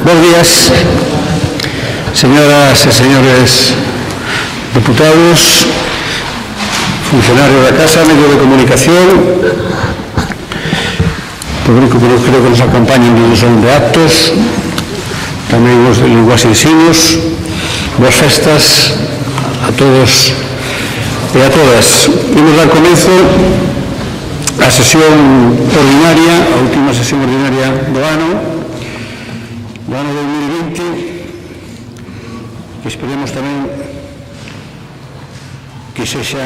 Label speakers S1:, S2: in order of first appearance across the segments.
S1: Buenos días, señoras e señores deputados, funcionarios da Casa, medio de comunicación, público que creo que nos acompañan no son de actos, tamén os de linguas e ensinos. Boas festas a todos e a todas. Imos dar comezo a sesión ordinaria, a última sesión ordinaria do ano 2020, que esperemos tamén que sexa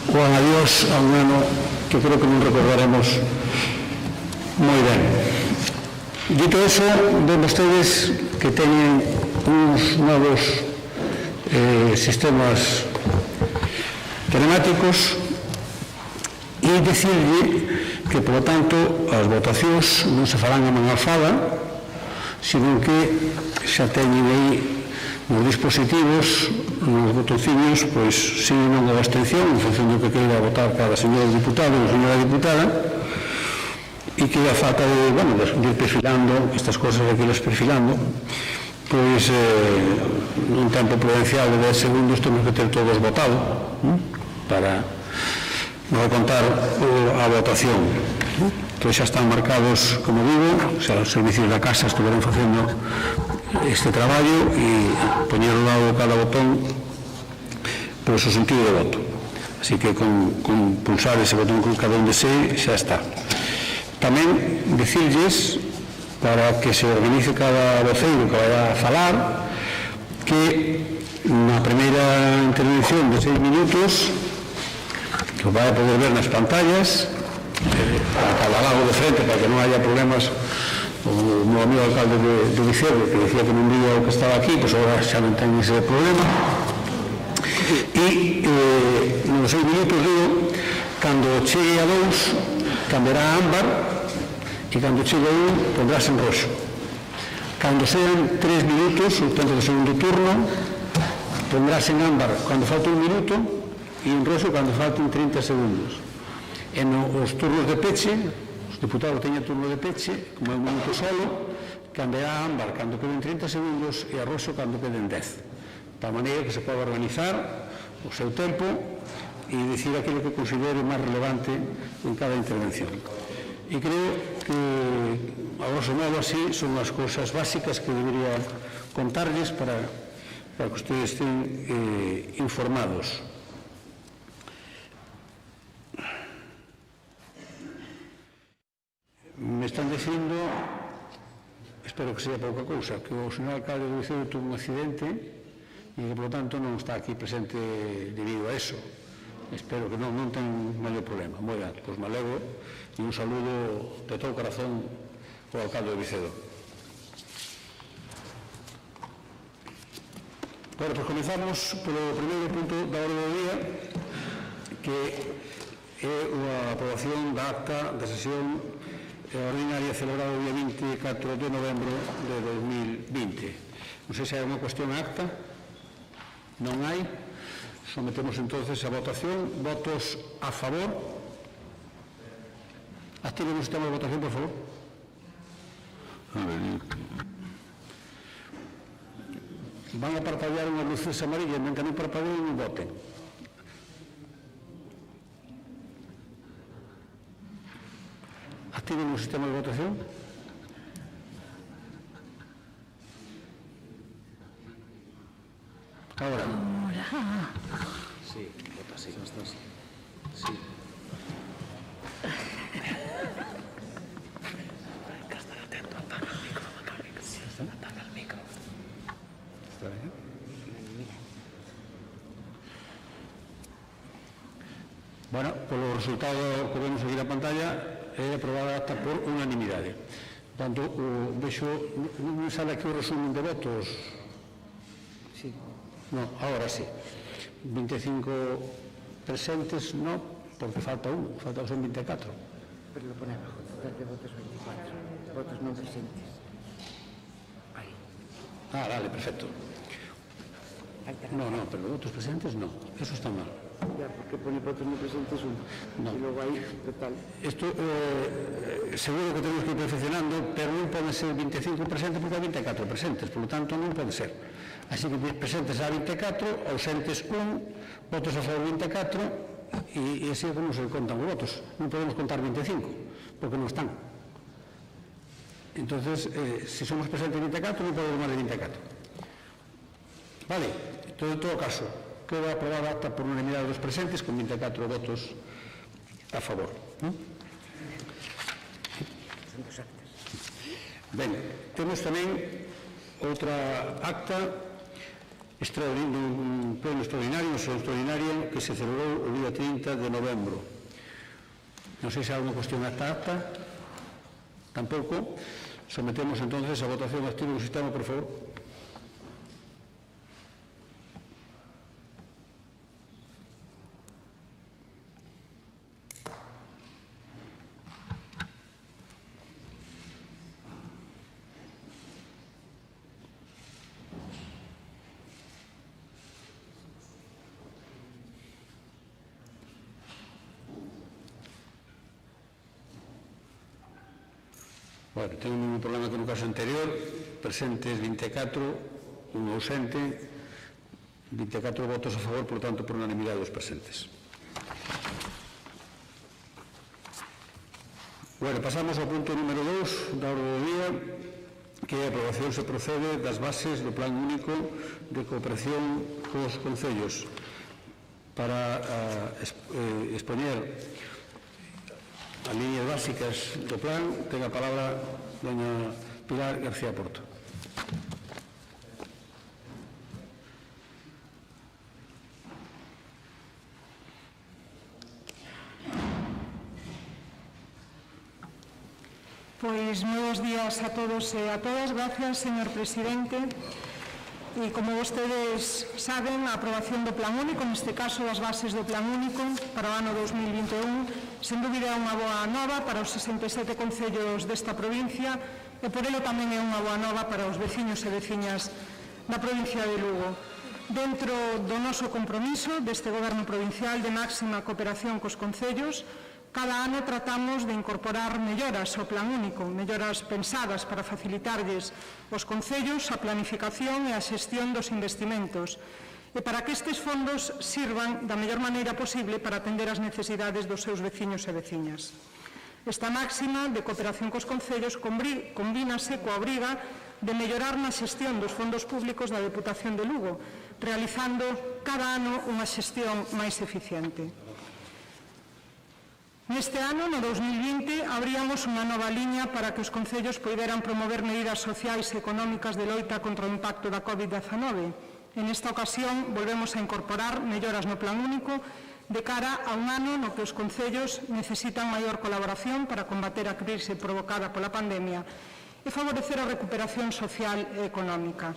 S1: o adiós a un ano que creo que non recordaremos moi ben. Dito eso, ven vostedes que teñen uns novos sistemas telemáticos e dicirlle que, por lo tanto, as votacións non se farán a man alzada, sino que xa teñen aí nos dispositivos, nos botonciños, pois si non a abstención, en función do que queira votar cada señor diputado ou señora diputada, e que a falta de, bueno, de ir perfilando estas cosas, de que las perfilando, pois nun tempo prudencial de 10 segundos temos que ter todos votado para recontar a votación. Entón xa están marcados, como digo, xa os servicios da Casa estiveron facendo este traballo e poñer ao lado cada botón polo seu sentido de voto. Así que con pulsar ese botón con cada un de xa está. Tamén dicirlles, para que se organice cada voceiro que vai a falar, que na primeira intervención de 6 minutos, que vai a poder ver nas pantallas, para cada lado de frente, para que non haya problemas. O meu amigo alcalde de Vicerro, que decía que non vía o que estaba aquí, pois agora xa non ten ese problema. E nos 6 minutos, digo, cando chegue a 2, cambiará a ámbar, e cando chegue a 1, pondrás en roxo. Cando sean 3 minutos, o tempo do segundo turno, pondrás en ámbar cando falta 1 minuto e en roxo cando falten 30 segundos. En os turnos de peche, os diputados teñen turno de peche, como é un minuto solo, cambiará a ámbar cando queden 30 segundos e a roxo cando queden 10. De tal maneira que se pode organizar o seu tempo e dicir aquilo que considere máis relevante en cada intervención. E creo que, a grosso modo, así son as cousas básicas que debería contarles para que ustedes estén informados. Me están dicindo, espero que sea pouca cousa, que o señor alcalde de Vicedo tuvo un accidente e que, por lo tanto, non está aquí presente debido a eso. Espero que non ten maior problema. Moi ben, pois me alegro e un saludo de todo o corazón ao alcalde de Vicedo. Bueno, pois comenzamos polo primeiro punto da orde do día, que é a aprobación da acta da sesión ordinaria celebrada o día 24 de novembro de 2020. Non sei se hai unha cuestión a acta. Non hai. Sometemos entonces a votación. Votos a favor. Activen o sistema de votación, por favor. Van a parpadear unhas luces amarillas, mentre non parpadeen non voten. Activen o sistema de votación. Ahora. Sí, vota así. Sí. Hay que estar atento. Apaga el micro. Apaga el micro. ¿Está bien? Bueno, polo resultado que vemos aquí na pantalla, é aprobada acta por unanimidade. Tanto, vexo, non sale aquí o resumen de votos. Sí. No, ahora sí. 25 presentes, no, porque falta uno, son 24.
S2: Pero lo pone abajo, total de votos 24, votos no presentes. Ahí.
S1: Ah, vale, perfecto. No, pero votos presentes no, eso está mal.
S2: Ya, porque pone votos no presentes uno. No. Y luego ahí, total.
S1: Esto seguro que tenemos que ir perfeccionando, pero non pode poden ser 25 presentes porque hai 24 presentes, por lo tanto non pode ser. Así que presentes a 24, ausentes 1, votos a favor 24, e así é como se contan os votos. Non podemos contar 25, porque non están. Entonces, se somos presentes 24, non podemos máis de 24. Vale, en todo caso, queda aprobada acta por unanimidade dos presentes con 24 votos a favor. Ben, temos tamén outra acta un pleno extraordinario, unha sesión extraordinaria que se celebrou o día 30 de novembro. Non sei se hai alguna cuestión a esta acta. Tampouco. Sometemos entonces a votación activa do sistema, por favor. Bueno, tengo un problema que no caso anterior, presentes 24, un ausente, 24 votos a favor, por tanto, por unanimidade dos presentes. Bueno, pasamos ao punto número 2 da orde do día, que é a aprobación se procede das bases do Plan Único de Cooperación cos Concellos. Para expoñer as líneas básicas do plan, ten a palabra doña Pilar García Porto.
S3: Pois moi bons días a todos e a todas. Gracias, señor presidente. E como vostedes saben, a aprobación do Plan Único, neste caso as bases do Plan Único para o ano 2021, sen dúbida é unha boa nova para os 67 concellos desta provincia e por ello tamén é unha boa nova para os veciños e veciñas da provincia de Lugo. Dentro do noso compromiso deste goberno provincial de máxima cooperación cos concellos, cada ano tratamos de incorporar melloras ao Plan Único, melloras pensadas para facilitarlles aos concellos a planificación e a xestión dos investimentos e para que estes fondos sirvan da mellor maneira posible para atender as necesidades dos seus veciños e veciñas. Esta máxima de cooperación cos concellos combínase coa obriga de mellorar na xestión dos fondos públicos da Deputación de Lugo, realizando cada ano unha xestión máis eficiente. Neste ano, no 2020, abríamos unha nova liña para que os concellos poideran promover medidas sociais e económicas de loita contra o impacto da COVID-19. En esta ocasión, volvemos a incorporar melloras no Plan Único de cara a un ano no que os concellos necesitan maior colaboración para combater a crise provocada pola pandemia e favorecer a recuperación social e económica.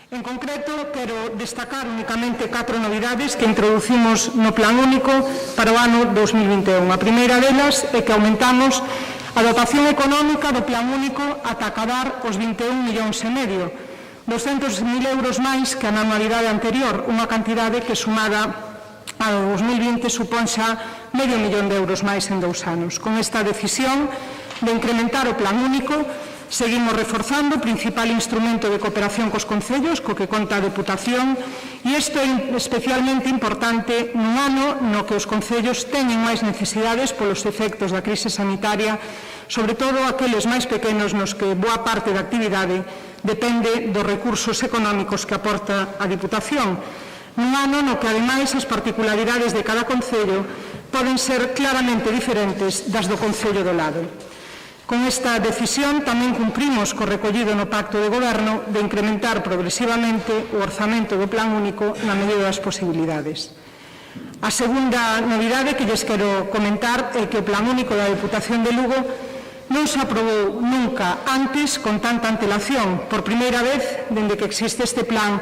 S3: En concreto, quero destacar únicamente 4 novidades que introducimos no Plan Único para o ano 2021. A primeira delas é que aumentamos a dotación económica do Plan Único ata acabar os 21,5 millóns, 200.000 euros máis que a anualidade anterior, unha cantidade que sumada ao 2020 supón xa medio millón de euros máis en 2 anos. Con esta decisión de incrementar o Plan Único, seguimos reforzando o principal instrumento de cooperación cos concellos, co que conta a Deputación, e isto é especialmente importante nun ano no que os concellos teñen máis necesidades polos efectos da crise sanitaria, sobre todo aqueles máis pequenos nos que boa parte da actividade depende dos recursos económicos que aporta a Deputación. Nun ano no que, ademais, as particularidades de cada concello poden ser claramente diferentes das do concello do lado. Con esta decisión tamén cumprimos co recollido no Pacto de Goberno de incrementar progresivamente o orzamento do Plan Único na medida das posibilidades. A segunda novidade que lles quero comentar é que o Plan Único da Deputación de Lugo non se aprobou nunca antes con tanta antelación. Por primeira vez, dende que existe este plan,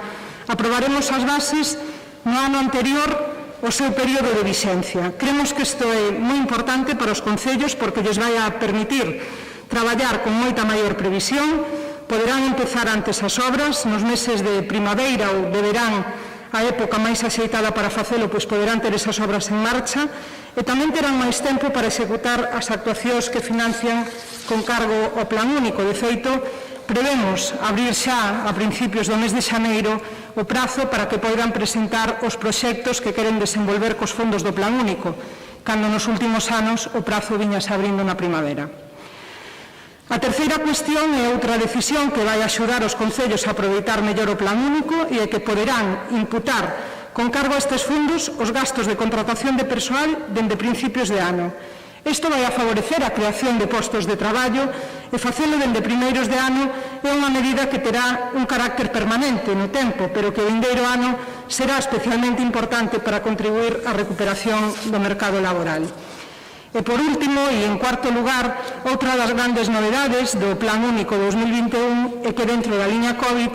S3: aprobaremos as bases no ano anterior o seu período de vixencia. Creemos que isto é moi importante para os concellos porque lles vai a permitir traballar con moita maior previsión, poderán empezar antes as obras, nos meses de primavera ou de verán a época máis axeitada para facelo, pois poderán ter esas obras en marcha e tamén terán máis tempo para executar as actuacións que financian con cargo ao Plan Único. De feito, prevemos abrir xa a principios do mes de xaneiro o prazo para que poidan presentar os proxectos que queren desenvolver cos fondos do Plan Único, cando nos últimos anos o prazo viñase abrindo na primavera. A terceira cuestión é outra decisión que vai axudar os concellos a aproveitar mellor o Plan Único e é que poderán imputar con cargo a estes fondos os gastos de contratación de persoal dende principios de ano. Isto vai a favorecer a creación de postos de traballo e facelo dende primeiros de ano é unha medida que terá un carácter permanente no tempo, pero que o vindeiro ano será especialmente importante para contribuir á recuperación do mercado laboral. E por último, e en cuarto lugar, outra das grandes novedades do Plan Único 2021 é que dentro da liña COVID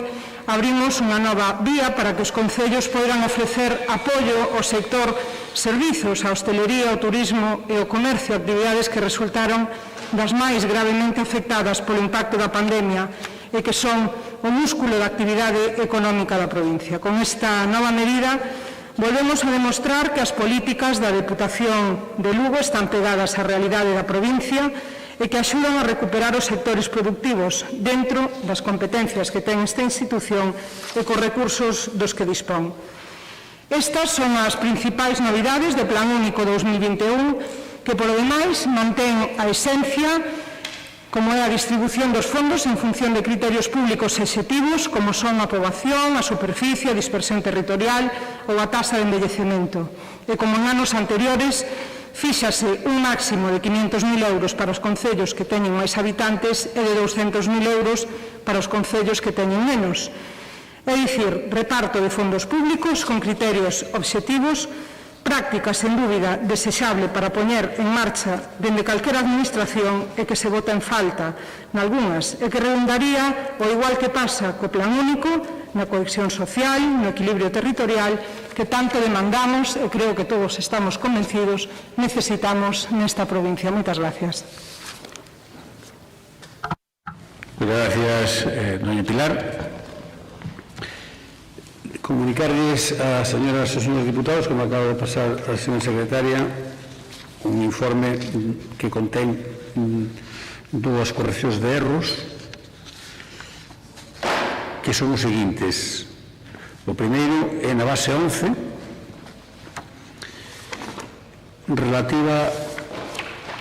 S3: abrimos unha nova vía para que os concellos poidan ofrecer apoio ao sector servizos, a hostelería, o turismo e o comercio, actividades que resultaron das máis gravemente afectadas polo impacto da pandemia e que son o músculo da actividade económica da provincia. Con esta nova medida, volvemos a demostrar que as políticas da Deputación de Lugo están pegadas á realidade da provincia e que axudan a recuperar os sectores productivos dentro das competencias que ten esta institución e cos recursos dos que dispón. Estas son as principais novidades do Plan Único 2021, que, polo demais, mantén a esencia como é a distribución dos fondos en función de criterios públicos exceptivos, como son a poboación, a superficie, a dispersión territorial ou a taxa de envellecemento. E como en anos anteriores, fíxase un máximo de 500.000 euros para os concellos que teñen máis habitantes e de 200.000 euros para os concellos que teñen menos. É dicir, reparto de fondos públicos con criterios obxectivos, práctica, sen dúbida, desexable para poñer en marcha dende calquera administración e que se bota en falta nalgúnas e que redundaría, ao igual que pasa co Plan Único, na cohesión social, no equilibrio territorial que tanto demandamos e creo que todos estamos convencidos necesitamos nesta provincia. Moitas gracias.
S1: Gracias, doña Pilar. Comunicarles a señoras e señores diputados, como acaba de pasar a señora secretaria, un informe que contén dúas correccións de erros que son os seguintes. O primeiro é na base 11 relativa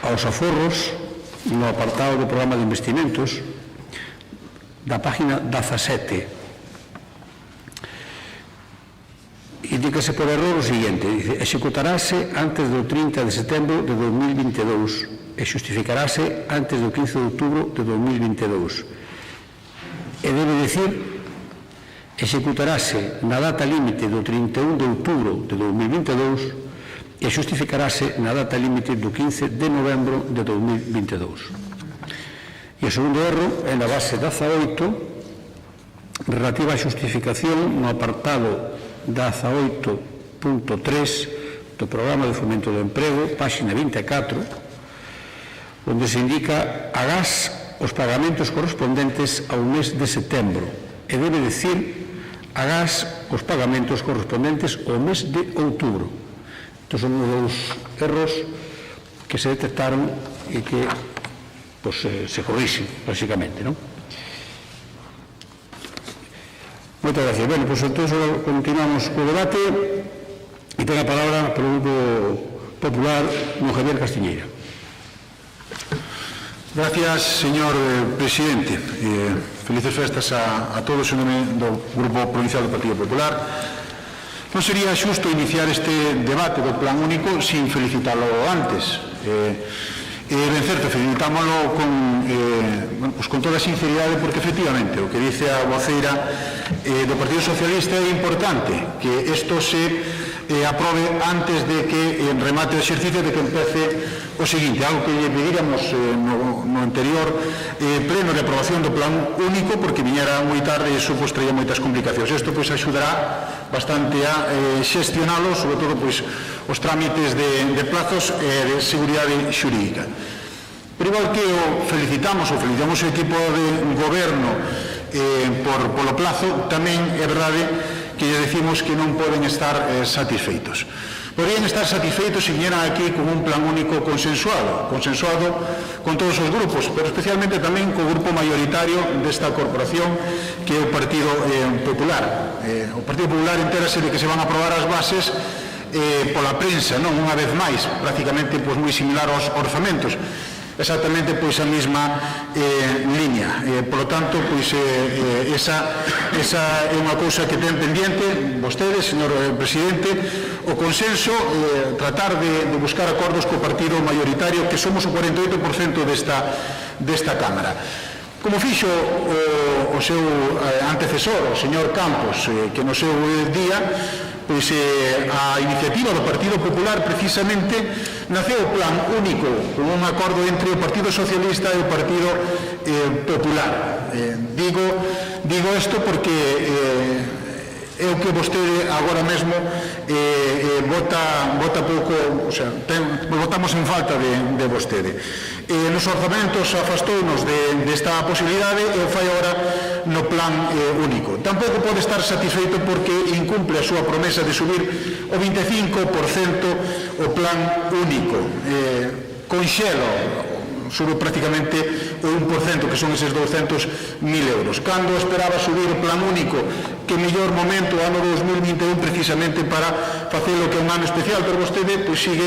S1: aos aforros no apartado do programa de investimentos da página 17. Indícase por error o seguinte, dice, executarase antes do 30 de setembro de 2022 e xustificarase antes do 15 de outubro de 2022. E debe decir, executarase na data límite do 31 de outubro de 2022 e xustificarase na data límite do 15 de novembro de 2022. E o segundo erro é na base 18 relativa á xustificación no apartado 18.3 do Programa de Fomento do Emprego, páxina 24, onde se indica agás os pagamentos correspondentes ao mes de setembro e debe decir agás os pagamentos correspondentes ao mes de outubro. Estos son os dous erros que se detectaron e que se corrixen, basicamente, non? Moitas gracias. Bueno, pues entonces continuamos co debate e ten a palabra polo Grupo Popular don Javier Castiñeira.
S4: Gracias, señor presidente. Felices festas a todos en nome do Grupo Provincial do Partido Popular. Non sería xusto iniciar este debate do Plan Único sin felicitalo antes. Ben certo, felicitámoslo con toda a sinceridade porque efectivamente o que dice a voceira do Partido Socialista é importante que isto se aprobe antes de que remate o exercicio, de que empece o seguinte, algo que lle pediríamos no anterior pleno de aprobación do Plan Único porque viñera moi tarde e iso traía moitas complicacións. Isto axudará bastante a xestionalo, sobre todo os trámites de plazos e de seguridade xurídica. Pero igual que felicitamos o equipo de goberno polo plazo, tamén é verdade que lle decimos que non poden estar satisfeitos. Podrían estar satisfeitos se viñeran aquí con un plan único consensuado con todos os grupos, pero especialmente tamén co grupo mayoritario desta corporación, que é o Partido Popular. O Partido Popular entérase de que se van a aprobar as bases pola prensa, non unha vez máis, prácticamente moi similar aos orzamentos, exactamente a mesma liña. Por lo tanto, esa é unha cousa que ten pendiente vostedes, señor presidente, o consenso, tratar de buscar acordos co partido mayoritario, que somos o 48% desta Cámara. Como fixo o seu antecesor, o señor Campos, que no seu día, a iniciativa do Partido Popular precisamente naceu o plan único con un acordo entre o Partido Socialista e o Partido Popular. Digo isto porque é o que vostede agora mesmo vota pouco, o sea, votamos en falta de vostede. Nos orzamentos afastounos desta posibilidade e o fai agora no plan único. Tampouco pode estar satisfeito porque incumple a súa promesa de subir o 25% o plan único. Conxelo, sube prácticamente o 1%, que son eses 200.000 euros. Cando esperaba subir o plan único, que mellor momento, o ano 2021, precisamente para facelo que é un ano especial, pero vostede sigue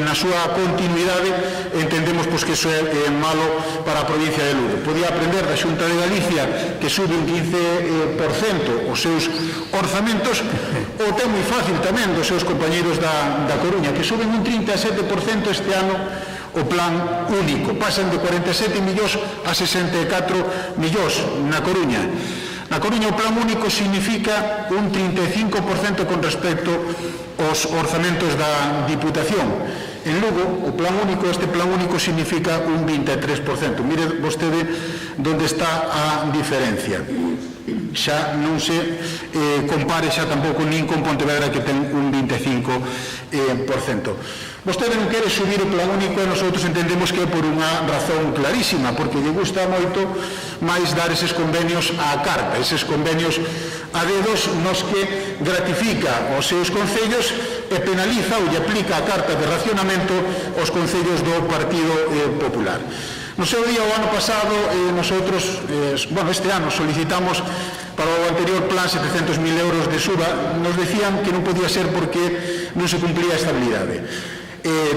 S4: na súa continuidade. Entendemos que iso é malo para a provincia de Lugo. Podía aprender da Xunta de Galicia, que sube un 15% os seus orzamentos, ou ten moi fácil tamén dos seus compañeiros da Coruña, que suben un 37% este ano o plan único. Pasan de 47 millóns a 64 millóns na Coruña. Na Coruña o plan único significa un 35% con respecto aos orzamentos da Diputación. En Lugo, este plan único significa un 23%. Mire vostede onde está a diferencia. Xa non se compare xa tampouco nin con Pontevedra, que ten un 25%. Vostede non quere subir o plan único e nosotros entendemos que é por unha razón clarísima, porque lle gusta moito máis dar eses convenios á carta, eses convenios a dedos nos que gratifica os seus concellos e penaliza ou lle aplica a carta de racionamento aos concellos do Partido Popular. No seu día, o ano pasado, nosotros, este ano solicitamos para o anterior plan 700.000 euros de suba. Nos decían que non podía ser porque non se cumplía a estabilidade.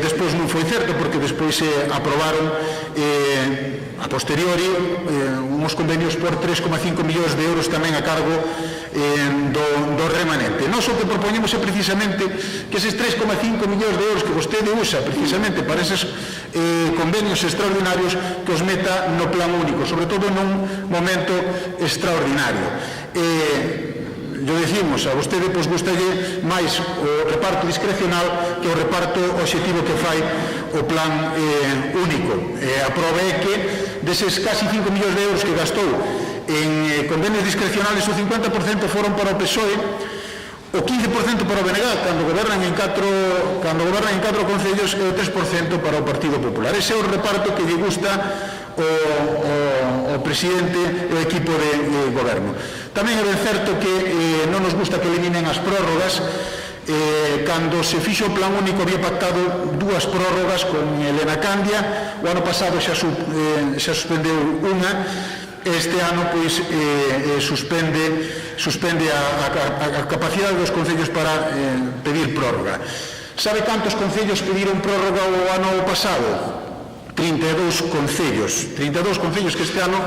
S4: Despois non foi certo, porque despois se aprobaron a posteriori uns convenios por 3,5 millóns de euros tamén a cargo do remanente. Nós o que propoñemos é precisamente que eses 3,5 millóns de euros que vostede usa precisamente para eses convenios extraordinarios, que os meta no plan único, sobre todo nun momento extraordinario. Yo decimos, a vostede gustalle máis o reparto discrecional que o reparto obxectivo que fai o plan único. A prova é que deses casi 5 millóns de euros que gastou en convenios discrecionales, o 50% foron para o PSOE, o 15% para o BNG, cando gobernan en 4 concellos, e o 3% para o Partido Popular. Ese é o reparto que lle gusta o presidente e o equipo de goberno. Tamén é ben certo que non nos gusta que eliminen as prórrogas. Cando se fixo o plan único había pactado 2 prórrogas con Elena Candia. O ano pasado xa suspendeu unha. Este ano suspende a capacidade dos concellos para pedir prórroga. Sabe cantos concellos pediron prórroga o ano pasado? 32 concellos que este ano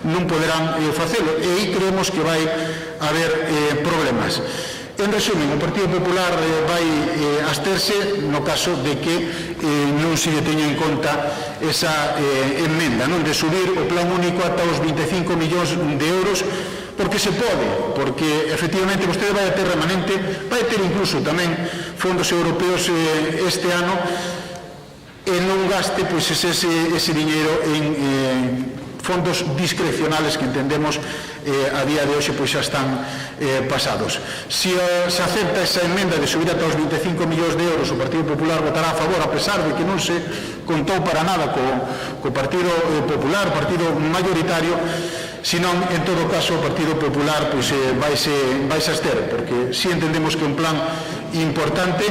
S4: non poderán facelo, e aí creemos que vai haber problemas. En resumen, o Partido Popular vai absterse no caso de que non se teña en conta esa emenda, non de subir o plan único ata os 25 millóns de euros, porque se pode, porque efectivamente vostede vai a ter remanente, vai ter incluso tamén fondos europeos este ano, e non gaste ese diñeiro en fondos discrecionales que entendemos a día de hoxe xa están pasados. Se acepta esa emenda de subir ata os 25 millóns de euros, o Partido Popular votará a favor, a pesar de que non se contou para nada co Partido Popular, partido mayoritario. senón, en todo caso, o Partido Popular vaise abster, porque si entendemos que é un plan importante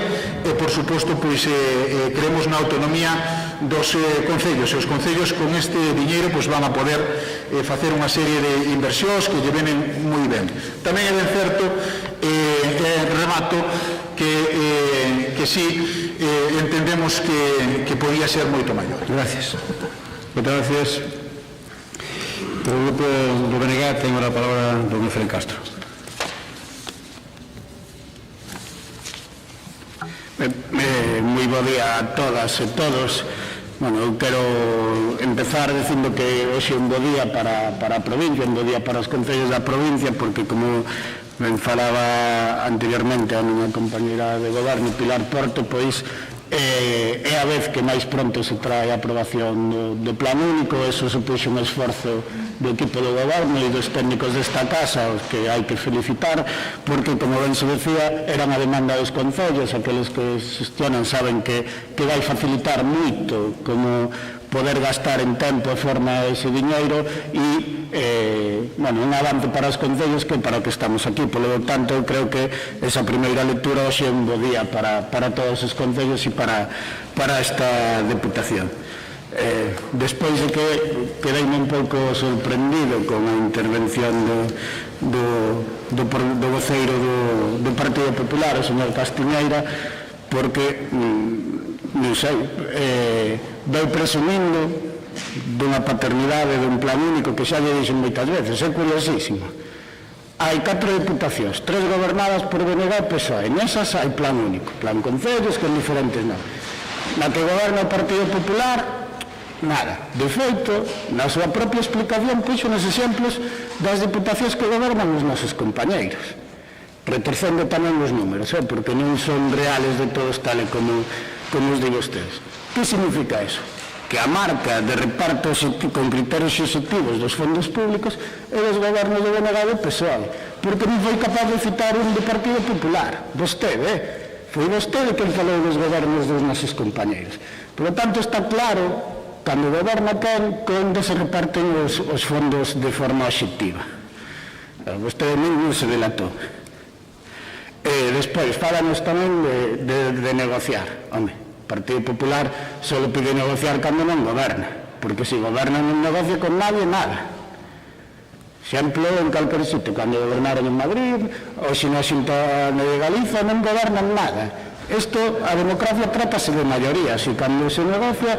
S4: e, por suposto, creemos na autonomía dos concellos, e os concellos con este diñeiro van a poder facer unha serie de inversións que lle venen moi ben. Tamén é ben certo, remato, que sí entendemos que podía ser moito maior.
S1: Gracias. Moitas gracias. O grupo do BNG ten a palabra don Efraín Castro.
S5: Moi bo día a todas e todos. Bueno, eu quero empezar dicindo que hoxe é un bo día para a provincia, un bo día para os concellos da provincia, porque como ben falaba anteriormente a miña compañera de goberno, Pilar Porto, pois é a vez que máis pronto se trae a aprobación do plan único. Eso supuxo un esforzo do equipo do goberno e dos técnicos desta casa, os que hai que felicitar, porque, como ben se decía, eran a demanda dos concellos. Aqueles que xestionan saben que vai facilitar moito como poder gastar en tempo e forma ese diñeiro e, un avance para os concellos que para o que estamos aquí. Polo tanto, eu creo que esa primeira lectura hoxe é un bo día para todos os concellos e para esta Deputación. Despois de que quedeime un pouco sorprendido con a intervención do voceiro do Partido Popular, o señor Castiñeira, porque non sei, veu presumindo dunha paternidade dun plan único que xa lle dixen moitas veces. É curiosísimo. Hai 4 diputacións, 3 gobernadas por BNG e PSOE. Nesas hai plan único, plan concellos con diferentes nomes. Na que goberna o Partido Popular, nada. De feito, na súa propia explicación puxo nos exemplos das diputacións que gobernan os nosos compañeiros, retorcendo tamén os números, porque non son reales de todos tal e como os digo ustedes. Que significa eso? Que a marca de reparto con criterios objetivos dos fondos públicos é dos gobernos de BNG e PSOE, porque non foi capaz de citar un do Partido Popular. Vostede, foi vostede quen falou dos gobernos dos nosos compañeiros. Por lo tanto, está claro, cando goberna quen, que onde se reparten os fondos de forma objetiva. Vostede non se delatou. Despois, fálanos tamén de negociar. Home, o Partido Popular só pide negociar cando non goberna, porque se goberna non negocia con nadie, nada. Exemplo, en calquer sitio, cando gobernaron en Madrid, ou se na Xunta de Galiza non gobernan nada. A democracia trátase de maiorías, e cando se negocia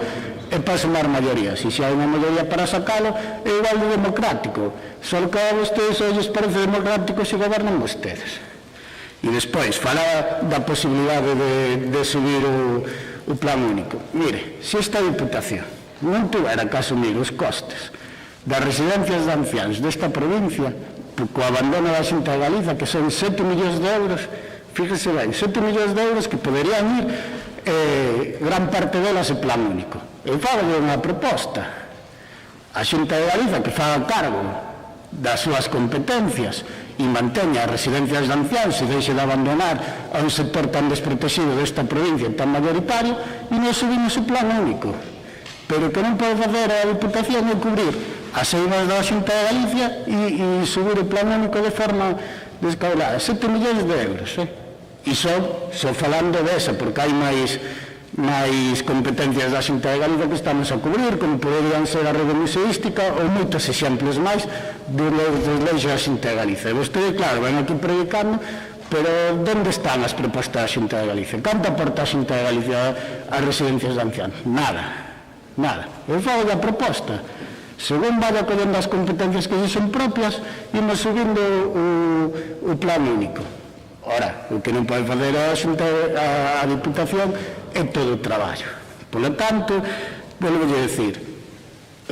S5: é para sumar maiorías, e se hai unha maioría para sacalo é igual de democrático, só que a vostedes lles parece democrático se gobernan vostedes. E despois, falaba da posibilidade de subir o plan único. Mire, se esta Diputación non tuvera que asumir os costes das residencias de anciáns desta provincia, co abandono da Xunta de Galiza, que son 7 millóns de euros, fíjese ben, 7 millóns de euros que poderían ir gran parte delas en plan único. Eu fago unha proposta a Xunta de Galiza que faga cargo das súas competencias e manteña as residencias de anciáns e deixe de abandonar a un sector tan desprotegido desta provincia tan mayoritario, e non subimos o plan único. Pero que non pode facer a Diputación é cubrir as eivas da Xunta de Galicia e subir o plan único de forma descabalada. 7 millóns de euros, e só falando desa, porque hai máis competencias da Xunta de Galicia que estamos a cubrir, como poderían ser a rede museística ou moitos exemplos máis dos leis da Xunta de Galicia. E vostede, claro, ven aquí predicando, pero onde están as propostas da Xunta de Galicia? Canto aporta a Xunta de Galicia ás residencias de ancianos? Nada. Eu fago da proposta. Según vaya collendo as competencias que son propias, imos subindo o plan único. Ora, o que non pode facer a Diputación é todo o traballo. Por lo tanto, volvo a decir,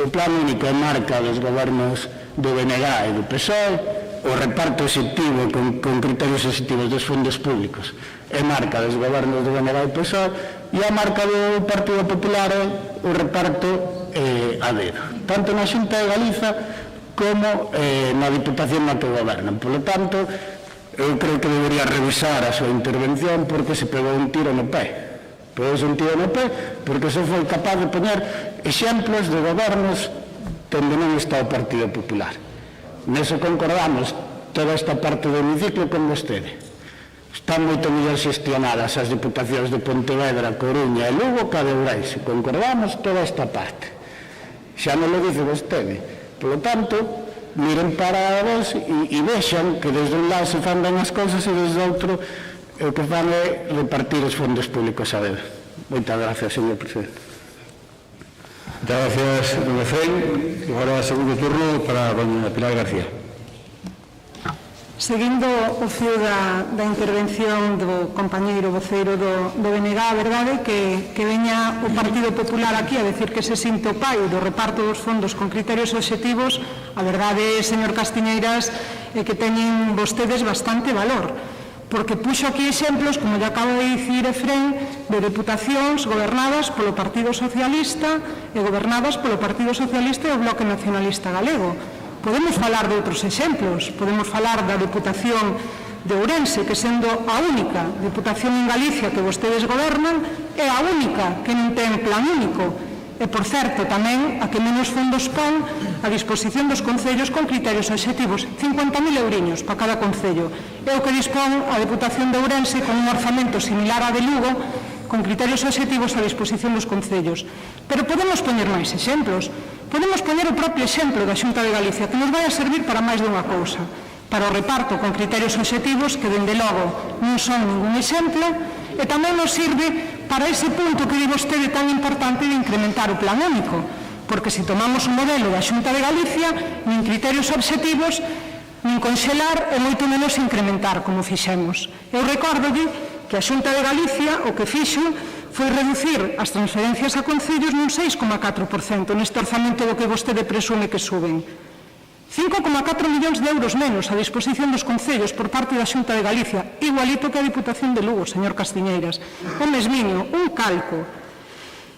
S5: o plan único é marca dos gobernos do BNG e do PSOE, o reparto exectivo con criterios exectivos dos fondos públicos é marca dos gobernos do BNG e do PSOE, e a marca do Partido Popular é o reparto a dedo, tanto na Xunta de Galiza como na Diputación na que gobernan. Por lo tanto, eu creo que debería revisar a súa intervención, porque se pegou un tiro no pé. Pegou un tiro no pé porque se foi capaz de poñer exemplos de gobernos onde non está o Partido Popular. Neso concordamos toda esta parte do hemiciclo con vostede. Están moito mellor xestionadas as diputacións de Pontevedra, Coruña e Lugo que a de Ourense. Concordamos toda esta parte. Xa non lo dice vostede. Por lo tanto, miren para vos e vexan que desde un lado se fan ben as cousas e desde outro o que fan é repartir os fondos públicos a dedo. Moitas gracias, señor presidente.
S1: Muchas gracias, don Efraín. Agora o segundo turno para doña Pilar García.
S3: Seguindo o fío da intervención do compañeiro voceiro do BNG, a verdade é que veña o Partido Popular aquí a decir que se sinto pai do reparto dos fondos con criterios obxectivos, a verdade, señor Castiñeiras, é que teñen vostedes bastante valor, porque puxo aquí exemplos, como lle acaba de dicir Efrén, de deputacións gobernadas polo Partido Socialista e gobernadas polo Partido Socialista e o Bloque Nacionalista Galego. Podemos falar de outros exemplos, podemos falar da Deputación de Ourense, que sendo a única Deputación en Galicia que vostedes gobernan, é a única que non ten plan único. E, por certo, tamén a que menos fondos pon a disposición dos concellos con criterios obxectivos, 50.000 euriños para cada concello. É o que dispón a Deputación de Ourense con un orzamento similar a de Lugo, con criterios obxectivos a disposición dos concellos. Pero podemos poñer máis exemplos. Podemos poñer o propio exemplo da Xunta de Galicia, que nos vai a servir para máis dunha cousa. Para o reparto con criterios obxectivos, que, dende logo, non son ningún exemplo, e tamén nos sirve para ese punto que di vostede tan importante de incrementar o plan único. Porque se tomamos o modelo da Xunta de Galicia, nin criterios obxectivos, nin conxelar e moito menos incrementar, como fixemos. Eu recordolle que a Xunta de Galicia o que fixo foi reducir as transferencias a concellos nun 6,4% neste orzamento do que vostede presume que suben. 5,4 millóns de euros menos a disposición dos concellos por parte da Xunta de Galicia, igualito que a Diputación de Lugo, señor Castiñeiras. O mesmiño, un calco.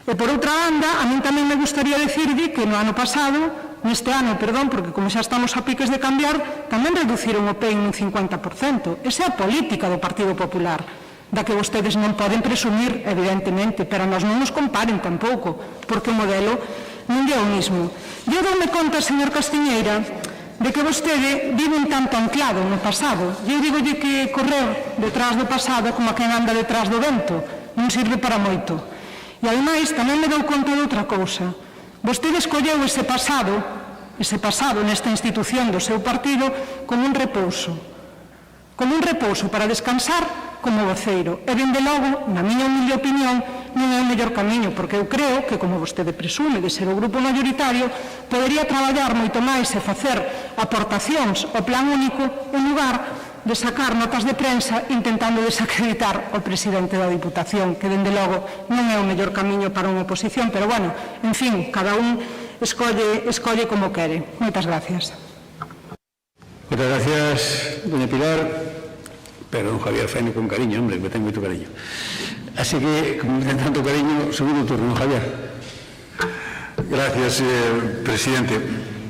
S3: E por outra banda, a min tamén me gustaría decirlle que no ano pasado, neste ano, perdón, porque como xa estamos a piques de cambiar, tamén reduciron o PEI nun 50%. Esa é a política do Partido Popular, da que vostedes non poden presumir, evidentemente, pero nos non nos comparen tampouco, porque o modelo non é o mismo. Eu dou-me conta, señor Castiñeira, de que vostede vive un tanto anclado no pasado. Eu digolle que correr detrás do pasado como a quen anda detrás do vento non sirve para moito. E, ademais, tamén me dou conta de outra cousa. Vostede escolleu ese pasado nesta institución do seu partido como un repouso para descansar como voceiro. E, dende logo, na miña humilde opinión, non é o mellor camiño, porque eu creo que, como vostede presume de ser o grupo mayoritario, podería traballar moito máis e facer aportacións ao plan único en lugar de sacar notas de prensa intentando desacreditar o presidente da Diputación, que, dende logo, non é o mellor camiño para unha oposición, pero, bueno, en fin, cada un escolle como quere. Moitas gracias.
S1: Moitas gracias, doña Pilar. Pero don Javier faino con cariño, hombre, que ten moito cariño. Así que, como ten tanto cariño, segundo turno, don Javier.
S4: Gracias, presidente.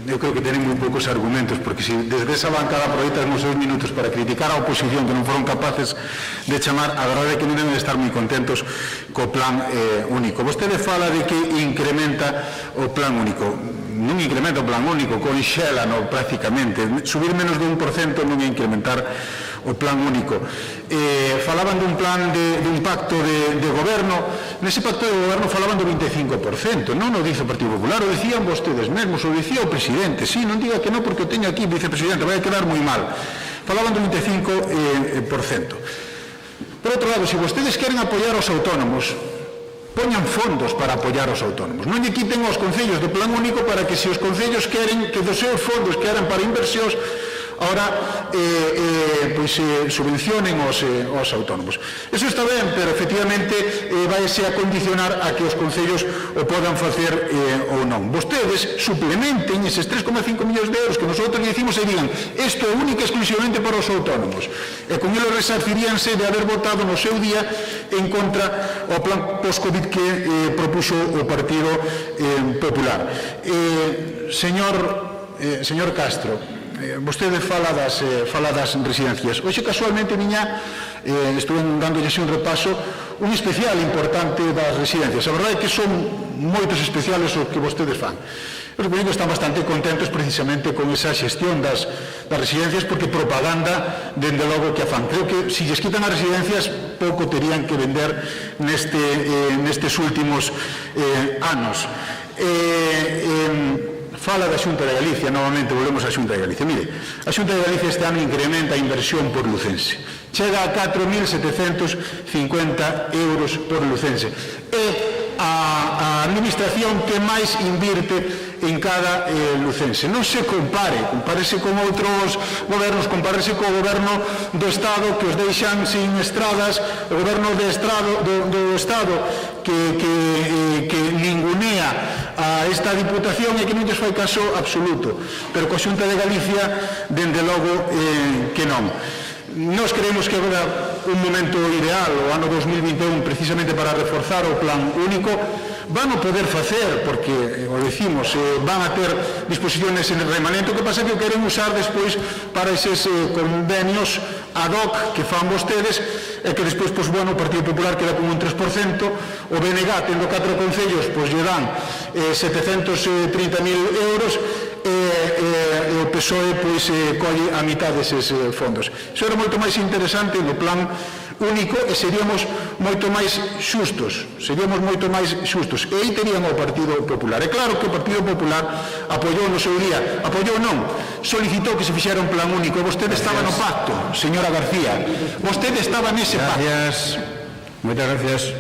S4: Eu creo que tenen moi poucos argumentos, porque se desde esa bancada aproveitan os 2 minutos para criticar a oposición que non foron capaces de chamar, a verdade é que non deben estar moi contentos co plan único. Vostede fala de que incrementa o plan único. Non incrementa o plan único, conxélano prácticamente. Subir menos de 1% non é incrementar o plan único. Falaban dun plan dun pacto de goberno. Nese pacto de goberno falaban do 25%. Non o dice o Partido Popular, o dicían vostedes mesmos, o dicía o presidente. Sí, non diga que non, porque o teño aquí, vicepresidente, vai a quedar moi mal. Falaban do 25%. Por outro lado, se vostedes queren apoiar os autónomos, poñan fondos para apoiar os autónomos. Non lle quiten aos concellos do plan único para que se os concellos queren que dos seus fondos que eran para inversións ahora subvencionen os autónomos. Eso está ben, pero efectivamente vaise a condicionar a que os concellos o podan facer ou non. Vostedes suplementen eses 3,5 millóns de euros que nosotros dicimos e digan isto é única e exclusivamente para os autónomos. E con eles resarciríanse de haber votado no seu día en contra o plan post-Covid que propuxo o Partido Popular. Señor Castro, vostede fala das residencias. Hoxe, casualmente, estuve dándolle un repaso un especial importante das residencias. A verdade é que son moitos especiales os que vostedes fan. Eu supoño que están bastante contentos precisamente con esa xestión das residencias, porque propaganda, dende logo, que afán. Creo que se lles quitan as residencias, pouco terían que vender nestes últimos anos. Fala da Xunta de Galicia, novamente volvemos á Xunta de Galicia. Mire, a Xunta de Galicia este ano incrementa a inversión por lucense. Chega a 4.750 euros por lucense. É a administración que máis invirte en cada lucense. Non se compárese con outros gobernos, compárese co goberno do Estado que os deixan sin estradas, o goberno do Estado que ningunea a esta Diputación e que non lles fai caso absoluto, pero coa Xunta de Galicia, dende logo que non. Nós creemos que agora un momento ideal, o ano 2021, precisamente para reforzar o plan único, van a poder facer, porque, o decimos, van a ter disposiciones en el remanente, o que pasa que o queren usar despois para eses convenios ad hoc que fan vostedes, e que despois, pois, bueno, o Partido Popular queda con un 3%, o BNG, tendo 4 concellos, pois lle dan 730.000 euros, e o PSOE pois colle a mitad deses fondos. Iso era moito máis interesante no plan único e seríamos moito máis xustos, e aí teríamos o Partido Popular. É claro que o Partido Popular apoiou no seu día, apoiou non, solicitou que se fixera un plan único, vostede estaba no pacto, señora García, vostede estaba nese pacto.
S1: Moitas gracias.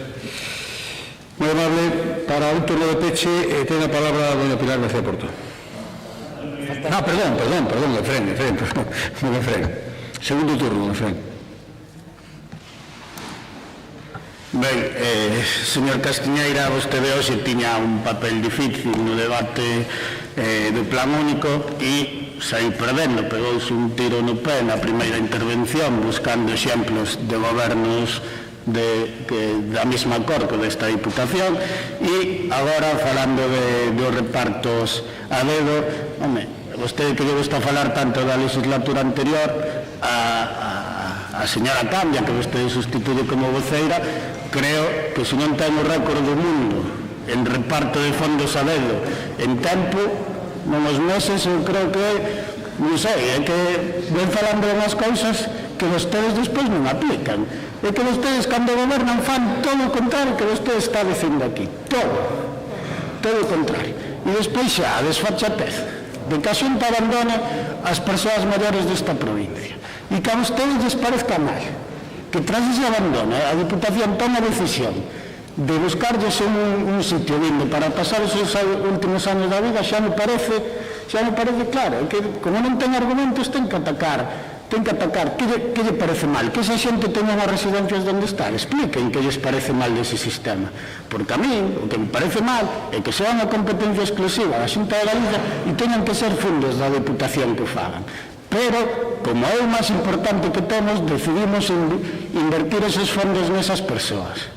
S1: Moi amable, para un turno de peche ten a palabra a doña Pilar García Porto. No, perdón, Efrén. Segundo turno, Efrén.
S5: Ben, señor Castiñeira, vostede hoxe tiña un papel difícil no debate do plan único e saiu perdendo, pegouse un tiro no pé na primeira intervención buscando exemplos de gobernos da mesma cor que desta Diputación e agora falando dos repartos a dedo. Home, vostede que lle gusta falar tanto da legislatura anterior, a señora Cambia, que vostede sustituye como voceira, creo que se non ten o récord do mundo en reparto de fondos a dedo en tempo, nos meses, eu creo que non sei, é que ven falando de unhas cousas que vostedes despois non aplican. É que vostedes, cando gobernan, fan todo o contrario que vostede está dicindo aquí. Todo o contrario. E despois xa, a desfachatez de que a Xunta abandone as persoas maiores desta provincia. E que a vostedes les parezca mal que tras ese abandono a Diputación toma a decisión de buscarlles un sitio lindo para pasar os últimos anos da vida, xa me parece claro, que como non ten argumentos ten que atacar. Que lle parece mal? Que esa xente teña as residencias onde está? Expliquen que lles parece mal dese sistema. Porque a mí, o que me parece mal é que sea unha competencia exclusiva da Xunta de Galicia e teñan que ser fundos da Diputación que o fagan. Pero, como é o máis importante que temos, decidimos invertir esos fondos nesas persoas.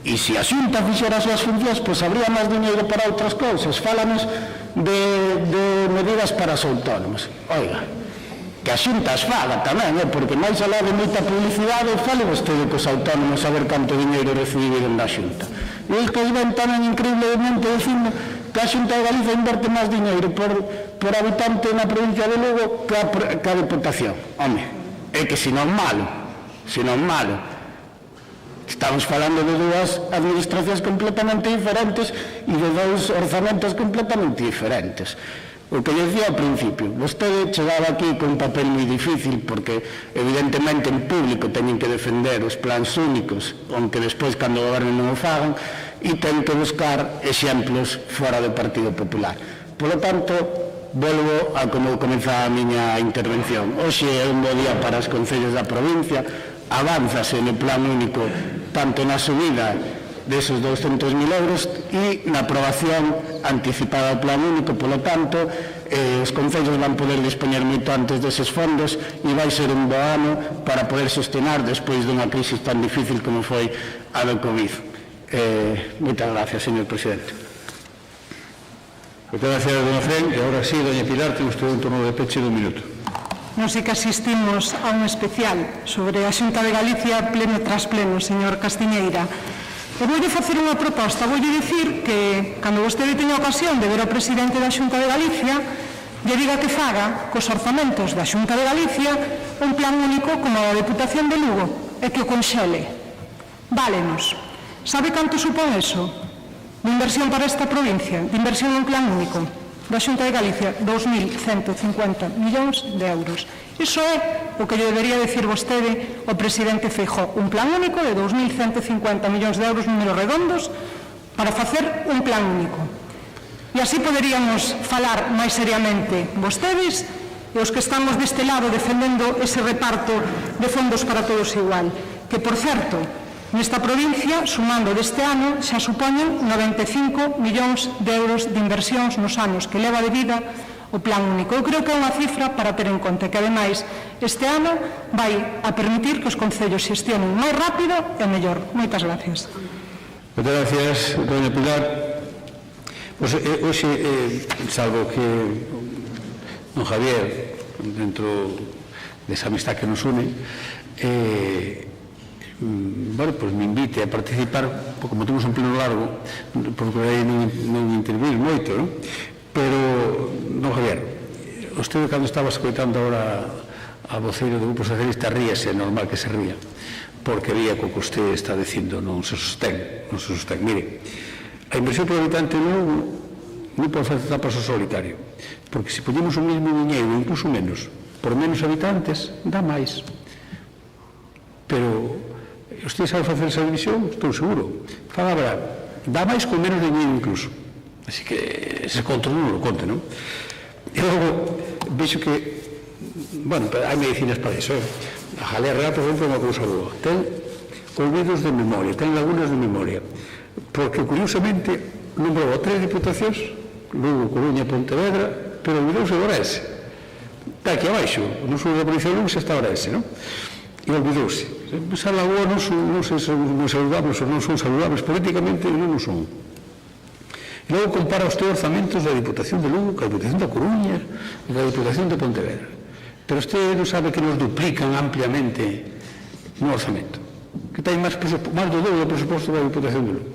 S5: E se a Xunta fixera as súas funcións, pois habría máis dinheiro para outras cousas. Fálanos de medidas para os autónomos. Oiga, que a Xunta as faga tamén, porque máis alá de moita publicidade, fale vostede cos autónomos a ver canto dinheiro recibiron da Xunta. E despois ven tamén increíblemente dicindo que a Xunta de Galicia inverte máis dinheiro por habitante na provincia de Lugo que a Diputación. Home, é que se non malo. Estamos falando de dúas administracións completamente diferentes e de dous orzamentos completamente diferentes. O que eu dicía ao principio, vostede chegaba aquí con un papel moi difícil porque evidentemente en público teñen que defender os plans únicos, aunque despois cando gobernen non o fagan, e ten que buscar exemplos fora do Partido Popular. Por lo tanto, volvo a como comezaba a miña intervención. Hoxe é un bo día para os concellos da provincia, avánzase no plan único tanto na subida desos 200.000 euros e na aprobación anticipada do plan único. Polo tanto, os concellos van poder dispoñer moito antes deses fondos e vai ser un bo ano para poder sostenar despois dunha crise tan difícil como foi a do Covid. Moitas gracias, señor presidente.
S1: Moitas gracias, doña Fren. E agora sí, doña Pilar, ten usted un turno de peche de un minuto.
S3: Nos sí que asistimos a un especial sobre a Xunta de Galicia pleno tras pleno, señor Castiñeira. E voulle facer unha proposta, voulle dicir que cando vostede teña ocasión de ver ao presidente da Xunta de Galicia, lle diga que faga cos orzamentos da Xunta de Galicia un plan único como a Deputación de Lugo e que o conxele. Válenos. Sabe canto supón eso? De inversión para esta provincia, de inversión nun plan único da Xunta de Galicia, 2.150 millóns de euros. Iso é o que lle debería decir vostede ao presidente Feijóo, un plan único de 2.150 millóns de euros, números redondos, para facer un plan único. E así poderíamos falar máis seriamente vostedes e os que estamos deste lado defendendo ese reparto de fondos para todos igual, que, por certo, nesta provincia, sumando deste ano, xa supoñen 95 millóns de euros de inversións nos anos que leva de vida o plan único. Eu creo que é unha cifra para ter en conta, que ademais este ano vai a permitir que os concellos xestionen máis rápido e mellor. Moitas gracias.
S1: Moitas gracias, doña Pilar. Pois, hoxe, salvo que don Javier, dentro desa amistad que nos une, bueno, pues me invite a participar, como temos un pleno largo, procurarei non intervir moito, non? Pero, don Javier, usted cando estaba escoitando agora a voceiro do Grupo Socialista ríase, é normal que se ría, porque vía co que usted está dicindo non se sostén. Mire, a inversión por habitante non pode facer tapas ao solitario, porque se ponemos o mesmo diñeiro, incluso menos, por menos habitantes, dá máis. Pero usted sabe facer esa división, estou seguro. Fala a verdade, dá máis con menos diñeiro incluso. Así que ese control non lo conte, non? E logo, vexo que, bueno, hai medicinas para iso. A Jalea Real, por exemplo, é unha cousa boa. Ten olvidos de memoria, ten lagunas de memoria. Porque, curiosamente, nombrou a 3 diputacións, Lugo, Coruña, Pontevedra, pero olvidouse de Ourense. Está aquí abaixo, no sur da provincia de Lugo xa está Ourense, non? E olvidouse. Esa lagoa non son saludables ou non son saludables, políticamente non son. E logo compara os teus orzamentos da Diputación de Lugo, ca Diputación da Coruña e da Diputación de Pontevedra. Pero usted non sabe que nos duplican ampliamente no orzamento, que ten máis do doble do presuposto da Diputación de Lugo.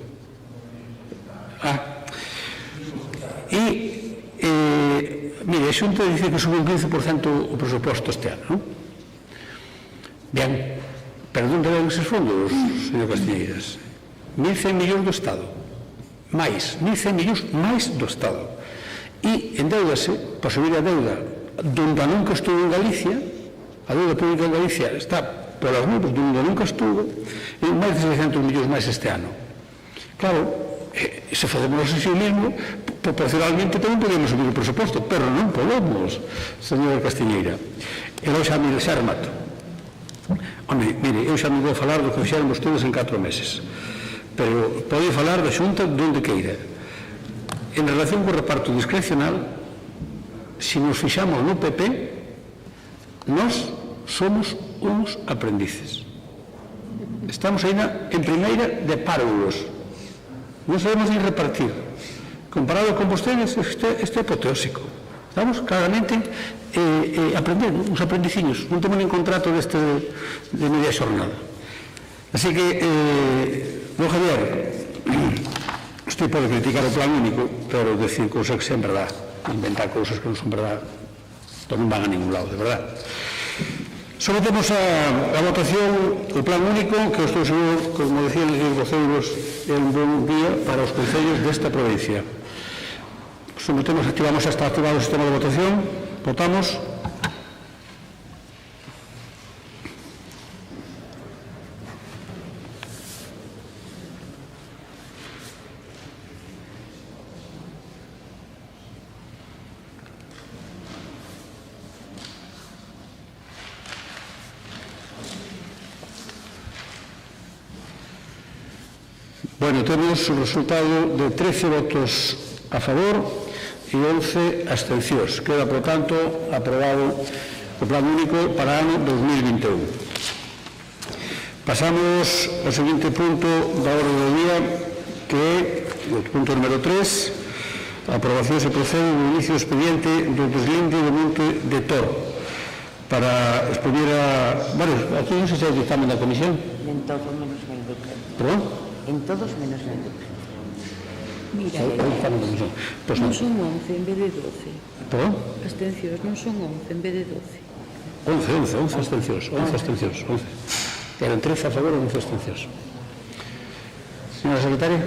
S1: Mire, a Xunta dice que sube un 15% o presuposto este ano, non? Ben, pero onde ven eses fondos, señor Castiñeiras? 1.100 millóns do Estado, máis, 1.100 millóns máis do Estado. E endeudase, para subir a deuda, donde nunca estuvo en Galicia, a deuda pública en Galicia está polas nubes, donde nunca estuvo, e máis de 600 millóns máis este ano. Claro, se facemos así mesmo, proporcionalmente tamén podemos subir o presuposto, pero non podemos, señora Castiñeira. E logo xa remato. Home, mire, eu xa non vou falar do que fixeron vostedes en 4 meses, pero pode falar da Xunta donde queira. En relación co reparto discrecional, se nos fixamos no PP, nós somos uns aprendices. Estamos ainda en primeira de párvulos. Non sabemos ni repartir. Comparado con vostedes, isto é apoteósico. Estamos claramente aprendendo, uns aprendiciños. Non temos nin contrato de media xornada. Así que, don Javier, usted pode criticar o plan único, pero decir cousas que sean verdad, inventar cousas que non son verdad, non van a ningún lado, de verdad. Sometemos a votación o plan único, que estou seguro, como decían os voceiros, é un bon día para os concellos desta provincia. Sometemos, activamos, está activado o sistema de votación, votamos. Bueno, temos o resultado de 13 votos a favor e 11 abstencións. Queda, por tanto, aprobado o plan único para o ano 2021. Pasamos ao seguinte punto da orde do día, que é o punto número 3, a aprobación se procede no inicio do expediente do deslinde do Monte de Toro para expoñer a... Bueno, aquí non se xa dictamen da comisión.
S2: En todo menos el decreto.
S1: Perdón?
S2: En todos menos en el.
S3: Mira,
S1: Pois
S3: non son 11 en vez de 12.
S1: Perdón?
S3: Abstencións non son 11 en vez de 12.
S1: 11 abstencións. Eran 13 a favor e 11 abstencións. Señora secretaria.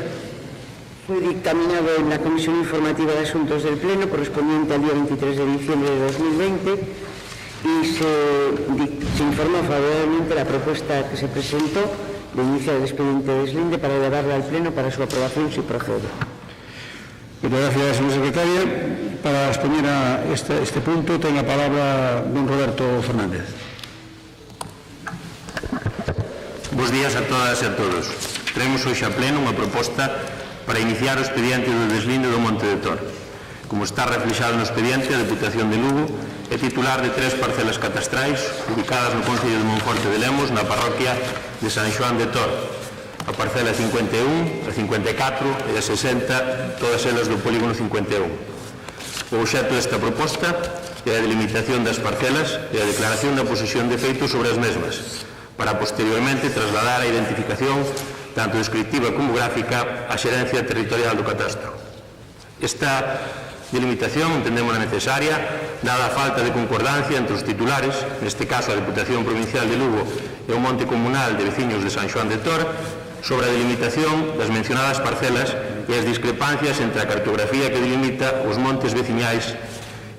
S2: Fue dictaminado en la Comisión Informativa de Asuntos del Pleno correspondiente al día 23 de diciembre de 2020 y se informó favorablemente la propuesta que se presentó de iniciar el expediente de deslinde para elevarla al Pleno para su aprobación si procede.
S1: Muchas gracias, señora secretaria. Para exponer a este punto ten a palabra don Roberto Fernández.
S6: Bos días a todas e a todos. Traemos hoxe a pleno unha proposta para iniciar o expediente do deslinde do Monte de Tor. Como está reflexado no expediente, a Deputación de Lugo é titular de 3 parcelas catastrais ubicadas no concello de Monforte de Lemos, na parroquia de San Xoán de Tor. A parcela 51, a 54 e a 60, todas elas do polígono 51. O obxecto desta proposta é a delimitación das parcelas e a declaración da posesión de feitos sobre as mesmas, para posteriormente trasladar a identificación tanto descriptiva como gráfica á xerencia territorial do catastro. Esta delimitación entendemos necesaria, dada a falta de concordancia entre os titulares, neste caso a Deputación Provincial de Lugo e o Monte Comunal de Veciños de San Xoán de Tor, sobre a delimitación das mencionadas parcelas e as discrepancias entre a cartografía que delimita os montes veciñais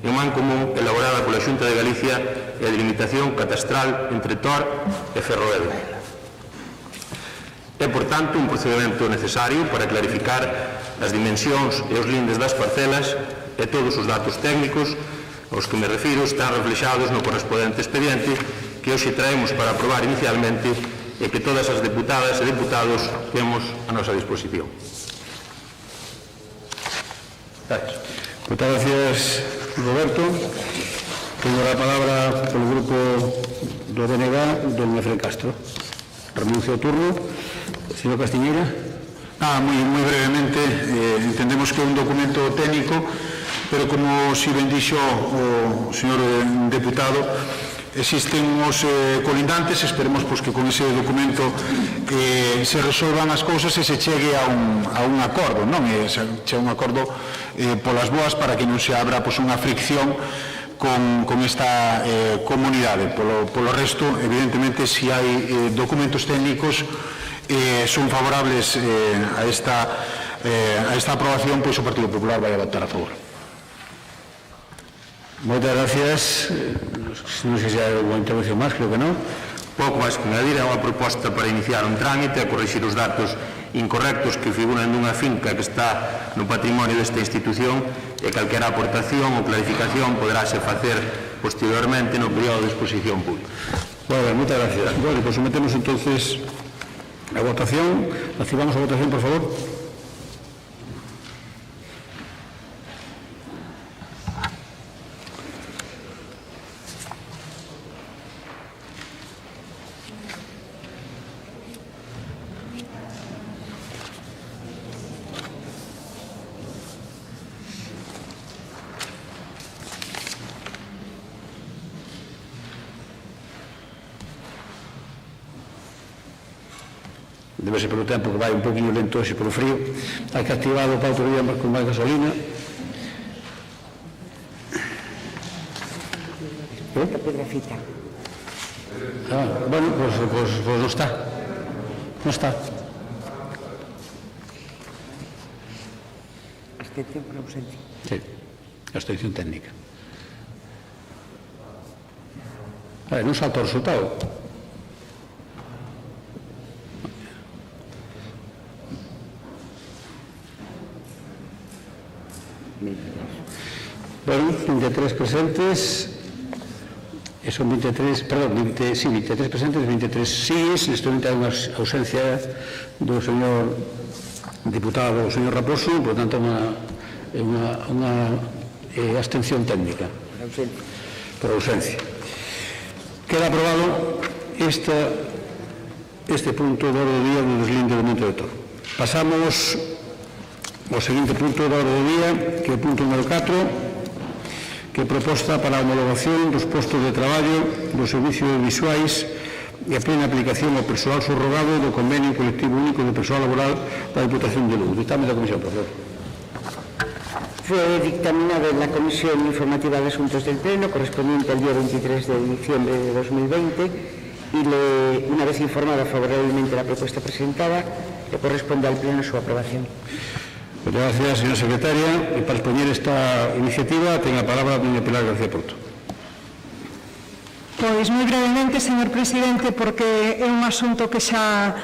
S6: e un man común elaborada pola Xunta de Galicia e a delimitación catastral entre Tor e Ferroedo. É, por tanto, un procedimento necesario para clarificar as dimensións e os lindes das parcelas e todos os datos técnicos aos que me refiro están reflexados no correspondente expediente que hoxe traemos para aprobar inicialmente e que todas as deputadas e deputados temos a nosa disposición. Gracias.
S1: Muchas gracias, Roberto. Tengo la palabra polo grupo do BNG, don Efraín Castro. Renuncio ao turno. Señor Castiñeira.
S4: Moi brevemente, entendemos que é un documento técnico, pero como si ben dixo o señor deputado, existen os colindantes, esperemos que con ese documento se resolvan as cousas e se chegue a un acordo, non? Se un acordo polas boas para que non se abra unha fricción con esta comunidade. Polo resto, evidentemente, se hai documentos técnicos son favorables a esta aprobación, pois o Partido Popular vai a votar a favor.
S1: Moitas gracias. Non sei se hai alguna intervención máis, creo que non.
S6: Pouco máis que añadir, é unha proposta para iniciar un trámite a corrixir os datos incorrectos que figuran nunha finca que está no patrimonio desta institución e calquera aportación ou clarificación poderase facer posteriormente no período de exposición pública.
S1: Bueno, moitas gracias. Bueno, pues sometemos entonces a votación. Activamos a votación, por favor. Debe ser polo tempo que vai un poquinho lento hoxe polo frío. Hai que activarlo para outro día con máis gasolina.
S2: La piedrafita.
S1: Bueno, pues non está. Non está.
S2: Abstención por ausencia.
S1: Sí, abstención técnica. A ver, non salta o resultado. Bueno, 23 presentes, son 23, perdón, 23 presentes, 23 síes, neste momento hai unha ausencia do señor diputado, o señor Raposo, por tanto, unha abstención técnica. Por ausencia. Queda aprobado este punto do orde do día do deslinde do Monte de Tor. Pasamos ao seguinte punto do orde do día, que é o punto número 4, que é proposta para a homologación dos postos de traballo dos servicios visuais e a plena aplicación ao persoal subrogado do Convenio Colectivo Único de Persoal Laboral da Diputación de Lugo. Dictame da Comisión, por favor.
S2: Fue dictaminado en la Comisión Informativa de Asuntos del Pleno, correspondiente al día 23 de diciembre de 2020, y una vez informada favorablemente la propuesta presentada, le corresponde al Pleno su aprobación.
S1: Muchas gracias, señora secretaria. Y para exponer esta iniciativa, ten a palabra a doña Pilar García Porto.
S3: Pois moi brevemente, señor presidente, porque é un asunto que xa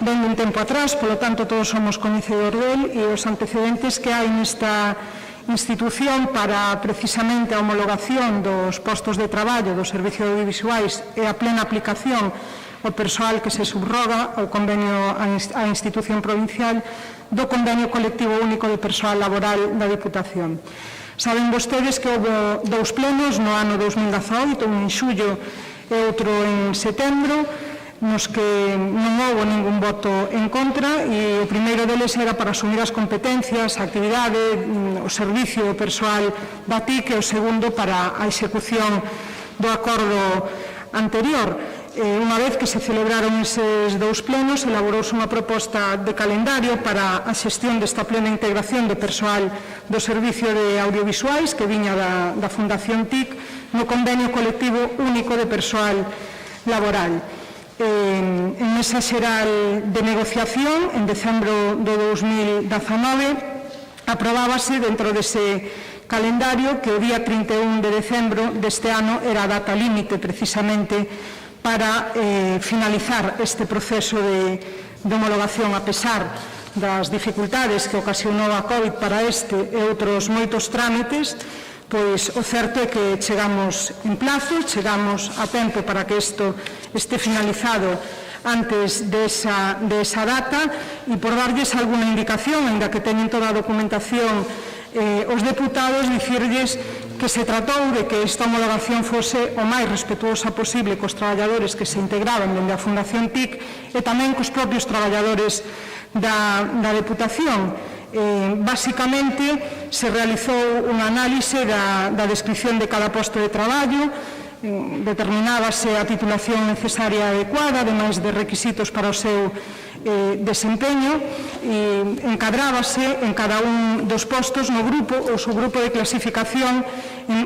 S3: ven un tempo atrás, polo tanto todos somos coñecedor del, e os antecedentes que hai nesta institución para precisamente a homologación dos postos de traballo dos servicios audiovisuais e a plena aplicación ao persoal que se subroga ao convenio á institución provincial do Convenio Colectivo Único de Persoal Laboral da Diputación. Saben vostedes que houve dous plenos no ano 2018, un en xullo e outro en setembro, nos que non houve ningún voto en contra, e o primeiro deles era para asumir as competencias, a actividade, o servicio persoal da TIC, e o segundo para a execución do acordo anterior. Unha vez que se celebraron eses dous plenos, elaborouse unha proposta de calendario para a xestión desta plena integración do persoal do Servicio de Audiovisuais que viña da Fundación TIC no Convenio Colectivo Único de Persoal Laboral. En mesa xeral de negociación, en decembro de 2019, aprobábase dentro dese calendario que o día 31 de decembro deste ano era a data límite precisamente para finalizar este proceso de homologación, a pesar das dificultades que ocasionou a COVID para este e outros moitos trámites. Pois o certo é que chegamos en plazo, chegamos a tempo para que isto este finalizado antes desa data, e por darlles alguna indicación, ainda que teñen toda a documentación os deputados, dicirlles que se tratou de que esta homologación fose o máis respetuosa posible cos traballadores que se integraban dende a Fundación TIC e tamén cos propios traballadores da Deputación. Básicamente se realizou unha análise da descripción de cada posto de traballo, determinábase a titulación necesaria e adecuada, ademais de requisitos para o seu desempeño, e encadrábase en cada un dos postos no grupo ou subgrupo de clasificación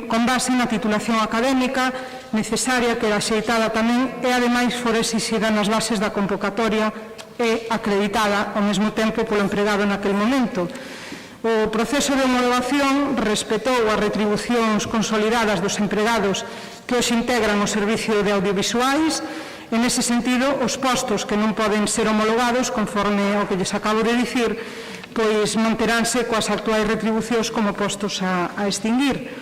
S3: con base na titulación académica necesaria, que era axeitada tamén e ademais fora exixida nas bases da convocatoria e acreditada ao mesmo tempo polo empregado naquele momento. O proceso de homologación respetou as retribucións consolidadas dos empregados que os integran o servicio de audiovisuais. En ese sentido, os postos que non poden ser homologados, conforme ao que lles acabo de dicir, pois manteránse coas actuais retribucións como postos a extinguir.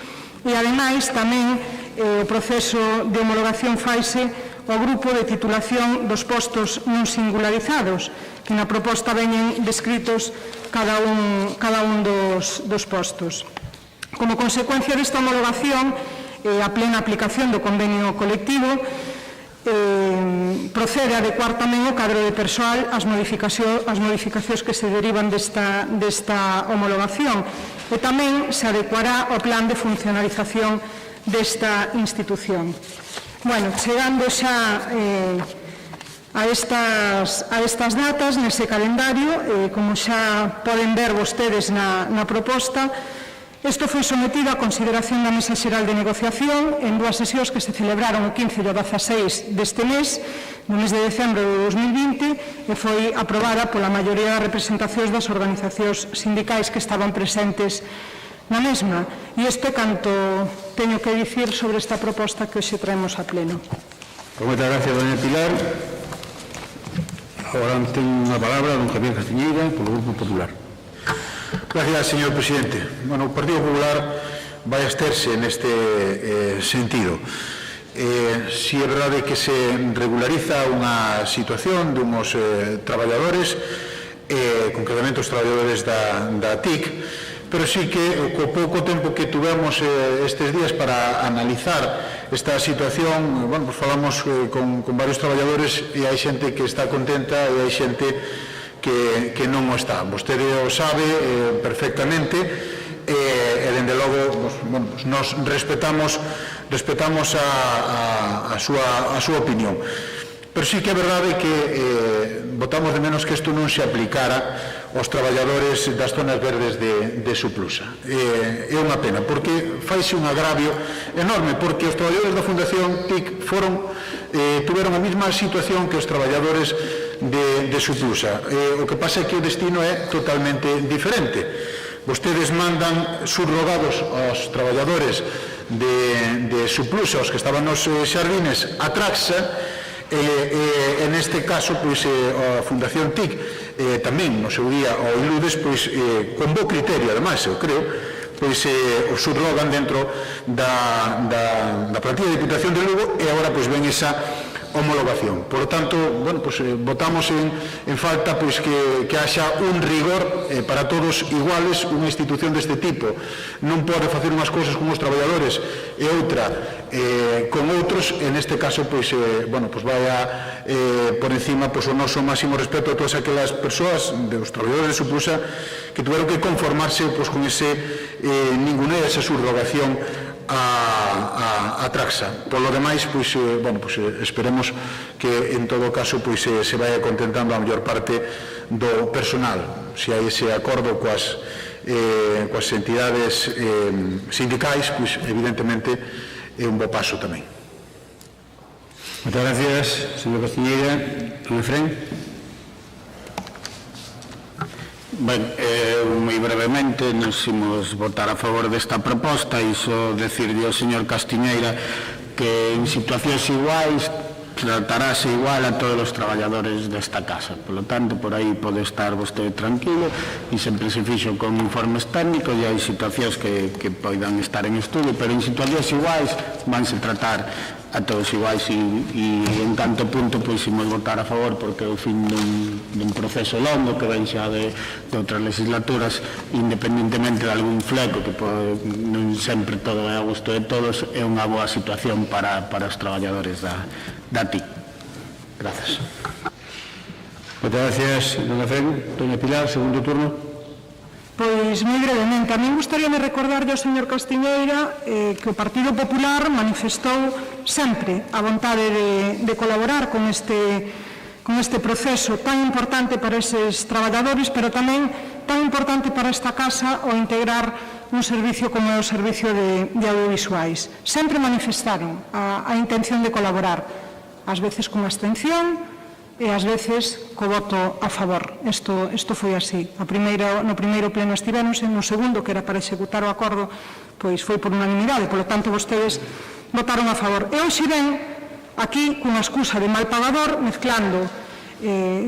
S3: E, ademais, tamén o proceso de homologación faise ao grupo de titulación dos postos non singularizados, que na proposta veñen descritos cada un dos postos. Como consecuencia desta homologación, a plena aplicación do convenio colectivo, procede a adecuar tamén o cadro de persoal ás modificacións que se derivan desta homologación, e tamén se adecuará ao plan de funcionalización desta institución. Bueno, chegando xa a estas datas, nese calendario, como xa poden ver vostedes na proposta, isto foi sometido a consideración da Mesa Xeral de Negociación en dúas sesións que se celebraron o 15 e o 16 deste mes, no mes de decembro de 2020, e foi aprobada pola maioría das representacións das organizacións sindicais que estaban presentes na mesma. E isto é canto teño que dicir sobre esta proposta que hoxe traemos a pleno.
S1: Moitas gracias, doña Pilar. Agora ten unha palabra don Javier Castiñeira, polo Grupo Popular.
S4: Gracias, señor presidente. Bueno, o Partido Popular vai absterse neste sentido. Si é verdade que se regulariza unha situación de uns traballadores, concretamente os traballadores da TIC, pero sí que co pouco tempo que tuvemos estes días para analizar esta situación, bueno, pues falamos con varios traballadores e hai xente que está contenta e hai xente que non o está. Vostede o sabe perfectamente e dende logo nos respetamos a súa opinión. Pero sí que é verdade que votamos de menos que isto non se aplicara aos traballadores das zonas verdes de Suplusa. É unha pena, porque faise un agravio enorme, porque os traballadores da Fundación TIC tuveron a mesma situación que os traballadores de Suplusa. O que pasa é que o destino é totalmente diferente. Vostedes mandan subrogados aos traballadores de Suplusa, os que estaban nos xardines, a Traxa, e neste caso a Fundación TIC tamén no seu día ao Iludes con bo criterio, ademais, eu creo, o subrogan dentro da plantilla de Diputación de Lugo e agora ven esa homologación. Por lo tanto, votamos en falta que haxa un rigor para todos iguales. Unha institución deste tipo non pode facer unhas cousas con os traballadores e outra con outros. En este caso, vai a por encima o noso máximo respeto a todas aquelas persoas, dos traballadores de Suplusa, que tuveron que conformarse con ese ninguneo, esa subrogación a Traxa. Por lo demais, esperemos que en todo caso se vaya contentando a maior parte do personal. Se hai ese acordo coas entidades sindicais, evidentemente é un bo paso tamén.
S1: Moitas gracias, señor Castiñeira. Don Efrén.
S5: Ben, moi brevemente nos imos votar a favor desta proposta e só decirle ao señor Castiñeira que en situacións iguais tratarase igual a todos os traballadores desta casa. Por lo tanto, por aí pode estar vostede tranquilo e sempre se fixo con informes técnicos e hai situacións que poidan estar en estudio, pero en situacións iguais vanse tratar a todos iguais e en tanto punto imos votar a favor, porque o fin dun proceso longo que ven xa de outras legislaturas, independentemente de algún fleco que non sempre todo é a gusto de todos, é unha boa situación para os traballadores da TIC. Grazas.
S1: Moitas gracias, don Efrén. Doña Pilar, segundo turno.
S3: Pois, moi brevemente, a mí gustaríame recordarlle ao señor Castiñeira que o Partido Popular manifestou sempre a vontade de colaborar con este proceso tan importante para eses traballadores, pero tamén tan importante para esta casa o integrar un servicio como é o servicio de audiovisuais. Sempre manifestaron a intención de colaborar, ás veces con abstención, e ás veces co voto a favor. Isto foi así. No primeiro pleno estivéronse, no segundo, que era para executar o acordo, pois foi por unanimidade, polo tanto vostedes votaron a favor. E hoxe ven aquí cunha excusa de mal pagador, mezclando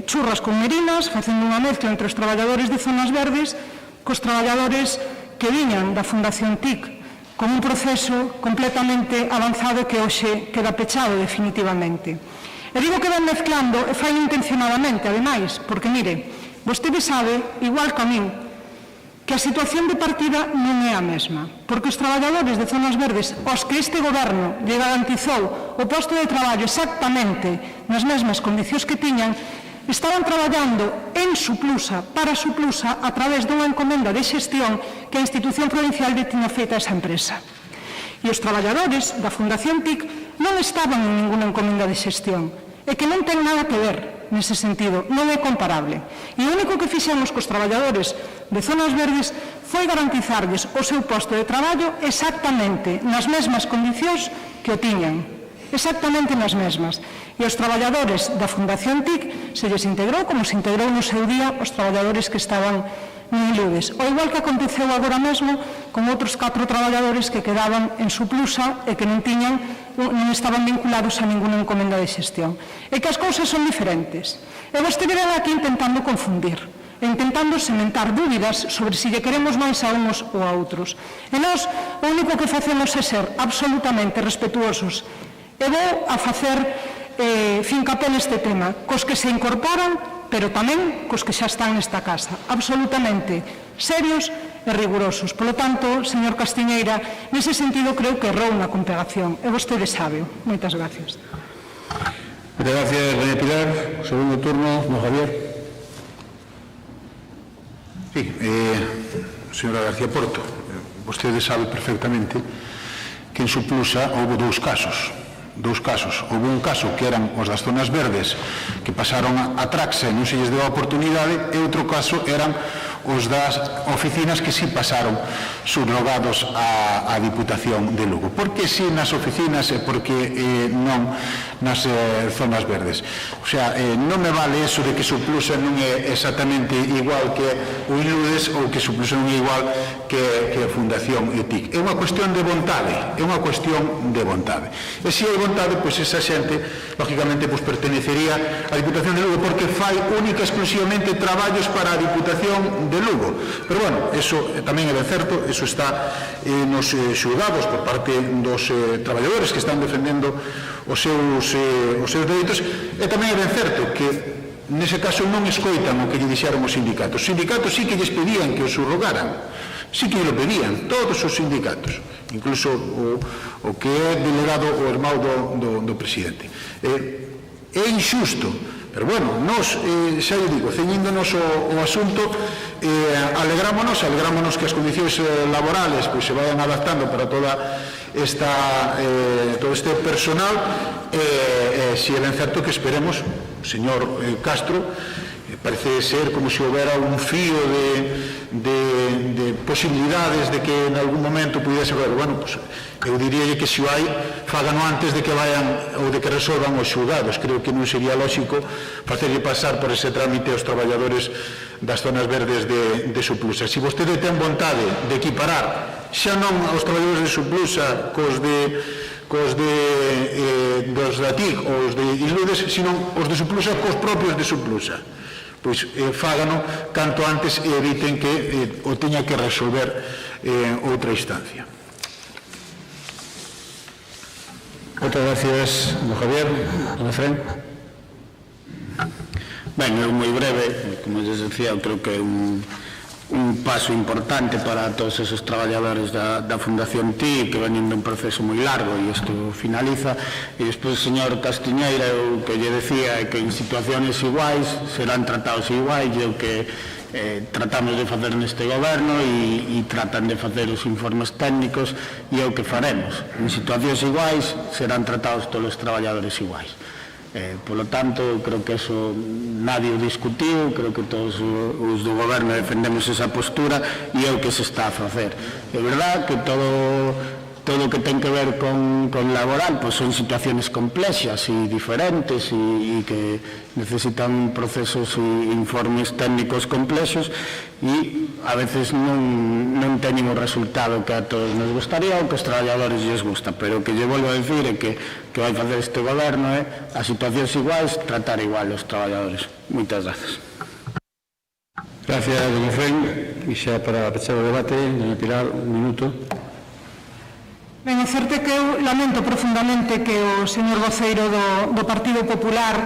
S3: churras con merinas, facendo unha mezcla entre os traballadores de zonas verdes cos traballadores que viñan da Fundación TIC, con un proceso completamente avanzado que hoxe queda pechado definitivamente. E digo que ven mezclando e fai intencionadamente, ademais, porque, mire, vostede sabe, igual que a min, que a situación de partida non é a mesma, porque os traballadores de zonas verdes aos que este goberno lle garantizou o posto de traballo exactamente nas mesmas condicións que tiñan, estaban traballando en Suplusa, para Suplusa, a través dunha encomenda de xestión que a institución provincial lle tiña feita a esa empresa. E os traballadores da Fundación TIC non estaban en ninguna encomenda de xestión, e que non ten nada que ver nese sentido, non é comparable. E o único que fixemos cos traballadores de zonas verdes foi garantizarlles o seu posto de traballo exactamente nas mesmas condicións que o tiñan, exactamente nas mesmas. E os traballadores da Fundación TIC se lles integrou como se integrou no seu día os traballadores que estaban no Iludes, o igual que aconteceu agora mesmo con outros 4 traballadores que quedaban en Suplusa e que non estaban vinculados a ninguna encomenda de xestión. E que as cousas son diferentes. E vostede ven aquí intentando confundir, intentando sementar dúbidas sobre se lle queremos máis a uns ou a outros. E nós o único que facemos é ser absolutamente respetuosos. E vou a facer fincapé neste tema, cos que se incorporan, pero tamén cos que xa están nesta casa, absolutamente serios e rigurosos. Por lo tanto, señor Castiñeira, nese sentido creo que errou na compegación, e vostede sabe. Moitas gracias.
S1: Moitas gracias, doña Pilar. Segundo turno, don Javier.
S4: Sí, señora García Porto, vostede sabe perfectamente que en Suplusa houve 2 casos. dous casos. Houve un caso que eran os das zonas verdes que pasaron a Traxa e non se lles deu a oportunidade, e outro caso eran os das oficinas que sí pasaron subrogados á Diputación de Lugo. Por que sí nas oficinas e por que non nas zonas verdes? O sea, non me vale eso de que Suplusa non é exactamente igual que o Iludes ou que Suplusa non é igual que a Fundación ETIC. É unha cuestión de vontade, é unha cuestión de vontade. E se hai vontade, pois esa xente, lógicamente, pois pertenecería á Diputación de Lugo, porque fai única e exclusivamente traballos para a Diputación de Lugo. Pero, bueno, eso tamén é ben certo, eso está nos xulgados por parte dos traballadores que están defendendo os seus dereitos, e tamén é ben certo que nese caso non escoitan o que lle dixeron os sindicatos. Os sindicatos sí que lles pedían que os subrogaran, sí que lo pedían, todos os sindicatos, incluso o que é delegado o irmão do presidente. É injusto, pero bueno, nos, xa lle digo, ceñíndonos o asunto, alegrámonos que as condicións laborales pois se vayan adaptando para todo este personal, si é ben certo que esperemos, señor Castro, parece ser como se houbera un fío de posibilidades de que en algún momento pudiese haber. Bueno, pues, eu diría que se o hai, fágano antes de que vayan ou de que resolvan os xulgados. Creo que non sería lógico facerlle pasar por ese trámite aos traballadores das zonas verdes de Suplusa. Se vostede ten vontade de equiparar xa non aos traballadores de Suplusa cos dos da TIC ou os de Iludes, sino os de Suplusa cos propios de Suplusa. Pois fágano canto antes e eviten que o teña que resolver outra instancia.
S1: Outras gracias, don Javier. Don Efrén.
S5: Ben, eu moi breve, como les decía, eu creo que é un paso importante para todos esos traballadores da Fundación TIC que venían de un proceso moi largo e isto finaliza. E despois, señor Castiñeira, o que lle decía é que en situaciones iguais serán tratados iguais, e o que tratamos de facer neste goberno e tratan de facer os informes técnicos, e é o que faremos. En situacións iguais serán tratados todos os traballadores iguais. Por lo tanto, creo que eso nadie o discutiu, creo que todos os do goberno defendemos esa postura e é o que se está a facer. É verdad que todo o que ten que ver con laboral pues son situaciones complexas e diferentes e que necesitan procesos e informes técnicos complexos e a veces non teñen o resultado que a todos nos gustaría ou que os traballadores lles gusta, pero o que lle volvo a decir é que vai facer este goberno é a situacións iguais, tratar igual os traballadores. Moitas gracias.
S1: Gracias, don Efrén. E xa para pechar o debate, doña Pilar, un minuto.
S3: Ben, o certo é que eu lamento profundamente que o señor voceiro do Partido Popular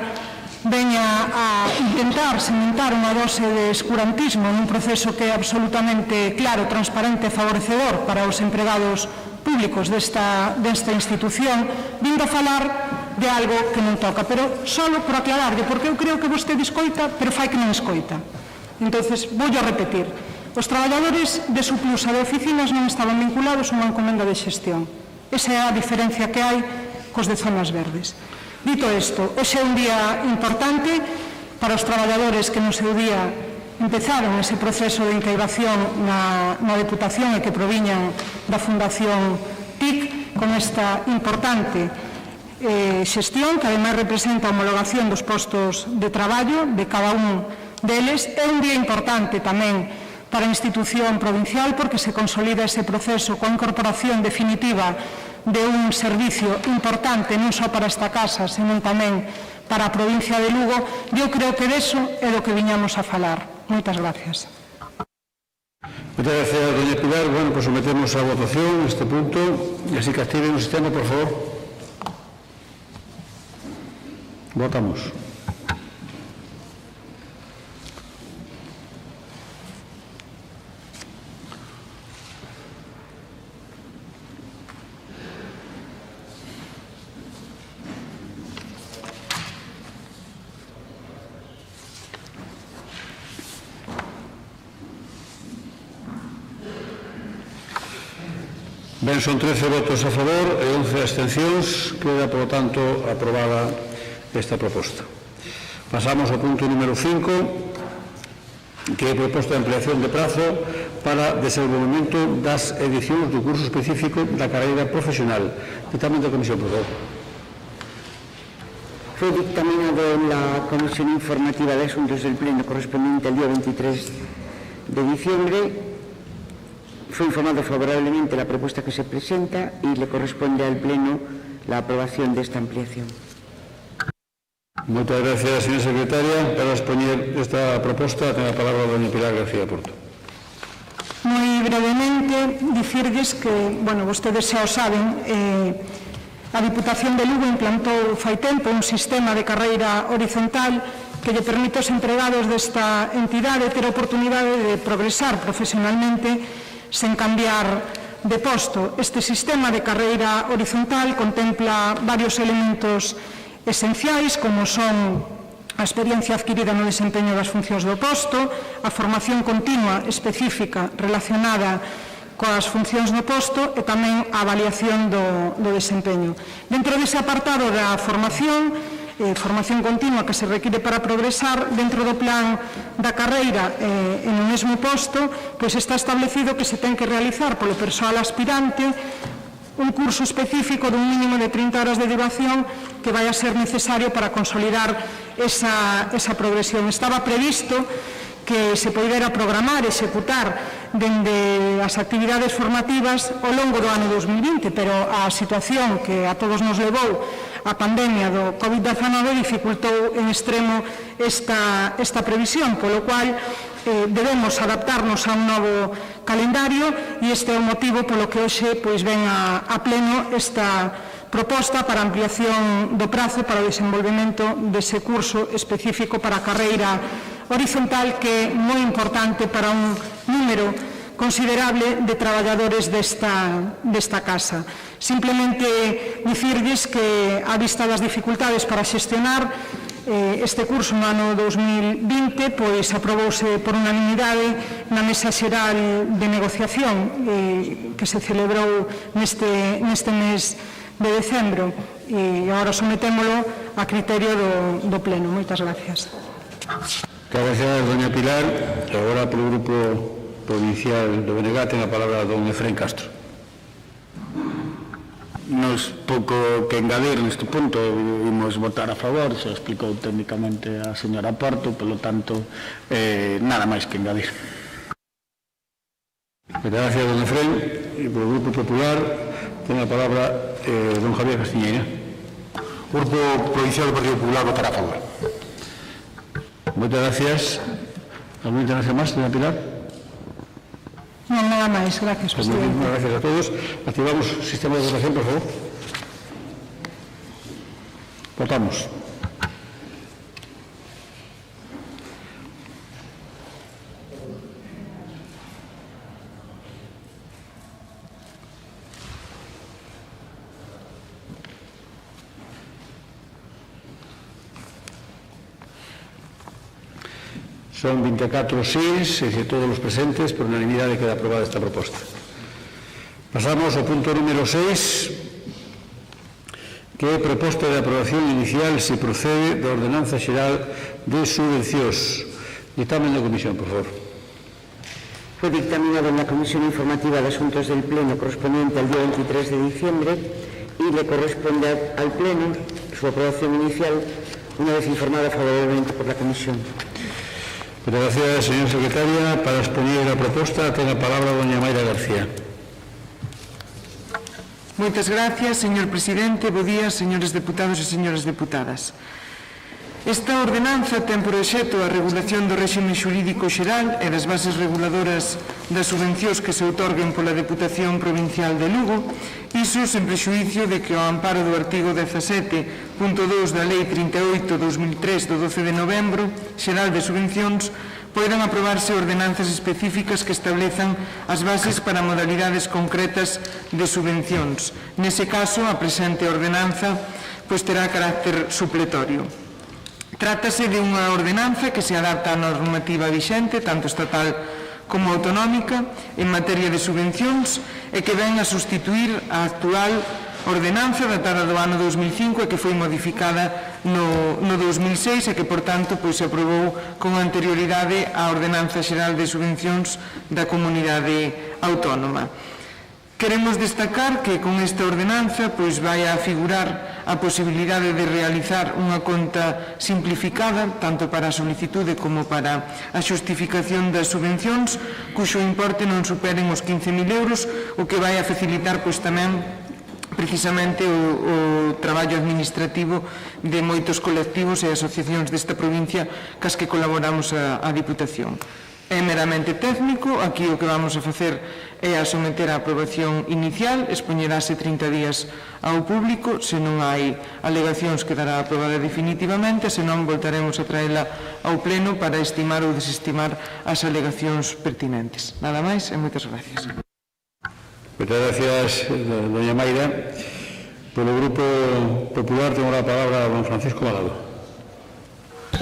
S3: veña a intentar sementar unha dose de escurantismo nun proceso que é absolutamente claro, transparente e favorecedor para os empregados públicos desta institución, vindo a falar de algo que non toca, pero só por aclararlle, porque eu creo que vostede escoita, pero fai que non escoita. Entonces, voulle repetir. Os traballadores de Suplusa de oficinas non estaban vinculados a unha encomenda de xestión. Esa é a diferencia que hai cos de zonas verdes. Dito isto, ese é un día importante para os traballadores que no seu día empezaron ese proceso de incaivación na Deputación e que proviñan da Fundación TIC con esta importante xestión que ademais representa a homologación dos postos de traballo de cada un deles. É un día importante tamén para a institución provincial porque se consolida ese proceso coa incorporación definitiva de un servicio importante non só para esta casa, senón tamén para a provincia de Lugo, e eu creo que deso é do que viñamos a falar. Moitas gracias.
S1: Moitas gracias, doña Pilar. Bueno, pues sometemos a votación este punto e así que activen o sistema, por favor. Votamos. Ben, son 13 votos a favor e 11 abstencións. Queda, por lo tanto, aprobada esta proposta. Pasamos ao punto número 5, que é a proposta de ampliación de prazo para desenvolvemento das edicións do curso específico da carreira profesional. Dictamen da Comisión, por favor.
S2: Fue dictaminado en la Comisión Informativa de Asuntos del Pleno correspondiente al día 23 de diciembre. Fue informado favorablemente la propuesta que se presenta y le corresponde al Pleno la aprobación de esta ampliación.
S1: Muchas gracias, señora secretaria. Para exponer esta proposta, ten a palabra a doña Pilar García Porto.
S3: Moi brevemente, dicirles que, bueno, vostedes xa o saben, a Diputación de Lugo implantou fai tempo un sistema de carreira horizontal que lle permite aos empregados desta entidade ter a oportunidade de progresar profesionalmente sen cambiar de posto. Este sistema de carreira horizontal contempla varios elementos esenciais, como son a experiencia adquirida no desempeño das funcións do posto, a formación continua específica relacionada coas funcións do posto e tamén a avaliación do desempeño. Dentro dese apartado da formación continua que se require para progresar, dentro do plan da carreira en o mesmo posto, pois está establecido que se ten que realizar polo persoal aspirante un curso específico dun mínimo de 30 horas de duración que vai a ser necesario para consolidar esa progresión. Estaba previsto que se poidera programar e executar dende as actividades formativas ao longo do ano 2020, pero a situación que a todos nos levou a pandemia do COVID-19 dificultou en extremo esta previsión, polo cual debemos adaptarnos a un novo calendario e este é o motivo polo que hoxe ven a pleno esta proposta para ampliación do prazo para o desenvolvemento dese curso específico para a carreira horizontal que é moi importante para un número considerable de traballadores desta casa. Simplemente dicirlles que, a vista das dificultades para xestionar este curso no ano 2020, pois aprobouse por unanimidade na Mesa Xeral de Negociación que se celebrou neste mes de decembro e agora sometémolo a criterio do Pleno. Moitas gracias.
S1: Gracias, doña Pilar. Agora, polo Grupo Provincial do BNG, ten a palabra don Efrén Castro.
S5: Nos pouco que engadir neste punto, imos votar a favor, se explicou técnicamente a señora Porto, polo tanto, nada máis que engadir.
S1: Gracias, don Efrén. E polo Grupo Popular ten a palabra don Javier Castiñeira.
S4: Grupo Provincial do Partido Popular votará a favor.
S1: Muchas gracias. ¿Alguna intervención más, doña Pilar?
S3: No, nada máis. Gracias, presidente.
S1: Muchas gracias a todos. Activamos el sistema de votación, por favor. Votamos. Son 24 sís, es decir, todos los presentes, por unanimidad queda aprobada esta proposta. Pasamos ao punto número 6, que é proposta de aprobación inicial se procede da Ordenanza Xeral de Subvencións. Dictamen da Comisión, por favor.
S2: Fue dictaminado en la Comisión Informativa de Asuntos del Pleno correspondiente al día 23 de diciembre y le corresponde al Pleno su aprobación inicial una vez informada favorablemente por la Comisión.
S1: Gracias, señora secretaria. Para exponer a proposta, ten a palabra doña Mayra García.
S7: Moitas gracias, señor presidente. Bo día, señores deputados e señoras deputadas. Esta ordenanza ten por obxecto a regulación do réxime xurídico xeral e das bases reguladoras das subvencións que se outorguen pola Deputación Provincial de Lugo, iso sen prexuicio de que ao amparo do artigo 17.2 da Lei 38/2003 do 12 de novembro xeral de subvencións poidan aprobarse ordenanzas específicas que establezan as bases para modalidades concretas de subvencións. Nese caso, a presente ordenanza terá carácter supletorio. Trátase de unha ordenanza que se adapta á normativa vixente, tanto estatal como autonómica en materia de subvencións e que ven a sustituir a actual ordenanza datada do ano 2005 e que foi modificada no 2006 e que, por tanto, se aprobou con anterioridade á Ordenanza Xeral de Subvencións da Comunidade Autónoma. Queremos destacar que con esta ordenanza vai a figurar a posibilidade de realizar unha conta simplificada tanto para a solicitude como para a xustificación das subvencións cuxo importe non superen os 15.000 euros, o que vai a facilitar tamén precisamente o traballo administrativo de moitos colectivos e asociacións desta provincia cas que colaboramos a Diputación. É meramente técnico, aquí o que vamos a facer é a someter a aprobación inicial, expoñerase 30 días ao público, se non hai alegacións quedará aprobada definitivamente, se non voltaremos a traela ao pleno para estimar ou desestimar as alegacións pertinentes. Nada máis e moitas gracias.
S1: Moitas gracias, doña Mayra. Polo Grupo Popular tengo a palabra don Francisco Malado.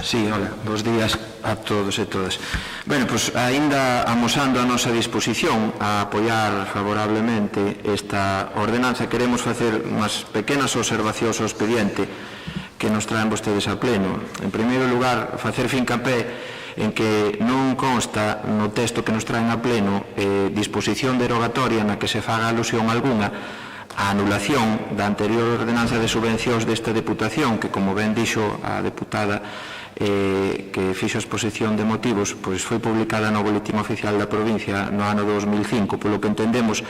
S8: Sí, hola, bons días a todos e todas. Bueno, pois aínda amosando a nosa disposición a apoiar favorablemente esta ordenanza, queremos facer unhas pequenas observacións ao expediente que nos traen vostedes a pleno. En primeiro lugar, facer fincapé en que non consta no texto que nos traen a pleno disposición derogatoria na que se faga alusión algunha a anulación da anterior ordenanza de subvencións desta Deputación, que, como ben dixo a deputada que fixo a exposición de motivos, pois foi publicada no Boletín Oficial da Provincia no ano 2005, polo que entendemos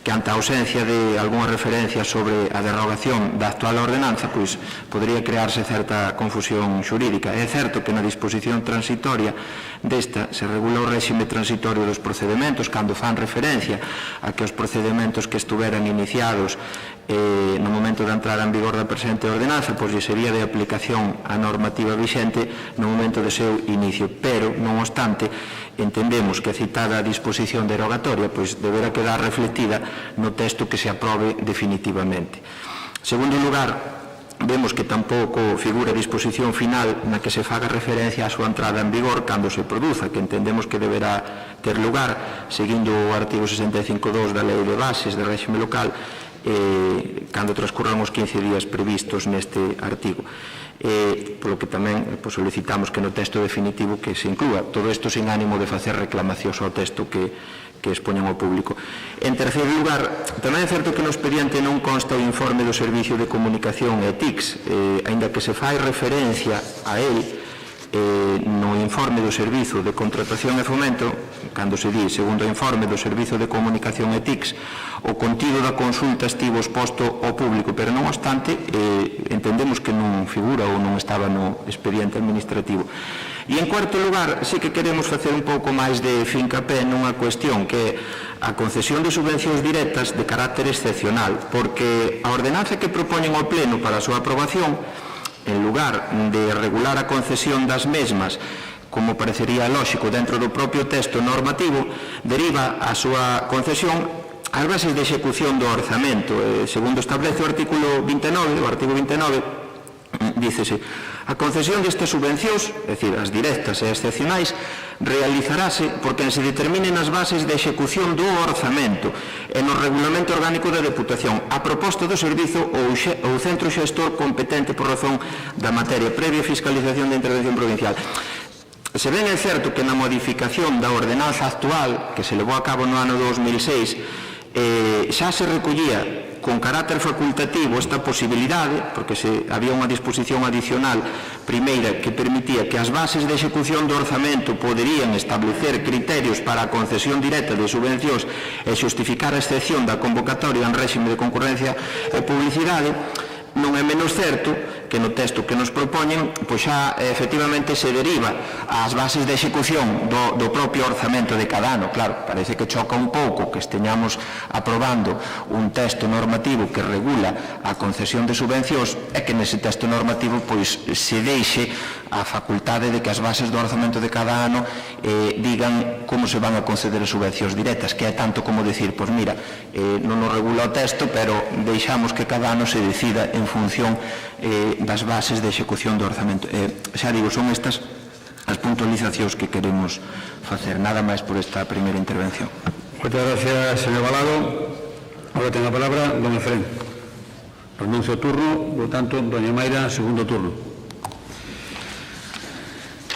S8: que ante a ausencia de algunha referencia sobre a derogación da actual ordenanza, pois podría crearse certa confusión xurídica. É certo que na disposición transitoria desta se regula o réxime transitorio dos procedementos cando fan referencia a que os procedementos que estuveran iniciados no momento de entrada en vigor da presente ordenanza, pois lle sería de aplicación a normativa vixente no momento de seu inicio, pero, non obstante, entendemos que a citada disposición derogatoria pois deberá quedar reflectida no texto que se aprobe definitivamente. En segundo lugar, vemos que tampouco figura disposición final na que se faga referencia á súa entrada en vigor cando se produza, que entendemos que deberá ter lugar seguindo o artigo 65.2 da Lei de Bases de Réxime Local cando transcurran os 15 días previstos neste artigo. Polo que tamén solicitamos que no texto definitivo que se inclúa todo isto sin ánimo de facer reclamacións ao texto que expoñen ao público. En terceiro lugar, tamén é certo que no expediente non consta o informe do Servicio de Comunicación e TICS, aínda que se fai referencia a él no informe do Servizo de Contratación e Fomento, cando se di, segundo o informe do Servizo de Comunicación e TICS, o contido da consulta estivo exposto ao público, pero non obstante entendemos que non figura ou non estaba no expediente administrativo. E en cuarto lugar, sí que queremos facer un pouco máis de fincapé nunha cuestión que é a concesión de subvencións directas de carácter excepcional, porque a ordenanza que propoñen ao Pleno para a súa aprobación, en lugar de regular a concesión das mesmas, como parecería lóxico dentro do propio texto normativo, deriva a súa concesión ás bases de execución do orzamento. Segundo establece o artigo 29, dícese: a concesión destas subvencións, é dicir, as directas e excepcionais, realizarase por quen se determinen as bases de execución do orzamento e no regulamento orgánico da Deputación, a proposta do servizo ou centro xestor competente por razón da materia, previa fiscalización da intervención provincial. Se ben é certo que na modificación da ordenanza actual, que se levou a cabo no ano 2006, xa se recollía con carácter facultativo esta posibilidade, porque había unha disposición adicional primeira que permitía que as bases de execución do orzamento poderían establecer criterios para a concesión directa de subvencións e xustificar a excepción da convocatoria en réxime de concurrencia e publicidade. Non é menos certo que no texto que nos propoñen pois xa efectivamente se deriva ás bases de execución do propio orzamento de cada ano. Claro, parece que choca un pouco que esteñamos aprobando un texto normativo que regula a concesión de subvencións e que nese texto normativo pois se deixe a facultade de que as bases do orzamento de cada ano digan como se van a conceder as subvencións directas, que é tanto como decir, pois mira, non nos regula o texto, pero deixamos que cada ano se decida en función das bases de execución do orzamento. Xa digo, son estas puntualizacións que queremos facer. Nada máis por esta primeira intervención.
S1: Moitas gracias, señor Balado. Ahora ten a palabra don Efrén. Renuncio o turno, por tanto, doña Mayra, segundo turno.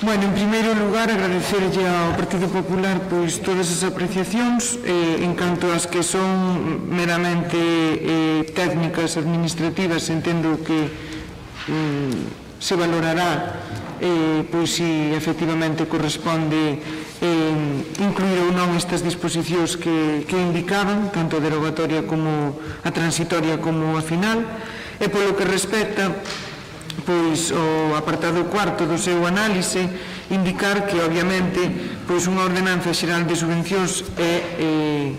S7: Bueno, en primeiro lugar, agradecerlle ao Partido Popular pois todas as apreciacións en canto ás que son meramente técnicas administrativas. Entendo que se valorará pois si efectivamente corresponde incluir ou non estas disposicións que indicaban, tanto a derogatoria como a transitoria como a final. E polo que respecta pois o apartado cuarto do seu análise, indicar que obviamente pois unha ordenanza xeral de subvencións é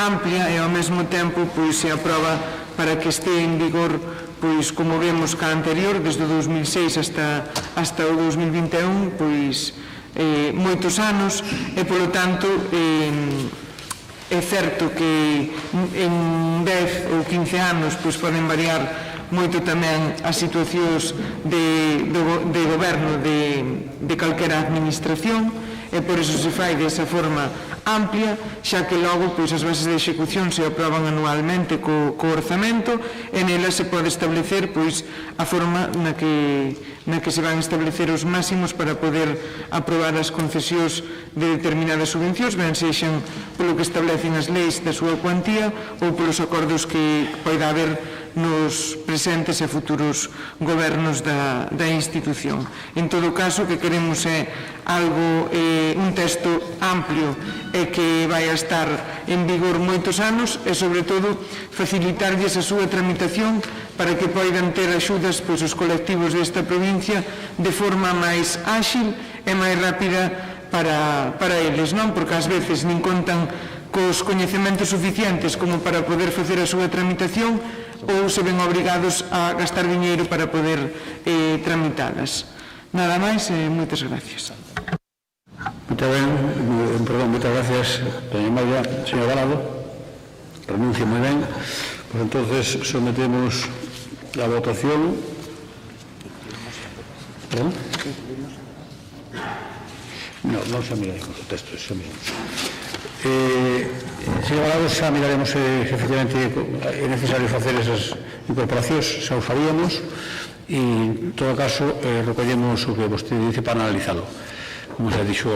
S7: amplia e ao mesmo tempo pois se aproba para que este en vigor pois como vemos ca anterior, desde o 2006 hasta o 2021, pois moitos anos, e polo tanto é certo que en 10 ou 15 anos pois poden variar moito tamén as situacións de goberno de calquera administración, e por iso se fai desa forma amplia, xa que logo pois as bases de execución se aproban anualmente co orzamento, e nela se pode establecer pois a forma na que se van establecer os máximos para poder aprobar as concesións de determinadas subvencións, ben sexan polo que establecen as leis da súa cuantía ou polos acordos que poida haber nos presentes e futuros gobernos da institución. En todo caso, o que queremos é algo, un texto amplio e que vai a estar en vigor moitos anos, e sobre todo facilitarlles a súa tramitación para que poidan ter axudas pois os colectivos desta provincia de forma máis áxil e máis rápida para eles, non? Porque ás veces nin contan cos coñecementos suficientes como para poder facer a súa tramitación, ou se ven obrigados a gastar diñeiro para poder tramitalas. Nada máis e moitas gracias.
S1: Moitas gracias, doña Mayra. Señor Balado, renuncia moi ben. Pues entonces sometemos a votación. ¿Perdón? No xa miraremos o texto, xa miraremos. Señor Balado, xa miraremos se efectivamente é necesario facer esas incorporacións, xa o faríamos, e en todo caso recollemos o que vostede dice para analizado, como xa dixo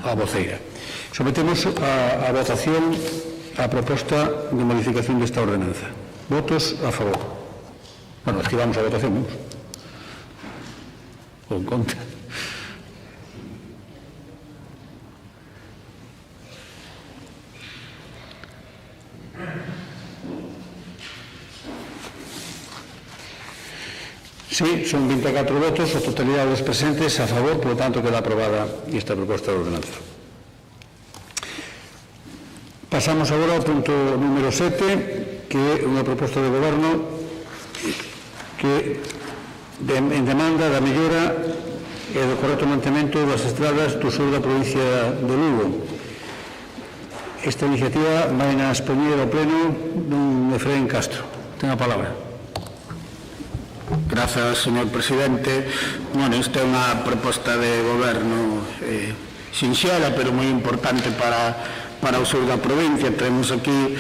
S1: a voceira. Sometemos a votación a proposta de modificación desta ordenanza. Votos a favor. Bueno, activamos a votación, vamos. O en contra. Sí, son 24 votos, a totalidade dos presentes a favor, por lo tanto queda aprobada esta proposta de ordenanza. Pasamos agora ao punto número 7, que é unha proposta de goberno que en demanda da mellora e do correcto mantemento das estradas do sur da provincia de Lugo. Esta iniciativa vai na expoñer ao pleno dun Efrén Castro. Ten a palabra.
S5: Grazas, señor presidente. Bueno, esta é unha proposta de goberno sinxela, pero moi importante para o sur da provincia. Temos aquí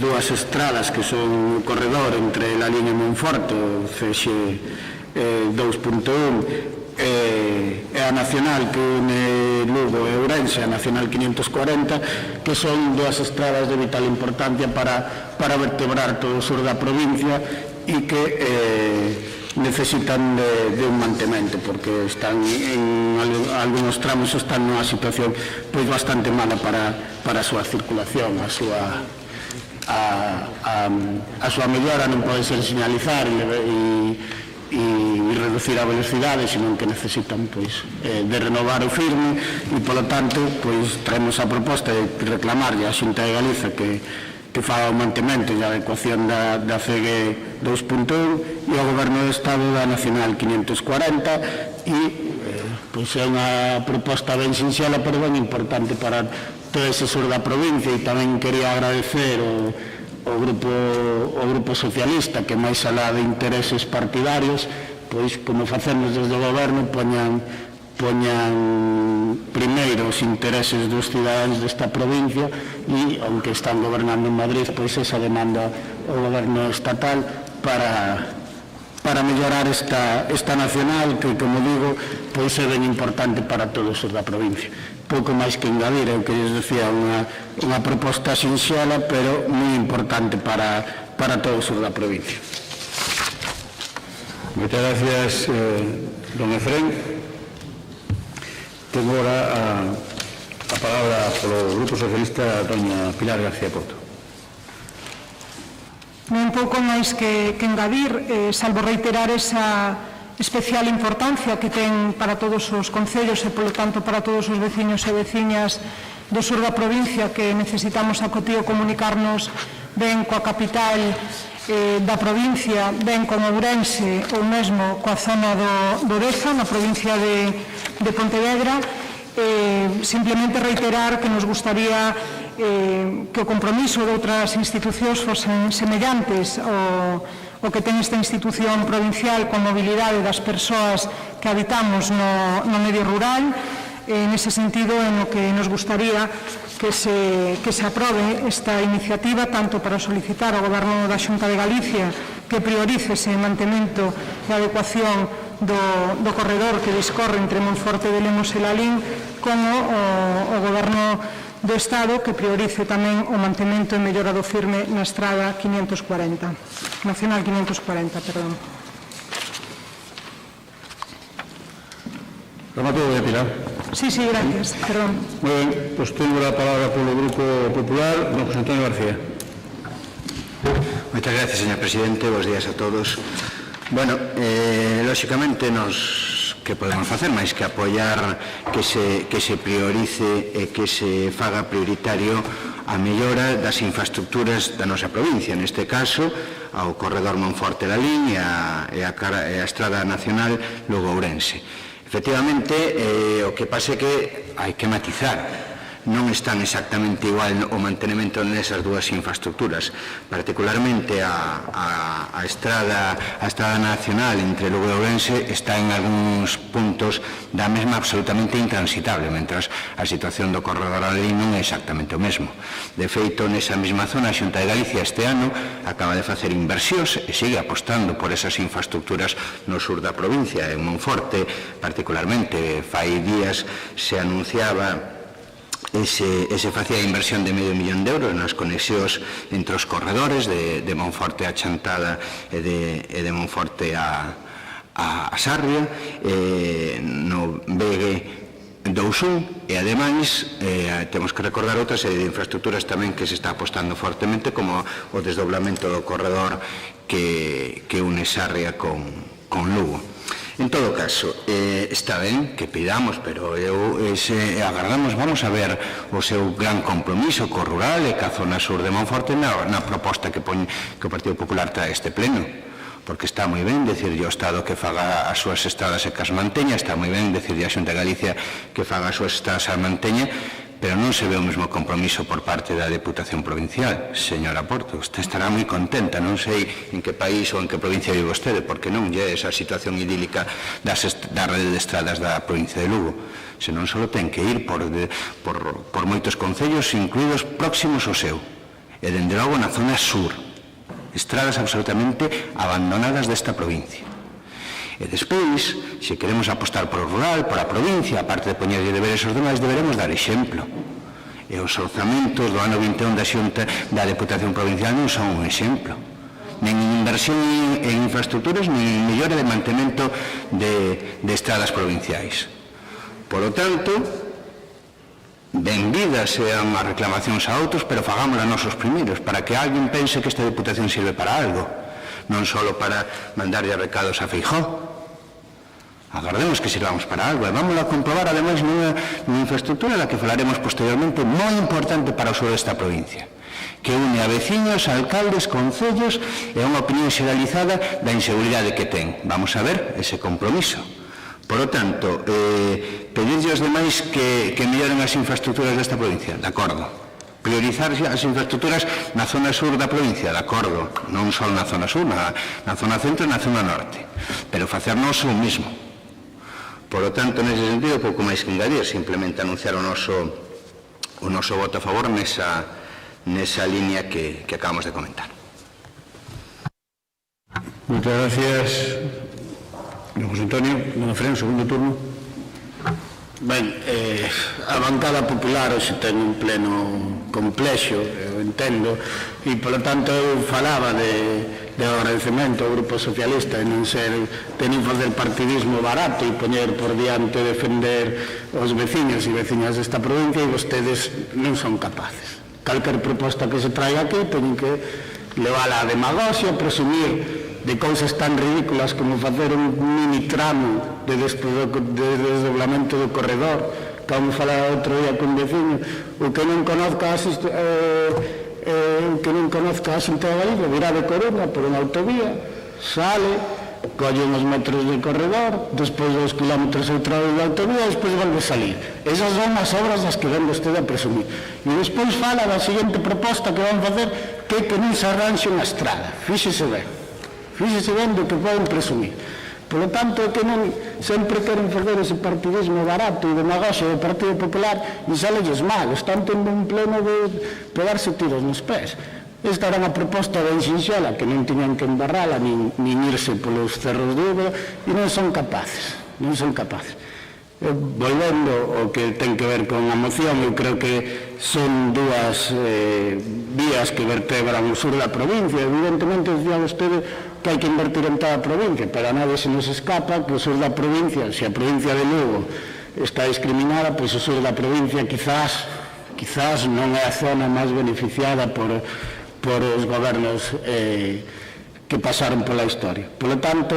S5: dúas estradas que son o corredor entre a liña Monforte, o CX 2.1, e a nacional que une Lugo e Ourense, a nacional 540, que son dúas estradas de vital importancia para vertebrar todo o sur da provincia e que necesitan de un mantemento, porque están en algunos tramos están nunha situación pois bastante mala para a súa circulación, a súa mellora non pode ser señalizar e reducir a velocidade, senón que necesitan pois de renovar o firme, e polo tanto pois traemos a proposta de reclamarlle a Xunta de Galiza que faga o mantemento e a adecuación da CG 2.1 e ao Goberno do Estado da Nacional 540, e pois é unha proposta ben sinxela pero ben importante para todo ese sur da provincia. E tamén quería agradecer o Grupo Socialista, que máis alá de intereses partidarios, pois como facemos desde o Goberno, poñan poñan primeiro os intereses dos cidadáns desta provincia e, aunque están gobernando en Madrid, pois esa demanda ao goberno estatal para mellorar esta nacional que, como digo, pois é ben importante para todos os da provincia. Pouco máis que engadir, eu que lles decía unha proposta sinxela, pero moi importante para todos os da provincia.
S1: Moitas gracias, don Efrén. Tengo ahora a palabra polo Grupo Socialista, doña Pilar García Porto.
S3: Non pouco máis que engadir, salvo reiterar esa especial importancia que ten para todos os concellos e, polo tanto, para todos os veciños e veciñas do sur da provincia, que necesitamos acotío comunicarnos ben coa capital da provincia, ben con Ourense ou mesmo coa zona do Deza, na provincia de Pontevedra. Simplemente reiterar que nos gustaría que o compromiso de outras institucións fosen semellantes ao que ten esta institución provincial con mobilidade das persoas que habitamos no medio rural. Nese sentido, en o que nos gustaría que se aprobe esta iniciativa, tanto para solicitar ao Goberno da Xunta de Galicia que priorice ese mantemento e adecuación do corredor que discorre entre Monforte de Lemos e Lalín, como o Goberno do Estado que priorice tamén o mantemento e mellora do firme na estrada 540, Nacional 540, perdón.
S1: Remato, doña Pilar.
S3: Sí, gracias, perdón.
S1: Muy bien, pues tengo la palabra por el Grupo Popular, don José Antonio García.
S8: Moitas gracias, señor presidente. Bos días a todos. Bueno, lóxicamente, que podemos facer máis que apoiar que se priorice e que se faga prioritario a mellora das infraestructuras da nosa provincia, neste caso ao corredor Monforte-Lalín e a Estrada Nacional Lugo-Ourense. Efectivamente, o que pasa é que hai que matizar. Non están exactamente igual o mantenimento nesas dúas infraestructuras, particularmente a estrada nacional entre Lugo e Ourense está en algúns puntos da mesma absolutamente intransitable, mentras a situación do corredor Lalín non é exactamente o mesmo. De feito, nesa mesma zona, a Xunta de Galicia este ano acaba de facer inversións e sigue apostando por esas infraestructuras no sur da provincia. En Monforte, particularmente, fai días se anunciaba se facía a inversión de €500.000 nas conexións entre os corredores de Monforte a Chantada e de Monforte a Sarria, no BG 21, e ademais temos que recordar outra serie de infraestructuras tamén que se está apostando fortemente, como o desdoblamento do corredor que une Sarria con Lugo. En todo caso, está ben que pidamos, pero agardamos, vamos a ver o seu gran compromiso co rural e ca zona sur de Monforte na proposta que o Partido Popular trae este pleno. Porque está moi ben decirlle ao Estado que faga as súas estradas e que as manteña, está moi ben decirlle a Xunta de Galicia que faga as súas estradas e as manteña, pero non se ve o mesmo compromiso por parte da Deputación Provincial. Señora Porto, usted estará moi contenta, non sei en que país ou en que provincia vive vostede, porque non lle esa situación idílica da rede de estradas da provincia de Lugo, senón só ten que ir por moitos concellos incluídos próximos ao seu, e dende logo na zona sur, estradas absolutamente abandonadas desta provincia. E despois, se queremos apostar por o rural, por a provincia, aparte de poñerlle deberes aos demais, deberemos dar exemplo. E os orzamentos do ano 21 da Xunta da Deputación Provincial non son un exemplo. Nen inversión en infraestructuras, nen mellora de mantemento de estradas provinciais. Por lo tanto, benvidas sean as reclamacións a outros, pero fagámoslas nosos primeiros, para que alguén pense que esta Deputación sirve para algo, non só para mandarlle recados a Feijóo. Agardemos que sirvamos para algo, e vamos a comprobar ademais nunha infraestructura da que falaremos posteriormente, moi importante para o sur desta provincia, que une a veciños, alcaldes, concellos e unha opinión xeralizada da inseguridade que ten. Vamos a ver ese compromiso. Por lo tanto, pedirlle aos demais que melloren as infraestructuras desta provincia, de acordo. Priorizar as infraestructuras na zona sur da provincia, de acordo, non só na zona sur, na zona centro e na zona norte, pero facernos o mismo.
S9: Por lo tanto, nese sentido, pouco máis que engadir, simplemente anunciar o noso voto a favor nesa línea que acabamos de comentar.
S1: Muchas gracias, don José Antonio. Don Efrén, segundo turno.
S5: Ben, a bancada popular hoxe ten un pleno complexo, eu entendo, e, polo tanto, eu falaba de agradecemento ao Grupo Socialista de non facer partidismo barato e poñer por diante defender os veciños e veciñas desta provincia, e vostedes non son capaces. Calquer proposta que se traiga aquí teñen que levala a demagogia, presumir de cousas tan ridículas como facer un mini tramo de desdoblamento do corredor, que vamos falar outro día con veciño. O que non conozca a Xunta de Galicia virá de Coruña por unha autovía, sale, colle uns metros de corredor, despois 2 kilómetros outra vez de autovía e despois volve a salir. Esas son as obras das que ven vostede a presumir. E despois fala da seguinte proposta que van facer, que non se arranxe unha estrada. Fíxese ben do que poden presumir. Por lo tanto, que non sempre queren fazer ese partidismo barato e demagogia do Partido Popular e salelles mal, están tendo un pleno de pegarse tiros nos pés. Esta era unha proposta ben sinxela, que non tiñan que embarrala nin irse polos cerros de Úbeda, e non son capaces. Volvendo ao que ten que ver con a moción, eu creo que son dúas vías que vertebran o sur da provincia. Evidentemente, decía vostede que hai que invertir en toda a provincia, pero a nadie se nos escapa que o sur da provincia, se a provincia de Lugo está discriminada, pois o sur da provincia quizás non é a zona máis beneficiada por os gobernos que pasaron pola historia. Por lo tanto,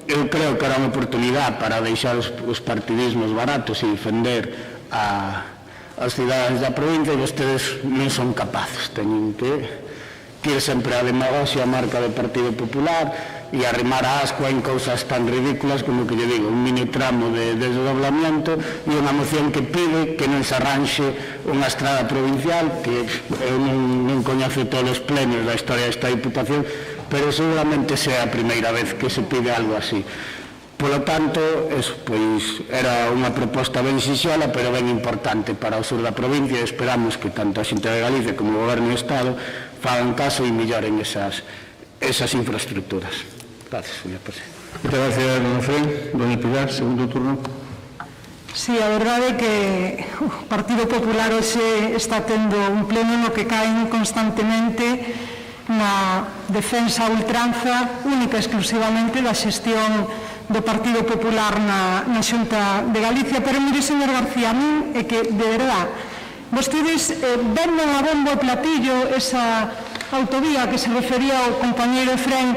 S5: eu creo que era unha oportunidade para deixar os partidismos baratos e defender as cidades da provincia, e vostedes non son capaces. Teñen que ir sempre a demagogia, a marca do Partido Popular, e arrimar a ascua en cousas tan ridículas como que lle digo, un mini tramo de desdoblamiento e unha moción que pide que non se arranxe unha estrada provincial, que eu non coñezo todos os plenos da historia desta Diputación, pero seguramente sea a primeira vez que se pide algo así. Por lo tanto, pois era unha proposta ben sinxela, pero ben importante para o sur da provincia, e esperamos que tanto a Xunta de Galicia como o Goberno do Estado fagan caso e melloren esas infraestructuras. Gracias, señor presidente.
S1: Muchas gracias, don Efrén. Doña Pilar, segundo turno.
S3: Sí, a verdade é que o Partido Popular hoxe está tendo un pleno no que caen constantemente na defensa a ultranza única e exclusivamente da xestión do Partido Popular na Xunta de Galicia. Pero mire, señor García, a min é que, de verdad, vostedes venden a bombo e platillo esa autovía que se refería ao compañeiro Efrén,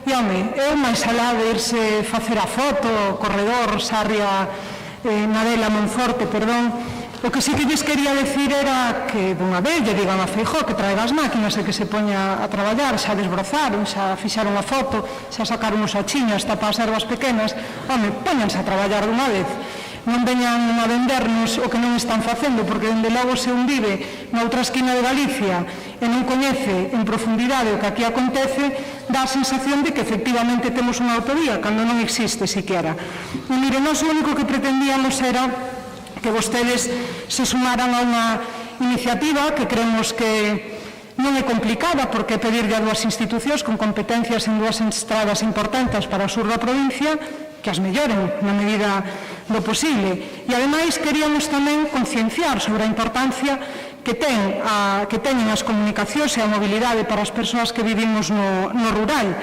S3: e, home, é máis alá de irse facer a foto, o corredor Sarria Nadela Monforte, perdón. O que sí que lles quería decir era que dunha vez lle digan a Feijóo que traiga as máquinas e que se poña a traballar, xa desbrozaron, xa fixaron a foto, xa sacaron os achiños hasta para as ervas pequenas. Home, póñanse a traballar dunha vez. Non veñan a vendernos o que non están facendo, porque dende logo se un vive na outra esquina de Galicia e non coñece en profundidade o que aquí acontece, dá a sensación de que efectivamente temos unha autovía cando non existe siquiera. E mire, nós o único que pretendíamos era que vostedes se sumaran a unha iniciativa que creemos que non é complicada, porque é pedirle a dúas institucións con competencias en dúas estradas importantes para o sur da provincia que as melloren na medida do posible. E, ademais, queríamos tamén concienciar sobre a importancia que teñen as comunicacións e a mobilidade para as persoas que vivimos no rural.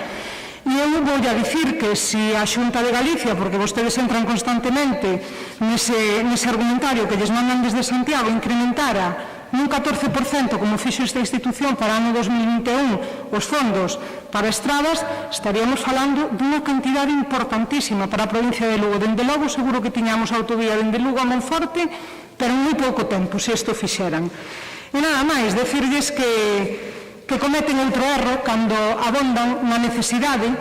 S3: E eu vou a dicir que se a Xunta de Galicia, porque vostedes entran constantemente nese argumentario que lles mandan desde Santiago, incrementara nun 14%, como fixo esta institución para o ano 2021, os fondos para estradas, estaríamos falando dunha cantidade importantísima para a provincia de Lugo. Dende logo, seguro que tiñamos autovía dende Lugo a Monforte, pero en moi pouco tempo, se isto fixeran. E nada máis, decirlles que cometen outro erro cando abondan na necesidade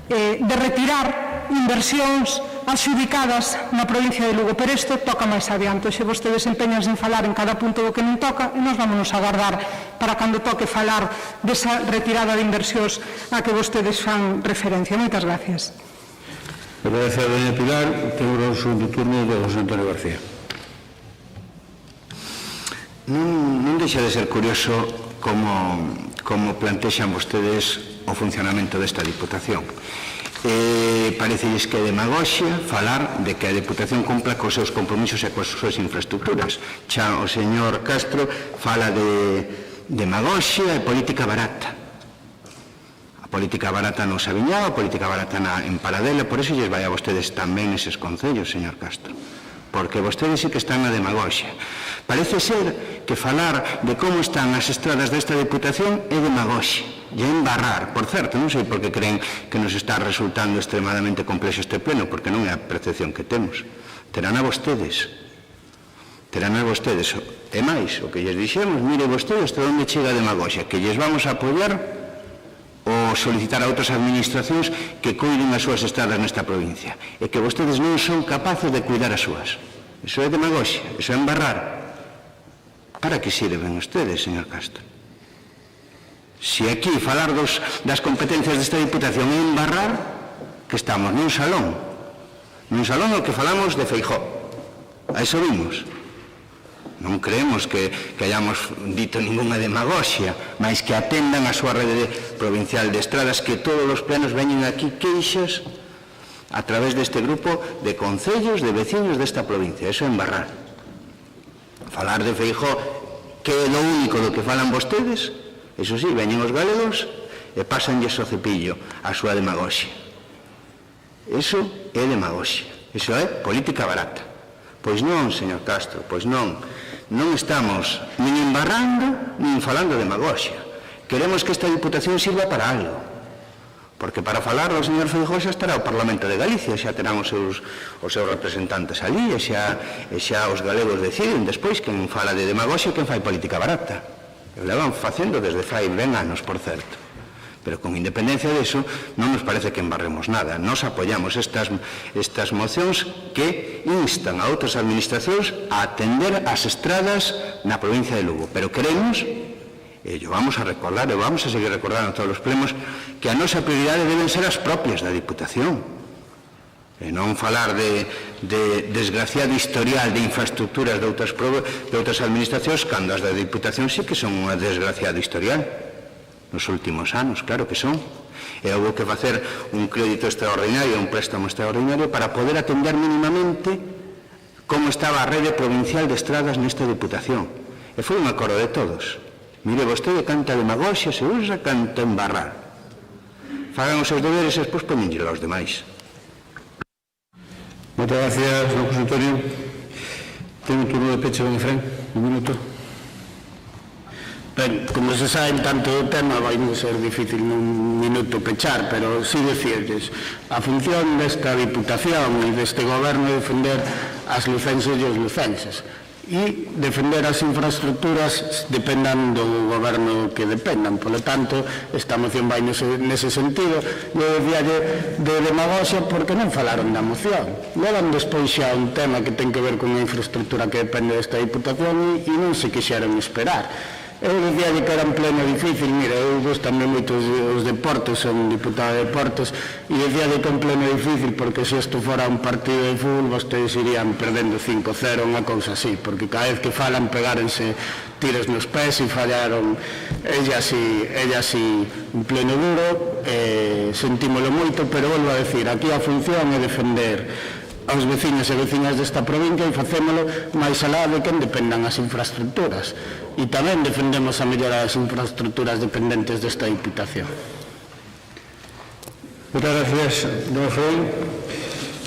S3: de retirar inversións adxudicadas na provincia de Lugo, pero isto toca máis adiante. Xe vostedes empeñanse en falar en cada punto do que non toca e nos vámonos a guardar para cando toque falar desa retirada de inversións a que vostedes fan referencia. Moitas gracias.
S1: Agradece a doña Pilar. Tengo o segundo turno de José Antonio García.
S9: Non deixa de ser curioso como plantexan vostedes o funcionamento desta Diputación. Parecelles que é demagoxia falar de que a Diputación cumpla cos seus compromisos e coas súas infraestructuras. Xa o señor Castro fala de demagoxia e política barata. A política barata no Sabiñao, a política barata en Paradela, por iso lles vai a vostedes tamén eses concellos, señor Castro. Porque vostedes sí que están na demagoxia. Parece ser que falar de como están as estradas desta Diputación é demagoxia, e embarrar. Por certo, non sei por que creen que nos está resultando extremadamente complexo este pleno, porque non é a percepción que temos. Terán a vostedes. Terán a vostedes. E máis, o que lles dixemos, mire vostedes hasta onde chega a demagoxia, que lles vamos a apoiar ou solicitar a outras administracións que cuiden as súas estradas nesta provincia, e que vostedes non son capaces de cuidar as súas. Iso é demagoxia, iso é embarrar. Para que sirven ustedes, señor Castro? Se aquí falar das competencias desta Diputación é embarrar, que estamos nun salón no que falamos de Feijóo. A iso vimos. Non creemos que hayamos dito ninguna demagoxia, mas que atendan a súa rede provincial de estradas, que todos os plenos veñen aquí queixas a través deste grupo de concellos, de veciños desta provincia. Eso é embarrar. Falar de Feijóo, que é lo único do que falan vostedes, eso sí, veñen os galegos e pasanlles o cepillo a súa demagoxia. Eso é demagoxia. Eso é política barata. Pois non, señor Castro, pois non. Non estamos nin embarrando, nin falando de demagoxia. Queremos que esta Diputación sirva para algo. Porque para falar o señor Feijóo xa estará o Parlamento de Galicia, xa terán os seus representantes ali, e xa os galegos deciden despois quen fala de demagoxia e quen fai política barata. E o levan facendo desde fai ben anos, por certo. Pero con independencia deso, non nos parece que embarremos nada. Nos apoiamos estas mocións que instan a outras administracións a atender as estradas na provincia de Lugo. Pero queremos, e yo vamos a recordar, e vamos a seguir recordando todos os plenos, que a nosa prioridade deben ser as propias da Diputación. E non falar de desgraciado historial de infraestructuras de outras administracións, cando as da Diputación sí que son unha desgraciado historial. Nos últimos anos, claro que son. E houve que facer un crédito extraordinario, un préstamo extraordinario, para poder atender mínimamente como estaba a rede provincial de estradas nesta Diputación. E foi un acordo de todos. Mire, vostede canta demagoxia, se usa, canta embarrar. Fagan os seus deberes e despois poñenlle aos demais.
S1: Moitas gracias, don José Antonio. Ten un turno de peche, don Efrén. Un minuto.
S5: Ben, como se sabe tanto do tema, vai ser difícil nun minuto pechar, pero sí decirles, a función desta Diputación e deste Goberno é defender as lucenses e os lucenses, e defender as infraestructuras dependan do Goberno que dependan. Por lo tanto, esta moción vai nese sentido. Eu decíalle de demagoxia porque non falaron da moción. Levan despois xa un tema que ten que ver con a infraestructura que depende desta Diputación e non se quixeron esperar. Eu dicía que era un pleno difícil. Mira, eu gustame moito os deportes, son diputado de deportes, e dicía que é un pleno difícil porque se isto fora un partido de fútbol vostedes irían perdendo 5-0, unha cousa así, porque cada vez que falan pegárense tiros nos pés e fallaron. Ella así un pleno duro, sentímolo moito, pero volvo a decir, aquí a función é defender aos veciños e veciñas desta provincia e facémolo máis alá de que dependan as infraestructuras. E tamén defendemos a mellora das infraestructuras dependentes desta Diputación.
S1: Muchas gracias, don Efrén.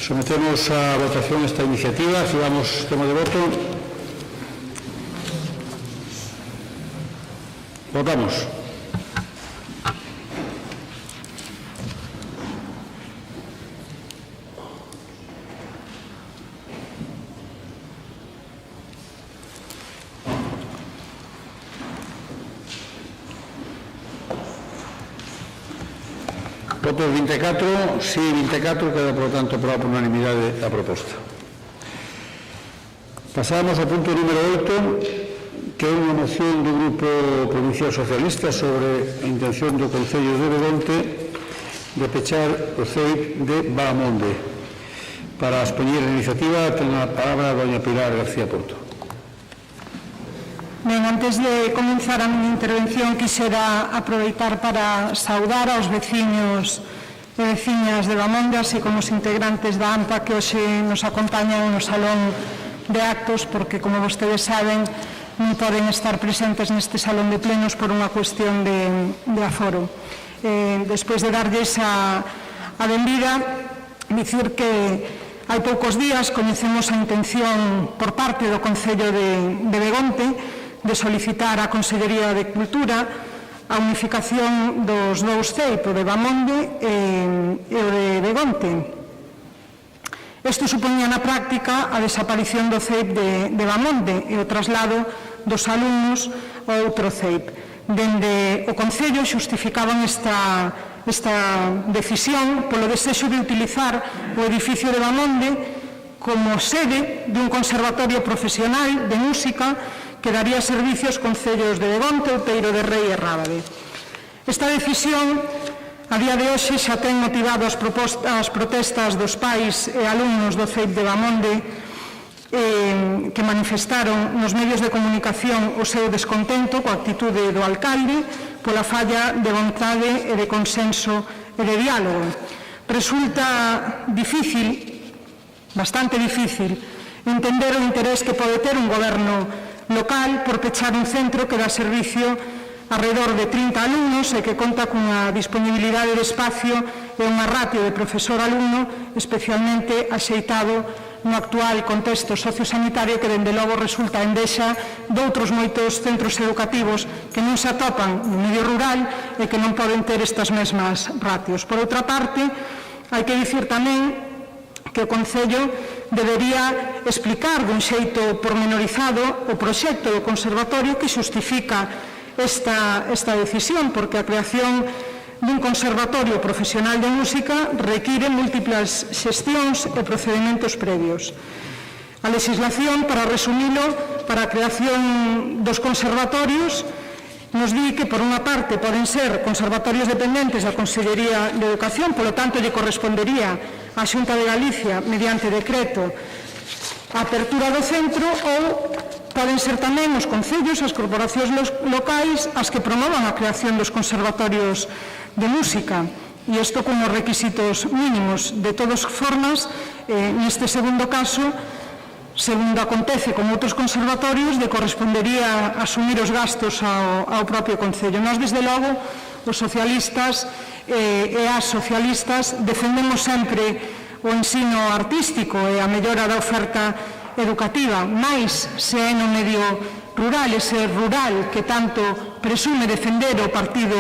S1: Sometemos a votación esta iniciativa. Sigamos tema de voto. Votamos. Votos 24, sí 24, queda por lo tanto aprobada por unanimidade a proposta. Pasamos ao punto número 8, que é unha moción do Grupo Provincial Socialista sobre a intención do Concello de Begonte de pechar o CEIP de Baamonde. Para expoñer a iniciativa, ten a palabra a doña Pilar García Porto.
S3: Ben, antes de comenzar a miña intervención, quixera aproveitar para saudar aos veciños e veciñas de Bamonde, así como os integrantes da AMPA que hoxe nos acompañan no salón de actos, porque, como vostedes saben, non poden estar presentes neste salón de plenos por unha cuestión de aforo. Despois de darlles a benvida, dicir que hai poucos días coñecemos a intención por parte do Concello de Begonte de solicitar á Consellería de Cultura a unificación dos dous CEIP, o de Bamonde e o de Begonte. Isto supoñía na práctica a desaparición do CEIP de Bamonde e o traslado dos alumnos a outro CEIP. Dende o Concello xustificaban esta decisión polo desexo de utilizar o edificio de Bamonde como sede dun conservatorio profesional de música que daría servicio aos concellos de Begonte, Outeiro de Rei e Rábade. Esta decisión, a día de hoxe, xa ten motivado as protestas dos pais e alumnos do CEIP de Bamonde que manifestaron nos medios de comunicación o seu descontento coa actitude do alcalde pola falla de vontade e de consenso e de diálogo. Resulta difícil, bastante difícil, entender o interés que pode ter un goberno local por pechar un centro que dá servicio alrededor de 30 alumnos e que conta cunha disponibilidade de espacio e unha ratio de profesor-alumno especialmente axeitado no actual contexto sociosanitario que, dende logo, resulta endexa de outros moitos centros educativos que non se atopan no medio rural e que non poden ter estas mesmas ratios. Por outra parte, hai que dicir tamén que o Concello debería explicar dun xeito pormenorizado o proxecto do conservatorio que xustifica esta decisión, porque a creación dun conservatorio profesional de música require múltiples xestións e procedementos previos. A legislación, para resumilo, para a creación dos conservatorios, nos di que, por unha parte, poden ser conservatorios dependentes da Consellería de Educación, polo tanto, lle correspondería á Xunta de Galicia, mediante decreto, a apertura do centro, ou poden ser tamén os concellos, as corporacións locais, as que promovan a creación dos conservatorios de música, e isto con os requisitos mínimos. De todas formas, neste segundo caso, segundo acontece con outros conservatorios, de correspondería asumir os gastos ao propio Concello. Nós, desde logo, os socialistas e as socialistas defendemos sempre o ensino artístico e a mellora da oferta educativa, máis se é no medio rural, ese rural que tanto presume defender o Partido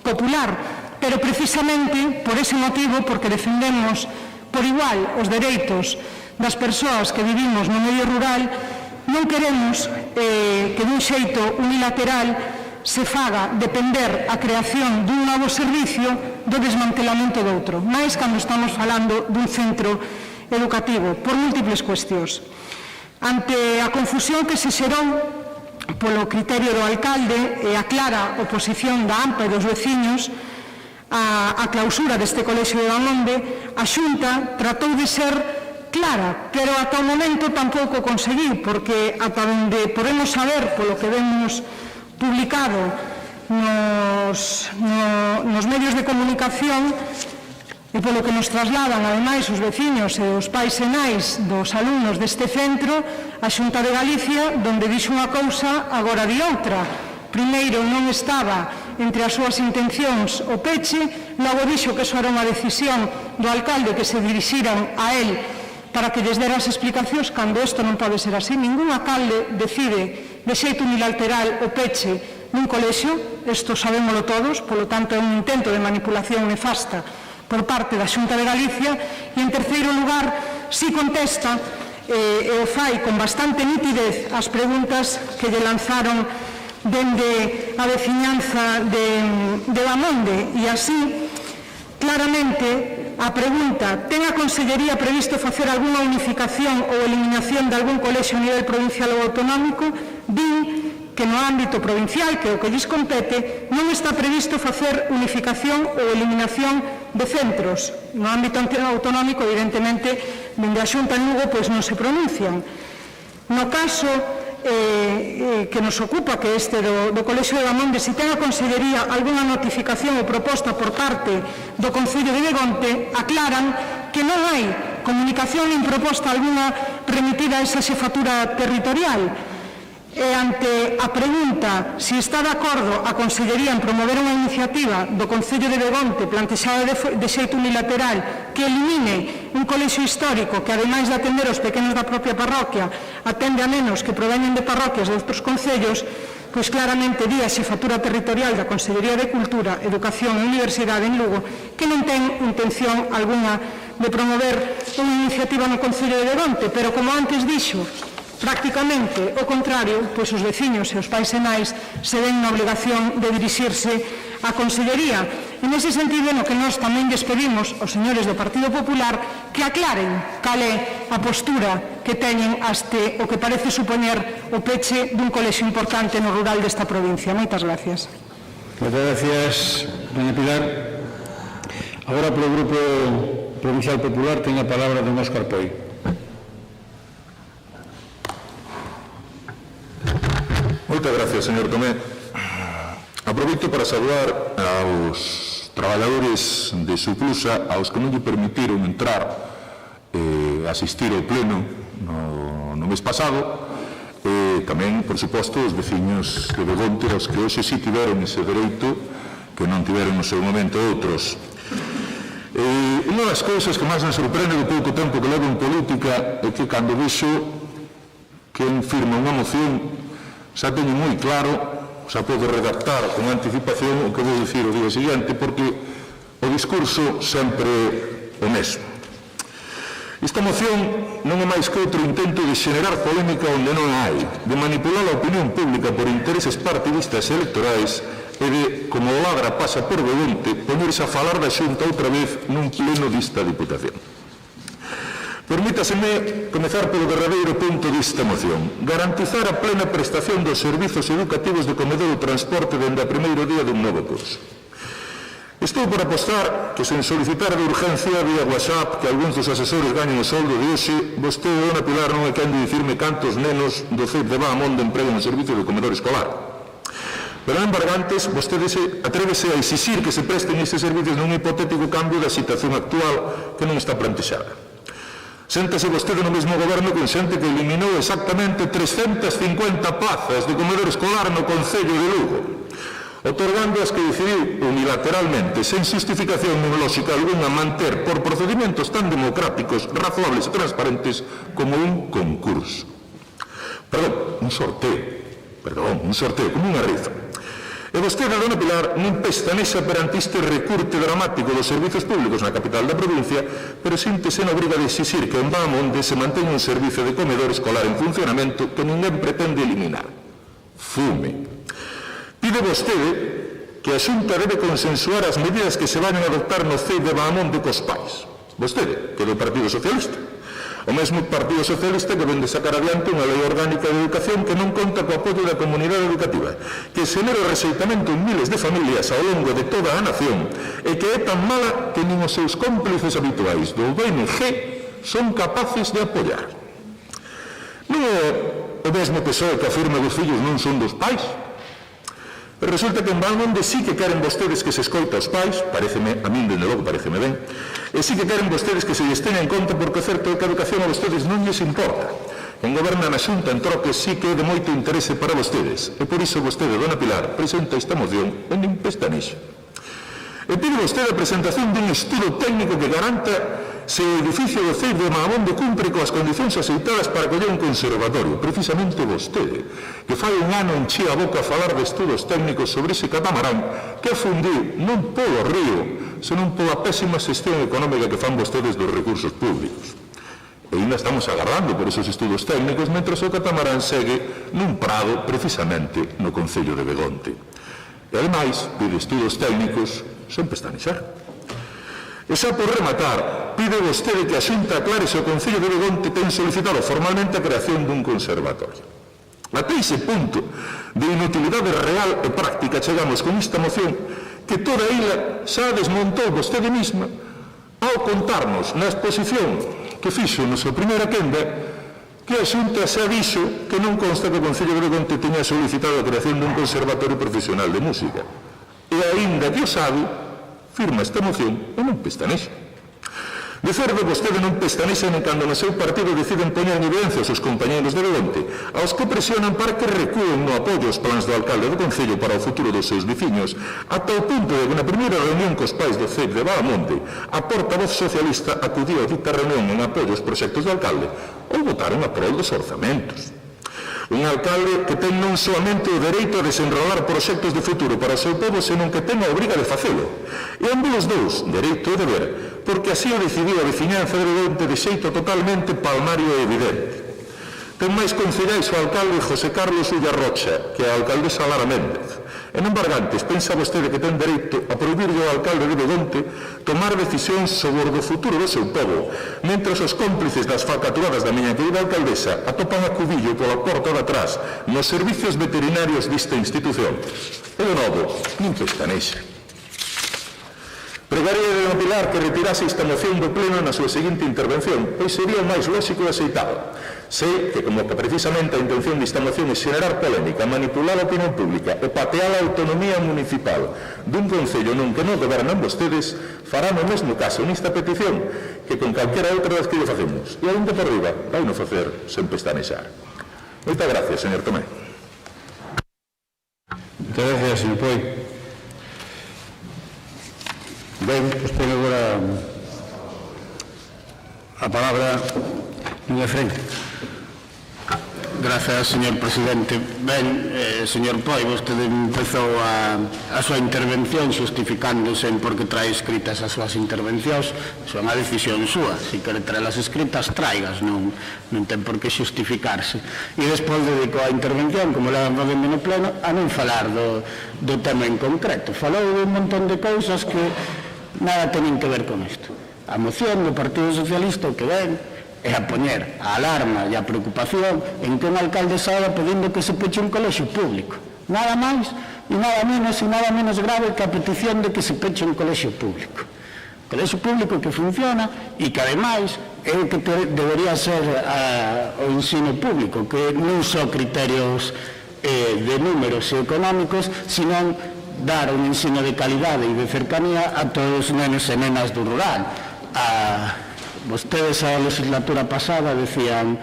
S3: Popular, pero precisamente por ese motivo, porque defendemos por igual os dereitos das persoas que vivimos no medio rural, non queremos que dun xeito unilateral se faga depender a creación dun novo servicio do desmantelamento doutro, máis cando estamos falando dun centro educativo, por múltiples cuestións. Ante a confusión que se xerou polo criterio do alcalde e a clara oposición da AMPA e dos veciños a clausura deste colexio de Bamonde, a Xunta tratou de ser clara, pero ata o momento tampouco conseguiu, porque ata onde podemos saber polo que vemos publicado nos medios de comunicación e polo que nos trasladan, ademais, os veciños e os pais e nais dos alumnos deste centro, a Xunta de Galicia, donde dixo unha cousa, agora di outra. Primeiro non estaba entre as súas intencións o peche, logo dixo que eso era unha decisión do alcalde que se dirixiran a él para que lles dera as explicacións, cando isto non pode ser así. Ningún alcalde decide de xeito unilateral o peche nun colexio, isto sabémolo todos, polo tanto é un intento de manipulación nefasta por parte da Xunta de Galicia. E, en terceiro lugar, si contesta e o fai con bastante nitidez as preguntas que lle lanzaron dende a veciñanza de Bamonde, e así, claramente, a pregunta: ten a Consellería previsto facer algunha unificación ou eliminación de algún colexio a nivel provincial ou autonómico? Din que no ámbito provincial, que é o que lles compete, non está previsto facer unificación ou eliminación de centros. No ámbito autonómico, evidentemente, dende a Xunta en Lugo, pois non se pronuncian. No caso que nos ocupa, que este do Colexio de Bamonde, se ten a Consellería algunha notificación ou proposta por parte do Concello de Begonte, aclaran que non hai comunicación nin proposta alguna remitida a esa xefatura territorial. E ante a pregunta se está de acordo a Consellería en promover unha iniciativa do Concello de Begonte plantexada de xeito unilateral que elimine un colexio histórico que, ademais de atender os pequenos da propia parroquia, atende a menos que proveñen de parroquias de outros concellos, pois claramente di a xefatura territorial da Consellería de Cultura, Educación e Universidade en Lugo que non ten intención alguna de promover unha iniciativa no Concello de Begonte, pero como antes dixo, prácticamente o contrario, pois os veciños e os pais e nais se ven na obligación de dirixirse á Consellería. En ese sentido, no que nós tamén lles pedimos aos señores do Partido Popular que aclaren cal é a postura que teñen ante o que parece supoñer o peche dun colexio importante no rural desta provincia. Moitas gracias.
S1: Moitas gracias, doña Pilar. Agora, polo Grupo Provincial Popular, ten a palabra don Óscar Poi.
S10: Moitas gracias, señor Tomé. Aproveito para saudar aos traballadores de Suplusa, aos que non lle permitiron entrar asistir ao pleno no mes pasado, e tamén, por suposto, os veciños de Begonte, os que hoxe sí tiveron ese dereito que non tiveron no seu momento outros. Unha das cousas que máis me sorprende do pouco tempo que levo en política é que cando vexo que firma unha moción xa teño moi claro, xa podo redactar con anticipación o que vou dicir o día seguinte, porque o discurso sempre é o mesmo. Esta moción non é máis que outro intento de xenerar polémica onde non hai, de manipular a opinión pública por intereses partidistas e electorais e de, como o ladra pasa por Begonte, poñerse a falar da Xunta outra vez nun pleno desta Diputación. Permítaseme comezar polo derradeiro punto desta moción. Garantizar a plena prestación dos servizos educativos de comedor e transporte dende o primeiro día dun novo curso. Estou por apostar que, sen solicitar de urgencia vía WhatsApp que algúns dos asesores gañen o soldo de hoxe, vostede, dona Pilar, non é quen de dicirme cantos nenos do CEP de Bahamonde empregan o servicio de comedor escolar. Pero, en embargantes, vostede atrévese a exixir que se presten estes servicios nun hipotético cambio da situación actual que non está plantexada. Séntase vostede no mesmo goberno con xente que eliminou exactamente 350 plazas de comedor escolar no Concello de Lugo, otorgando as que decidiu unilateralmente, sen justificación nin lógica alguna, manter por procedimentos tan democráticos, razoables e transparentes como un concurso. Un sorteo, como unha rifa. E vostede, dona Pilar, non pestanexa perante este recurte dramático dos servizos públicos na capital da provincia, pero síntese na obriga de exixir que en Bahamonde se manteña un servicio de comedor escolar en funcionamento que ninguén pretende eliminar. Fume. Pide vostede que a Xunta debe consensuar as medidas que se vayan a adoptar no CEI de Bahamonde cos pais. Vostede, que é do Partido Socialista. O mesmo Partido Socialista que vende sacar adiante unha lei orgánica de educación que non conta co apoio da comunidade educativa, que xenera o rexeitamento en miles de familias ao longo de toda a nación e que é tan mala que nin os seus cómplices habituais do BNG son capaces de apoiar. Non é o mesmo PSOE que afirma que os fillos non son dos pais. Pero resulta que en Bahamonde sí que queren vostedes que se escoita aos pais, pareceme, a min dende logo pareceme ben, e sí que queren vostedes que se lles teña en conta porque certo é que a educación a vostedes non lles importa. En goberna na Xunta en troques sí que é de moito interese para vostedes, e por iso vostede, dona Pilar, presenta esta moción en nin pestanexa. E pide vostede a presentación dun estudo técnico que garanta se o edificio do CEI de Bahamonde cumpre coas condicións aceitadas para coller un conservatorio. Precisamente vostede, que fai un ano enchía a boca a falar de estudos técnicos sobre ese catamarán que afundiu non polo río, senón pola pésima xestión económica que fan vostedes dos recursos públicos. E ainda estamos agardando por esos estudos técnicos mentras o catamarán segue nun prado precisamente no Concello de Begonte. E ademais pide estudos técnicos sen pestanejar. E xa por rematar, pide vostede que a Xunta aclare se o Concello de Begonte ten solicitado formalmente a creación dun conservatorio. Até ese punto de inutilidade real e práctica chegamos con esta moción que toda ela xa desmontou vostede mesma ao contarnos na exposición que fixo na súa primeira quenda que a Xunta xa dixo que non consta que o Concello de Begonte teña solicitado a creación dun conservatorio profesional de música. E aínda que o sabe, firma esta moción e non pestanexa. De certo, vostede non pestanexa nin cando no seu partido deciden poñer en evidencia os seus compañeros de Begonte, aos que presionan para que recúen no apoio aos plans do alcalde do Concello para o futuro dos seus veciños, ata o punto de que na primeira reunión cos pais do CEP de Badamonte, a portavoz socialista acudiu a dita reunión en apoio aos proxectos do alcalde ou votaron a prol dos orzamentos. Un alcalde que ten non solamente o dereito a desenrolar proxectos de futuro para o seu povo, senón que ten a obriga de facelo. E ambos os dous, dereito e deber, porque así o decidiu a veciñanza de Begonte de xeito totalmente palmario e evidente. Ten máis concellais o alcalde José Carlos Ullarrocha que a alcaldesa Lara Méndez. En embargantes, pensa vostede que ten dereito a prohibirlle ao alcalde de Begonte tomar decisións sobre o futuro do seu povo, mentras os cómplices das falcaturadas da miña querida alcaldesa atopan a cubillo pola porta de atrás nos servicios veterinarios desta institución. E de novo, nin pestanexa. Pregaría de don Pilar que retirase esta moción do pleno na súa seguinte intervención, pois sería o máis lógico e aceitado. Sei que, como que precisamente a intención desta moción é xenerar polémica, manipular a opinión pública e patear a autonomía municipal dun concello nun que non gobernan vostedes, farán o mesmo caso nesta petición que con calquera outra das que lle facemos. E ainda por riba, vai non facer sen pestanexar. Moitas gracias, señor Tomé.
S1: Moitas gracias, señor Poi. Ben, pues ten agora a palabra Núñez Frei.
S5: Gracias, señor presidente. Ben, señor Poi, vostede empezou a súa intervención justificándose en por que trae escritas as súas intervencións. Son a decisión súa. Se quere traelas escritas, traigas, non ten por que justificarse. E despois dedicou a intervención, como le van facendo no pleno, a non falar do tema en concreto. Falou de un montón de cousas que nada teñen que ver con isto. A moción do Partido Socialista o que ven é a poñer a alarma e a preocupación en que un alcalde saia pedindo que se peche un colexio público. Nada máis e nada menos grave que a petición de que se peche un colexio público. Colexio público que funciona e que ademais é o que debería ser o ensino público, que non só criterios de números e económicos, sino dar un ensino de calidade e de cercanía a todos os nenos e nenas do rural. Vostedes a legislatura pasada decían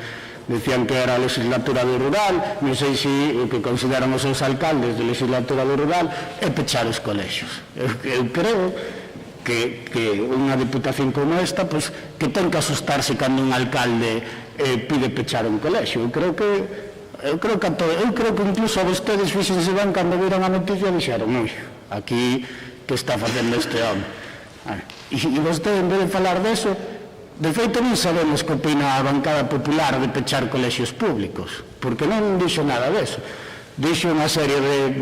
S5: que era a legislatura do rural, non sei se o que consideran os seus alcaldes de legislatura do rural é pechar os colexios. Eu creo que unha diputación como esta, pois, que ten que asustarse cando un alcalde pide pechar un colexio. Eu creo que incluso a vostedes fíxense ben cando viron a noticia dixeron, oi, aquí que está facendo este home. E vostede, en vez de falar deso, de feito non sabemos que opina a bancada popular de pechar colexios públicos, porque non dixo nada deso. Dixo unha serie de...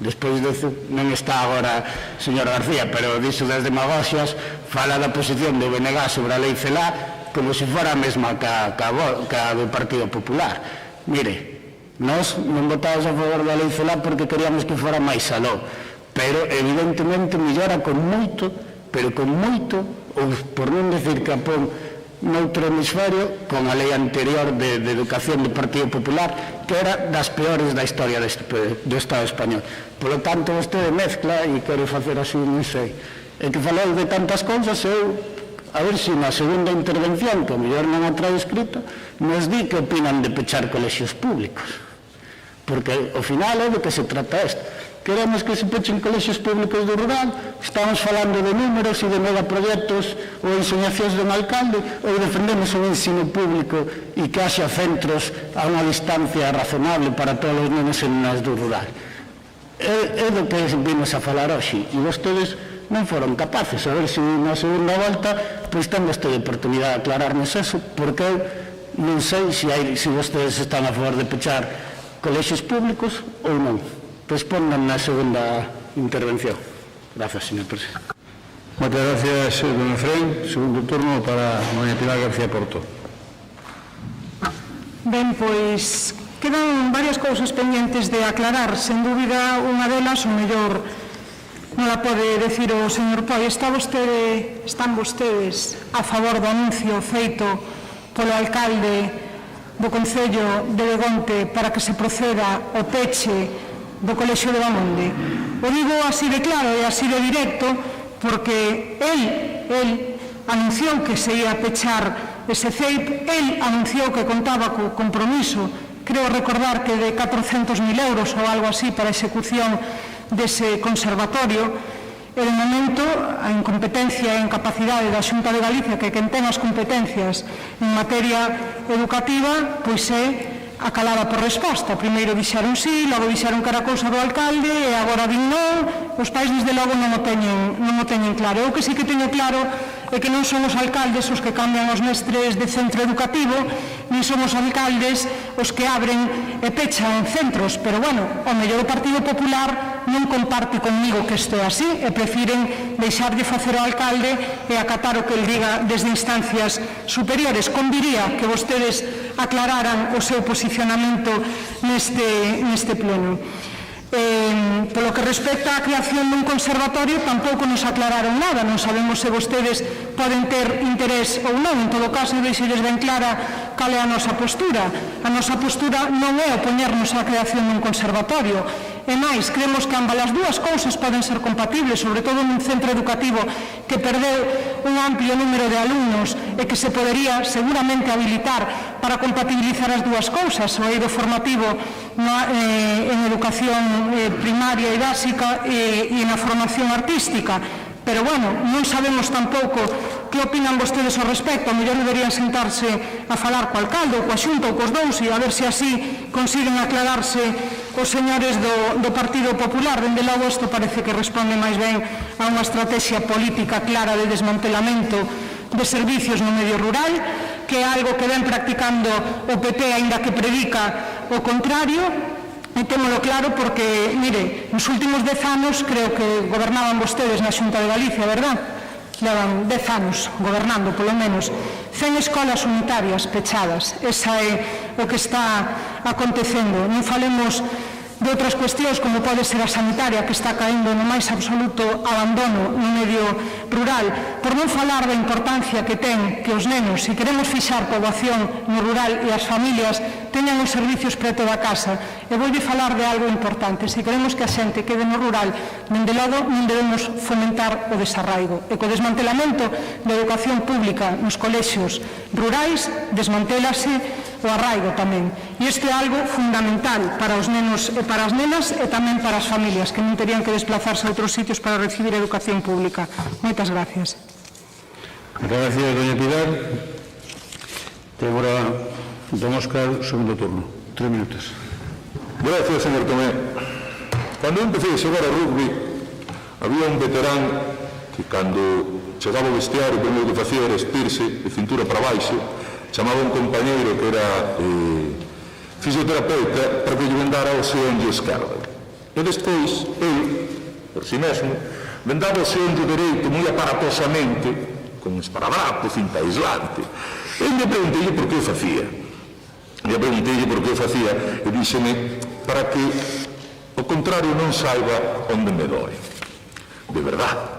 S5: Despois non está agora señor García, pero dixo das demagoxias, fala da posición do BNG sobre a lei CELA como se fora a mesma que a do Partido Popular. Mire, nós non votamos a favor da lei CELA porque queríamos que fora máis aló, pero evidentemente mellora con moito, ou por non decir que a pon noutro hemisferio, con a lei anterior de educación do Partido Popular, que era das peores da historia do Estado español. Por lo tanto, vostede mezcla e quere facer así, non sei. E que falou de tantas cousas, eu, a ver se na segunda intervención, que a mellor non a trae escrita, nos di que opinan de pechar colexios públicos. Porque, ao final, é de que se trata isto. Queremos que se pechen colexios públicos do rural, estamos falando de números e de megaproxectos ou enseñacións dun alcalde, ou defendemos un ensino público e que haxa centros a unha distancia razonable para todos os nenos e nenas do rural. É do que vimos a falar hoxe, e vostedes non foron capaces. A ver se na segunda volta pois ten vostede oportunidade de aclararnos eso, porque non sei se vostedes están a favor de pechar colexios públicos ou non. Respondan na segunda intervención. Gracias, señor presidente.
S1: Moitas gracias, don Efraín. Segundo turno para doña Pilar García Porto.
S3: Ben, pois quedan varias cousas pendientes de aclarar. Sen dúbida, unha delas, o mellor non la pode decir o señor Poi. Están vostedes a favor do anuncio feito polo alcalde do Concello de Begonte para que se proceda ao peche do Colexio de Bamonde? O digo así de claro e así de directo porque el anunciou que se ia pechar ese CEIP, el anunciou que contaba co compromiso, creo recordar que de 400.000 euros ou algo así para a execución dese conservatorio, e de momento a incompetencia e a incapacidade da Xunta de Galicia, que quen ten as competencias en materia educativa, pois é acalada por resposta. Primeiro dixeron sí, logo dixeron que era cousa do alcalde e agora din non. Os pais desde logo non o teñen claro. Eu que sí que teño claro é que non son os alcaldes os que cambian os mestres de centro educativo, nin son os alcaldes os que abren e pechan centros, pero bueno, o mellor o Partido Popular non comparte conmigo que isto é así e prefiren deixarlle facer ao alcalde e acatar o que el diga desde instancias superiores. Conviría que vostedes aclararan o seu posicionamento neste pleno. Polo que respecta á creación dun conservatorio, tampouco nos aclararon nada. Non sabemos se vostedes poden ter interés ou non. En todo caso, deixelles ben clara cal é a nosa postura. A nosa postura non é opoñernos á creación dun conservatorio. E máis, creemos que ambas as dúas cousas poden ser compatibles, sobre todo nun centro educativo que perdeu un amplio número de alumnos e que se podería seguramente habilitar para compatibilizar as dúas cousas, o eido formativo en educación primaria e básica e na formación artística. Pero, bueno, non sabemos tampouco que opinan vostedes ao respecto. A mellor deberían sentarse a falar co alcalde ou coa Xunta ou cos dous e a ver se así consiguen aclararse os señores do Partido Popular. Dende logo, isto parece que responde máis ben a unha estrategia política clara de desmantelamento de servicios no medio rural, que é algo que ven practicando o PP, aínda que predica o contrario. E témolo claro porque, mire, nos últimos 10 anos creo que gobernaban vostedes na Xunta de Galicia, verdad? Levan 10 anos gobernando, polo menos. 100 escolas unitarias pechadas. Esa é o que está acontecendo. Non falemos de outras cuestións como pode ser a sanitaria, que está caendo no máis absoluto abandono no medio rural, por non falar da importancia que ten que os nenos, se queremos fixar poboación no rural e as familias teñan os servicios preto da casa. E voulle falar de algo importante: se queremos que a xente quede no rural, dende logo non debemos fomentar o desarraigo, e co desmantelamento da educación pública nos colexios rurais desmantélase o arraigo tamén. E isto é algo fundamental para os nenos e para as nenas e tamén para as familias, que non terían que desplazarse a outros sitios para recibir educación pública. Moitas gracias.
S1: Gracias, doña Pilar. Ten agora don Óscar, segundo turno. 3 minutos.
S10: Gracias, señor Tomé. Cando eu empecé a xogar a rugby, había un veterán que cando chegaba o vestiario, o primeiro que facía era espirse de cintura para baixo, chamaba un compañeiro que era fisioterapeuta para que lle vendara o xeonllo esquerdo. E despois, ele, por si mesmo, vendaba o xeonllo dereito moi aparatosamente, con esparadrapo, cinta aislante. E me preguntei por que o facía. E díxeme para que o contrario non saiba onde me doe. De verdade.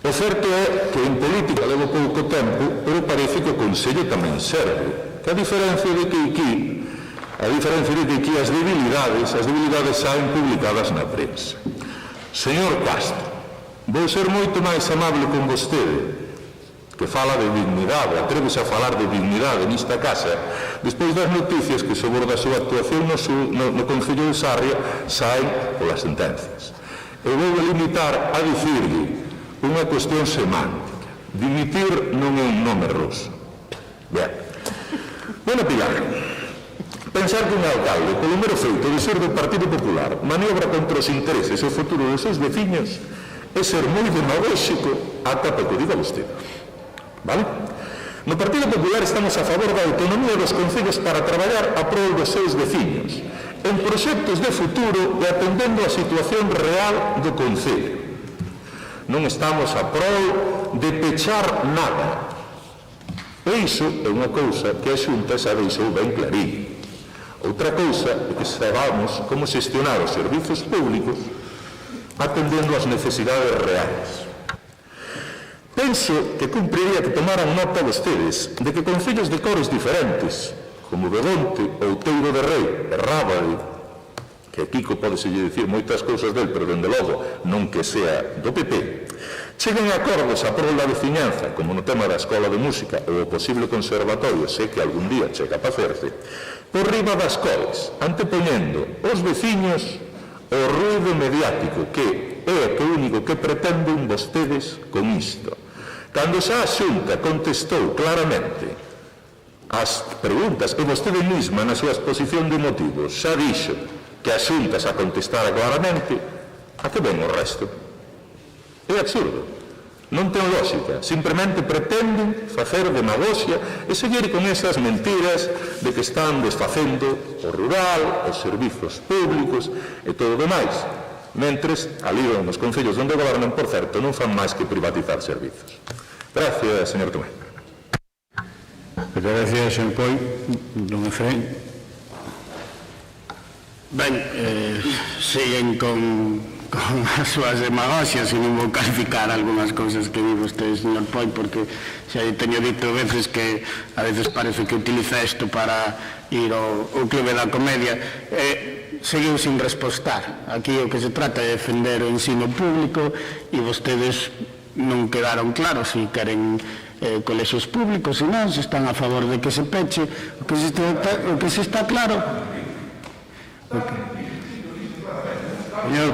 S10: O certo é que en política levo pouco tempo, pero parece que o Consello tamén serve. Que a diferencia de que aquí as debilidades saen publicadas na prensa. Señor Castro, vou ser moito máis amable con vostede, que fala de dignidade, atrévese a falar de dignidade nesta casa, despois das noticias que sobre a súa actuación no Concello de Sarria saen polas sentencias. Eu vou limitar a dicirlle unha cuestión semántica. Dimitir non é un nome ruso. Ben. Bueno, Pilar, pensar que un alcalde, polo mero feito de ser do Partido Popular, maniobra contra os intereses e o futuro dos seus veciños, é ser moi demagóxico ata para que diga vostede. Vale? No Partido Popular estamos a favor da autonomía dos concellos para traballar a prol dos seus veciños, en proxectos de futuro e atendendo a situación real do concello. Non estamos a prol de pechar nada. E iso é unha cousa que a Xunta xa deixou ben clarín. Outra cousa é que saibamos como xestionar os servizos públicos atendendo ás necesidades reais. Penso que cumpriría que tomaran nota vostedes de que concellos de cores diferentes, como Begonte, Outeiro de Rei e Rábade, que a Kiko pódeselle dicir moitas cousas del, pero dende logo non que sea do PP, cheguen a acordos a prol da veciñanza, como no tema da escola de música ou o posible conservatorio, sei que algún día chega a facerse, por riba das coles, antepoñendo os veciños o ruido mediático, que é o único que pretenden vostedes con isto. Cando xa a Xunta contestou claramente as preguntas que vostede mesma na súa exposición de motivos xa dixo que a Xunta xa contestara claramente, a que ven o resto? É absurdo, non ten lógica, simplemente pretenden facer demagoxia e seguir con esas mentiras de que están desfacendo o rural, os servizos públicos e todo o demais, mentres alidan os concellos onde gobernan, por certo, non fan máis que privatizar servizos. Gracias, señor Tomé.
S1: Gracias, señor Poi. Don Efraín.
S5: Ben, siguen con as súas demagoxias e non vou calificar algunhas cousas que di vostede, señor Poi, porque xa teño dito veces que a veces parece que utiliza isto para ir ao Clube da Comedia. Seguiu sin respostar. Aquí o que se trata é defender o ensino público e vostedes non quedaron claros se queren colexios públicos, se non, se están a favor de que se peche. O que se está claro...
S1: Señor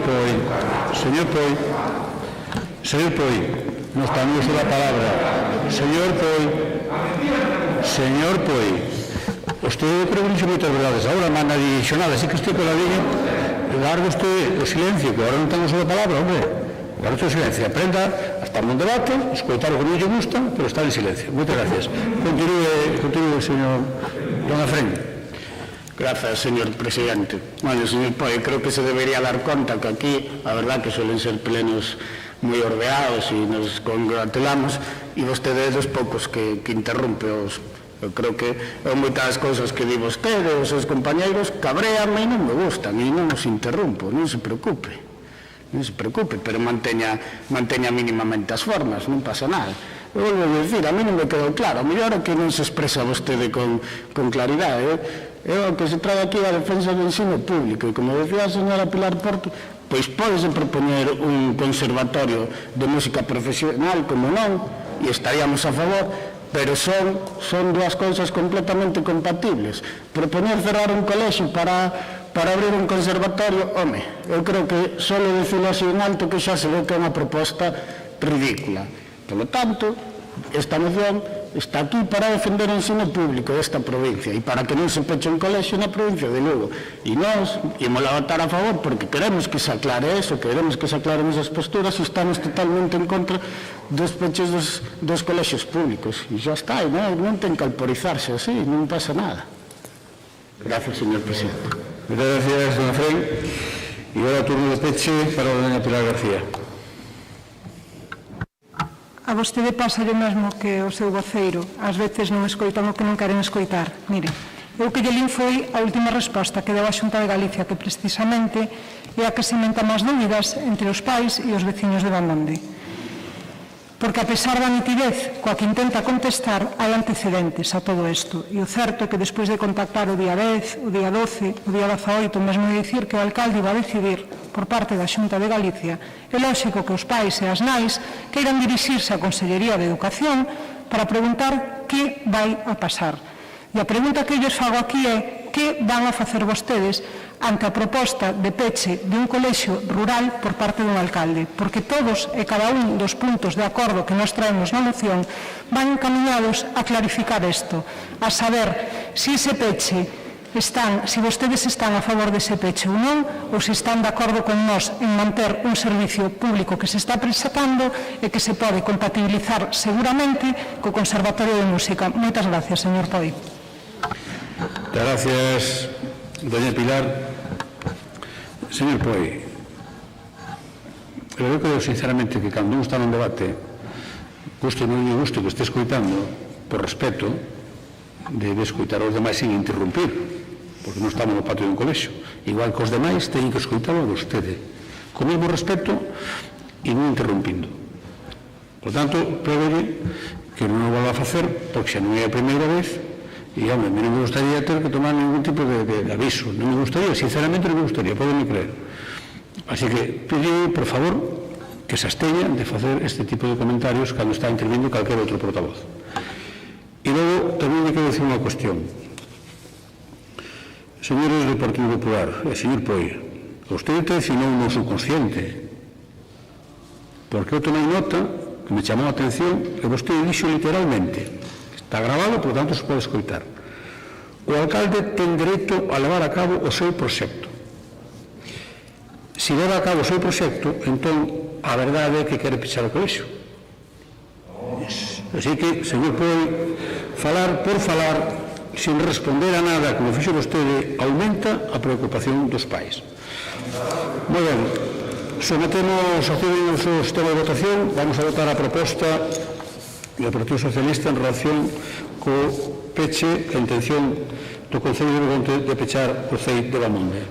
S1: Poi, no está en uso la palabra. Señor Poi, usted pregunta moitas verdades, ahora manda dixonada, así que estoy con la línea, largo usted o silencio, que ahora non ten uso la palabra, hombre, largo usted o silencio, aprenda a estar nun debate, escoitar o que non lle gusta, pero estar en silencio. Moitas gracias. Continúe, señor Don Efraín.
S5: Gracias, señor presidente. Bueno, señor Poi, creo que se debería dar conta que aquí, a verdad que suelen ser plenos moi ordeados e nos congratulamos, e vostede é dos poucos que interrompe os... Eu creo que moitas cousas que di vostede os seus compañeiros cabreame e non me gustan e non os interrompo, non se preocupe, pero manteña mínimamente as formas, non pasa nada. Eu volvo a dicir, a mí non me quedou claro, a mellor é que non se expresa vostede con claridade. O que se trae aquí a defensa do ensino público, e como decía a señora Pilar Porto, pois pódese propoñer un conservatorio de música profesional, como non, e estaríamos a favor, pero son dúas cousas completamente compatibles. Propoñer cerrar un colexio para abrir un conservatorio, home, eu creo que só decirlo así en alto que xa se ve que é unha proposta ridícula. Por lo tanto, esta moción está aquí para defender o ensino público desta provincia e para que non se peche un colexio na provincia de Lugo. E nós ímos a votar a favor porque queremos que se aclare eso, queremos que se aclaren esas posturas e estamos totalmente en contra dos peches dos colexios públicos. E xa está, e non ten que alporizarse así, non pasa nada. Gracias, señor presidente.
S1: Gracias, don Efraín. E agora turno de peche para a doña Pilar García.
S3: A vostede pasa o mesmo que o seu voceiro. Ás veces non escoitan o que non queren escoitar. Mire, eu que lle lin foi a última resposta que deu a Xunta de Galicia, que precisamente é a que sementa máis dúbidas entre os pais e os veciños de Bandonde. Porque a pesar da nitidez coa que intenta contestar, hai antecedentes a todo isto. E o certo é que despois de contactar o día 10, o día 12, o día 18, mesmo de dicir que o alcalde iba a decidir por parte da Xunta de Galicia, é lógico que os pais e as nais queiran dirixirse á Consellería de Educación para preguntar que vai a pasar. E a pregunta que lles fago aquí é que van a facer vostedes ante a proposta de peche de un colexio rural por parte dun alcalde, porque todos e cada un dos puntos de acordo que nos traemos na moción van encaminados a clarificar isto, a saber se ese peche se vostedes están a favor dese peche ou non, ou se están de acordo con nós en manter un servicio público que se está presentando e que se pode compatibilizar seguramente co Conservatorio de Música. Moitas gracias, señor Poi.
S1: Gracias, doña Pilar. Señor Poi, eu creo sinceramente que cando un está nun debate, gusto ou non lle gusto que este escoitando, por respeto, debe escoitar os demais sin interrumpir, porque non estamos no patio dun colexio. Igual que os demais teñen que escoitalo a vostede. con o mesmo respeto e non interrompindo. Por tanto, pregole que non o volva a facer, porque xa non é a primeira vez, e, home, non me gustaría ter que tomar ningún tipo de aviso. Non me gustaría, sinceramente non me gustaría, podeme creer. Así que, pediu, por favor, que se absteñan de facer este tipo de comentarios cando está intervindo calquer outro portavoz. E logo, tamén me quero dicir unha cuestión. Señores do Partido Popular, señor Poi, usted traicionou o meu subconsciente, porque eu tomei nota que me chamou a atención que vostede dixo literalmente, está grabado, por tanto se pode escoitar, o alcalde ten dereito a levar a cabo o seu proxecto. Se leva a cabo o seu proxecto, entón a verdade é que quere pechar o colexio. Así que, señor Poi, falar por falar, sin responder a nada, como fixo vostede, aumenta a preocupación dos pais. Moi ben, sometemos a o seu sistema de votación. Vamos a votar a proposta do Partido Socialista en relación co peche, a intención do Concello de Begonte de pechar o CEI de Bamonde.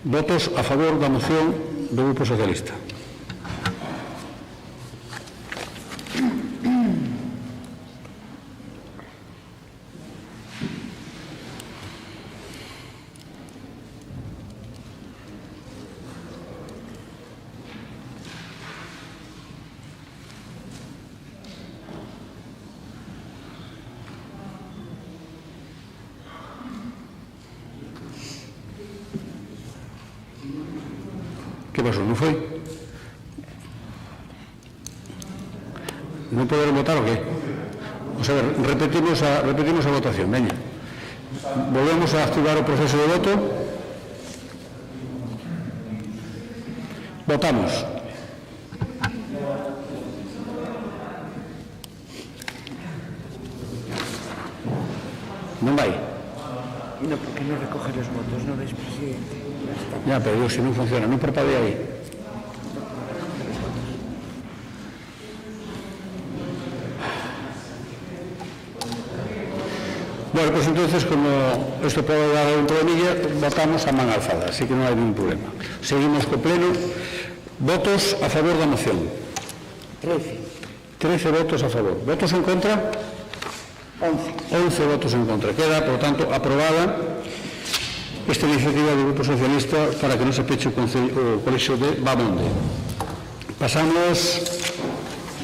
S1: Votos a favor da moción do Grupo Socialista. Que pasou? Non foi? Non poderon votar o qué? O sea, repetimos a votación, veña. Volvemos a activar o proceso de voto. Votamos. Non vai?
S2: No, porque non recoge los votos, non ves, presidente.
S1: Ya, pero digo, si non funciona, non parpadea aí. Bueno, pues entonces, como esto puede dar un problemilla, votamos a man alzada, así que non hai ningún problema. Seguimos co pleno. Votos a favor da moción. 13 votos a favor. Votos en contra? 11 votos en contra. Queda, por tanto, aprobada esta iniciativa do Grupo Socialista para que non se peche o colexio de Bamonde. Pasamos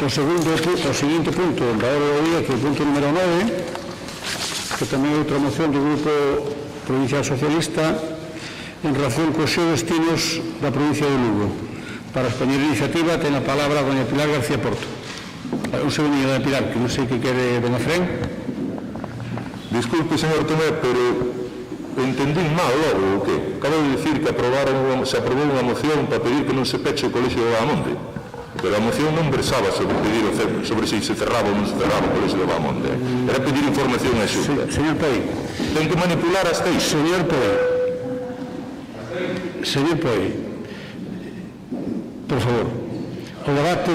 S1: ao seguinte punto da hora do día, que é o punto número 9, que tamén é outra moción do Grupo Provincial Socialista en relación cos seus destinos da provincia de Lugo. Para expoñer a iniciativa ten a palabra doña Pilar García Porto. Un segundinho, doña Pilar, que non sei que quere don Efrén.
S10: Disculpe, señor Tomé, pero entendí mal logo o que? Acabo de dicir que se aprobou unha moción para pedir que non se peche o colexio de Bamonde, pero a moción non versaba sobre pedir sobre se cerraba ou non se cerraba o colexio de Bamonde. Era pedir información a xunta.
S1: Señor Poi,
S10: ten que manipular as teis.
S1: Señor Poi, por favor, o debate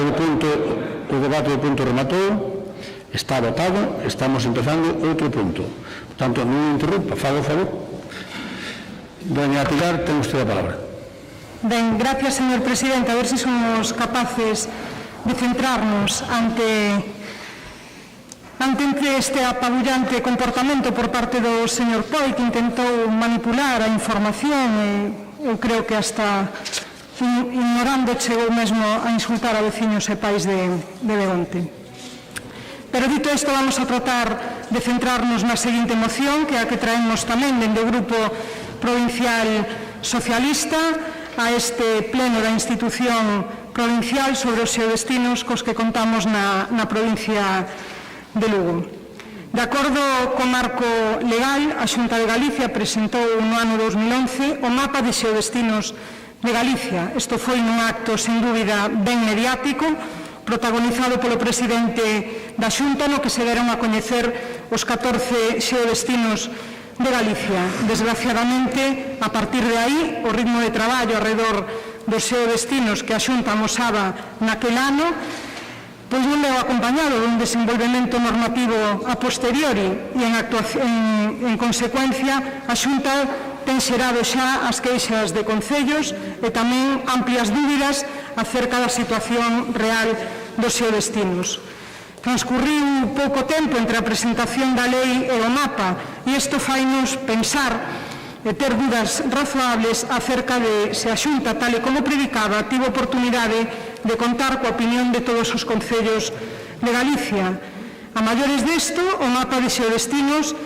S1: do punto rematou, está votado, estamos empezando outro punto. Por tanto, non interrumpa, faga o favor. Doña Pilar, ten usted a palabra.
S3: Ben, gracias, señor presidente. A ver se somos capaces de centrarnos ante este apabullante comportamento por parte do señor Poi, que intentou manipular a información e eu creo que hasta ignorando chegou mesmo a insultar a veciños e pais de Begonte. Pero dito isto, vamos a tratar de centrarnos na seguinte moción, que é a que traemos tamén dende o Grupo Provincial Socialista a este pleno da institución provincial sobre os seus destinos cos que contamos na provincia de Lugo. De acordo co marco legal, a Xunta de Galicia presentou no ano 2011 o mapa de xeodestinos de Galicia. Isto foi nun acto, sen dúbida, ben mediático, protagonizado polo presidente da Xunta, no que se deron a coñecer os 14 xeodestinos de Galicia. Desgraciadamente, a partir de aí, o ritmo de traballo alrededor dos xeodestinos que a Xunta amosaba naquel ano, pois non veo acompañado dun desenvolvemento normativo a posteriori e en consecuencia a Xunta ten xerado xa as queixas de concellos e tamén amplias dúbidas acerca da situación real dos geodestinos. Transcurriu pouco tempo entre a presentación da lei e o mapa e isto fainos pensar e ter dudas razoables acerca de se a Xunta, tal e como predicaba, tivo oportunidade de contar coa opinión de todos os concellos de Galicia. A maiores desto, o mapa de geodestinos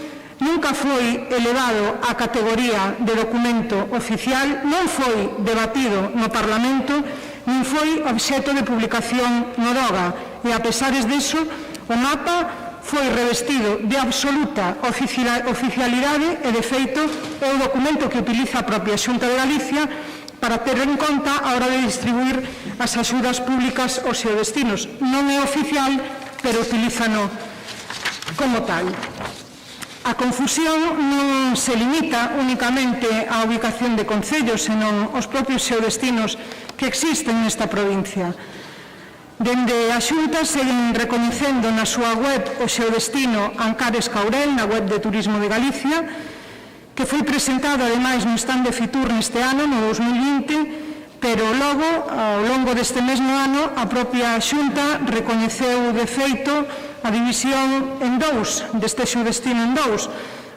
S3: nunca foi elevado á categoría de documento oficial, non foi debatido no Parlamento, nin foi obxecto de publicación no DOGA, e a pesares deso, o mapa foi revestido de absoluta oficialidade e, de feito, é o documento que utiliza a propia Xunta de Galicia para ter en conta a hora de distribuir as axudas públicas aos geodestinos. Non é oficial, pero utilízano como tal. A confusión non se limita únicamente á ubicación de concellos, senón aos propios geodestinos que existen nesta provincia. Dende a Xunta seguen reconhecendo na súa web o geodestino Ancares Caurel, na web de Turismo de Galicia, que foi presentado ademais no stand de Fitur neste ano, no 2020, pero logo, ao longo deste mesmo ano, a propia Xunta recoñeceu de feito a división en dous, deste geodestino en dous,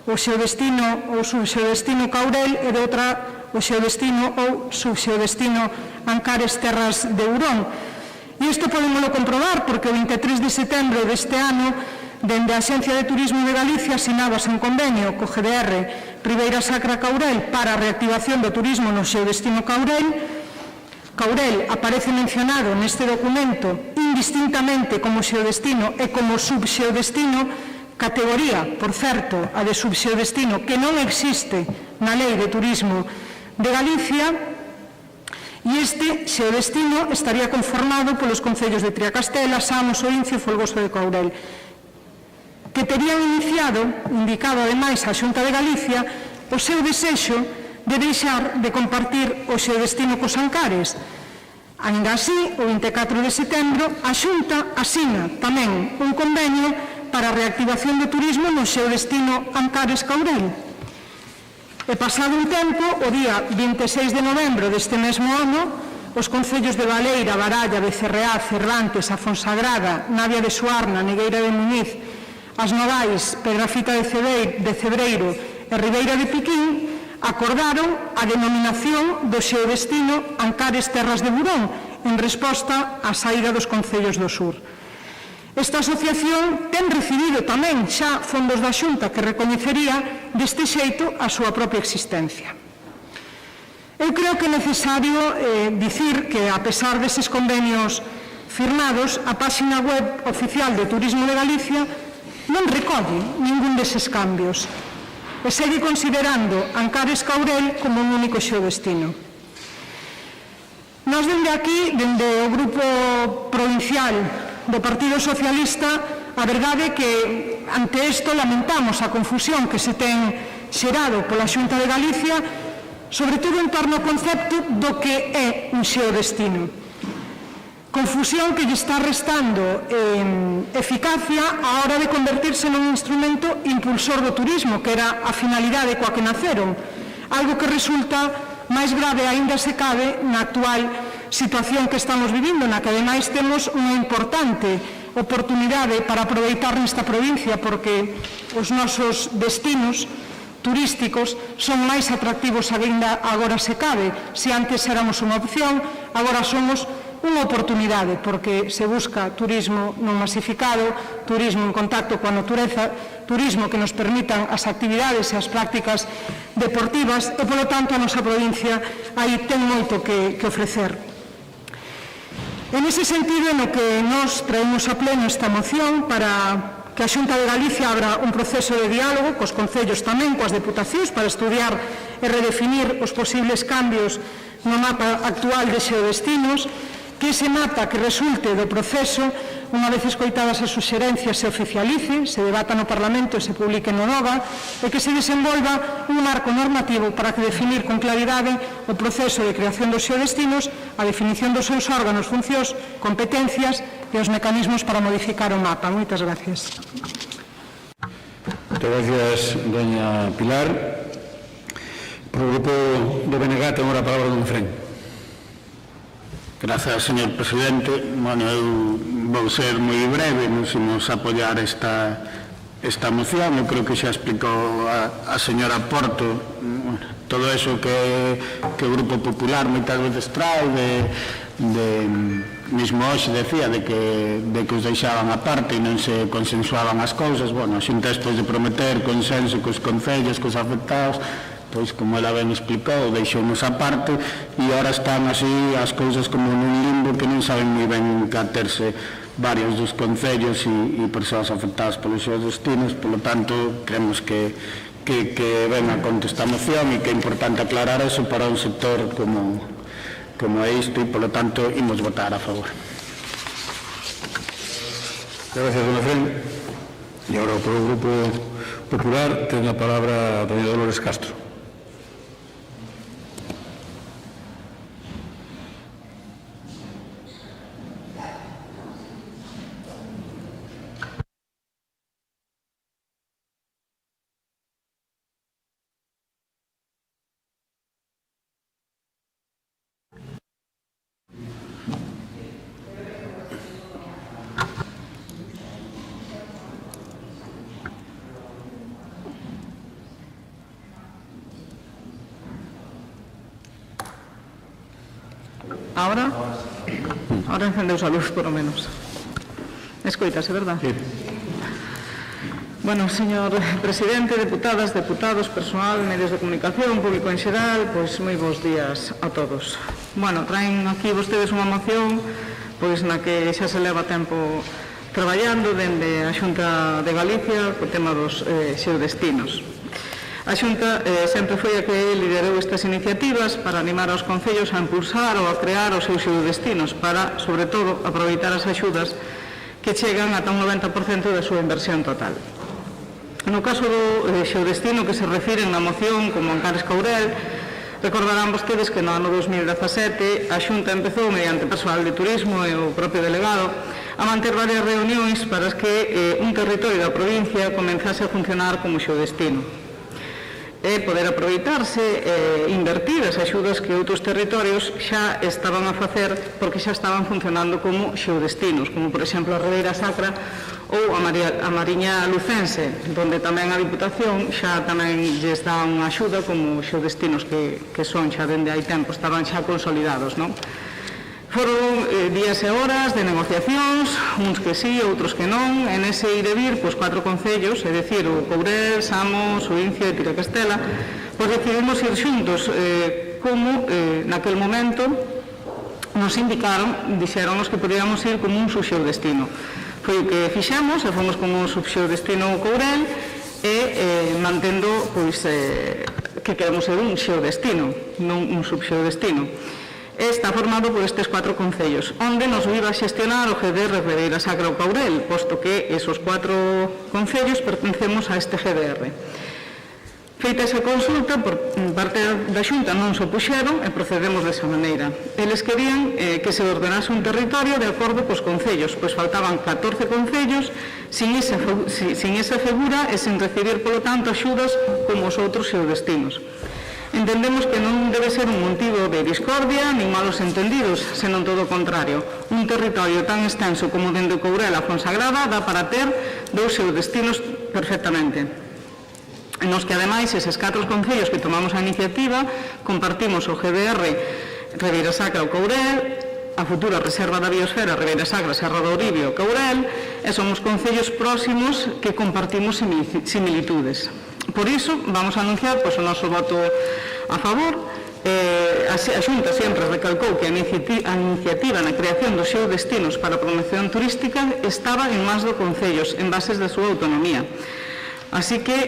S3: o geodestino ou subgeodestino Caurel e de outra o geodestino ou subgeodestino Ancares Terras de Eurón. E isto podémoslo comprobar porque o 23 de setembro deste ano, dende a Axencia de Turismo de Galicia, asinábase un convenio co GDR Ribeira Sacra Caurel para a reactivación do turismo no geodestino Caurel. Caurel aparece mencionado neste documento indistintamente como geodestino e como subgeodestino, categoría, por certo, a de subgeodestino, que non existe na Lei de Turismo de Galicia, e este geodestino estaría conformado polos concellos de Triacastela, Samos, Oincio e Folgoso de Caurel, que terían iniciado, indicado ademais a Xunta de Galicia, o seu desexo de deixar de compartir o geodestino cos Ancares. Ainda así, o 24 de setembro, a Xunta asina tamén un convenio para a reactivación do turismo no geodestino Ancares Caurel. E pasado un tempo, o día 26 de novembro deste mesmo ano, os concellos de Baleira, Baralla, Becerreá, Cervantes, A Fonsagrada, Navia de Suarna, Negueira de Muñiz, As Novais, Pedrafita de Cebreiro e Ribeira de Piquín acordaron a denominación do geodestino Ancares Terras de Burón en resposta á saída dos concellos do sur. Esta asociación ten recibido tamén xa fondos da Xunta que recoñecería deste xeito a súa propia existencia. Eu creo que é necesario dicir que, a pesar deses convenios firmados, a páxina web oficial de Turismo de Galicia non recolle ningún deses cambios e segue considerando Ancares Caurel como un único geodestino. Nós dende aquí, dende o Grupo Provincial do Partido Socialista, a verdade é que ante isto lamentamos a confusión que se ten xerado pola Xunta de Galicia, sobre todo en torno ao concepto do que é un geodestino. Confusión que lle está restando eficacia á hora de convertirse nun instrumento impulsor do turismo, que era a finalidade coa que naceron, algo que resulta máis grave aínda se cabe na actual situación que estamos vivindo, na que ademais temos unha importante oportunidade para aproveitar nesta provincia, porque os nosos destinos turísticos son máis atractivos aínda agora se cabe. Se antes éramos unha opción, agora somos unha oportunidade, porque se busca turismo non masificado, turismo en contacto coa natureza, turismo que nos permitan as actividades e as prácticas deportivas e, polo tanto, a nosa provincia aí ten moito que ofrecer. En ese sentido, no que nos traemos a pleno esta moción para que a Xunta de Galicia abra un proceso de diálogo cos concellos tamén, coas deputacións, para estudiar e redefinir os posibles cambios no mapa actual de geodestinos, que ese mapa que resulte do proceso, unha vez escoitadas as suxerencias, se oficialice, se debata no Parlamento e se publique no NOVA, e que se desenvolva un marco normativo para que definir con claridade o proceso de creación dos geodestinos, a definición dos seus órganos, funcións, competencias e os mecanismos para modificar o mapa. Moitas gracias.
S1: Moitas gracias, doña Pilar. Por o grupo do BNG ten ahora a palabra don Fren.
S5: Gracias, señor presidente. Bueno, eu vou ser moi breve, nos imos apoiar esta moción. Eu creo que xa explicou a señora Porto todo eso que o Grupo Popular moitas veces trae mismo hoxe decía de que os deixaban aparte e non se consensuaban as cousas. Bueno, a Xunta despois de prometer consenso cos concellos, cos afectados, pois como ela ben explicou, deixounos aparte e ahora están así as cousas como nun limbo que non saben moi ben caterse varios dos concellos e persoas afectadas polos seus destinos. Polo tanto, creemos que ven a conta esta moción e que é importante aclarar eso para un sector como é isto e, polo tanto, imos votar a favor.
S1: Gracias, don Fren. E agora, por o Grupo Popular, ten a palabra a doña Dolores Castro.
S11: Ahora encendeus a luz, por lo menos. Escoítase, verdad?
S1: Sí.
S11: Bueno, señor presidente, deputadas, deputados, personal, medios de comunicación, público en xeral, pois moi bons días a todos. Bueno, traen aquí vostedes unha moción pois na que xa se leva tempo traballando dende a Xunta de Galicia co tema dos xeodestinos. A Xunta sempre foi a que liderou estas iniciativas para animar aos concellos a impulsar ou a crear os seus xeodestinos para, sobre todo, aproveitar as axudas que chegan ata un 90% da súa inversión total. No caso do xeodestino que se refiren na moción como Ancares Courel, recordarán vostedes que no ano 2017 a Xunta empezou mediante persoal de turismo e o propio delegado a manter varias reunións para que un territorio da provincia comenzase a funcionar como xeodestino e poder aproveitarse invertir as axudas que outros territorios xa estaban a facer porque xa estaban funcionando como xeodestinos, como por exemplo a Ribeira Sacra ou a Mariña Lucense, donde tamén a Diputación xa tamén lles dá unha axuda como xeodestinos que son xa dende hai tempo, estaban xa consolidados, non? Foron días e horas de negociacións, uns que sí, outros que non, en ese ir e vir, pois 4 concellos, é dicir, o Courel, Samos, o Incio e Tiracastela, pois decidimos ir xuntos, como naquel momento nos indicaron, dixeronnos que podíamos ir como un subxeodestino. Foi o que fixemos, e fomos como un subxeodestino Courel, e mantendo, pois, que queremos ser un xeodestino, non un subxeodestino. Está formado por estes 4 concellos, onde nos iba a xestionar o GDR Ribeira Sacra ou Courel, posto que esos 4 concellos pertencemos a este GDR. Feita esa consulta, por parte da Xunta non se opuxeron e procedemos desa maneira. Eles querían que se ordenase un territorio de acordo cos concellos, pois faltaban 14 concellos sin esa figura e sin recibir, polo tanto, axudas como os outros xeodestinos. Entendemos que non debe ser un motivo de discordia nin malos entendidos, senón todo o contrario. Un territorio tan extenso como dende o Courel a Fonsagrada dá para ter 2 xeodestinos perfectamente. Nos que, ademais, eses 4 concellos que tomamos a iniciativa compartimos o GDR Ribeira Sacra ou Courel, a futura Reserva da Biosfera Ribeira Sacra, Serra do Oribio, Courel, e somos concellos próximos que compartimos similitudes. Por iso, vamos a anunciar o noso voto a favor. A Xunta sempre recalcou que a iniciativa na creación dos xeodestinos para a promoción turística estaba en mans do concellos, en bases da súa autonomía. Así que,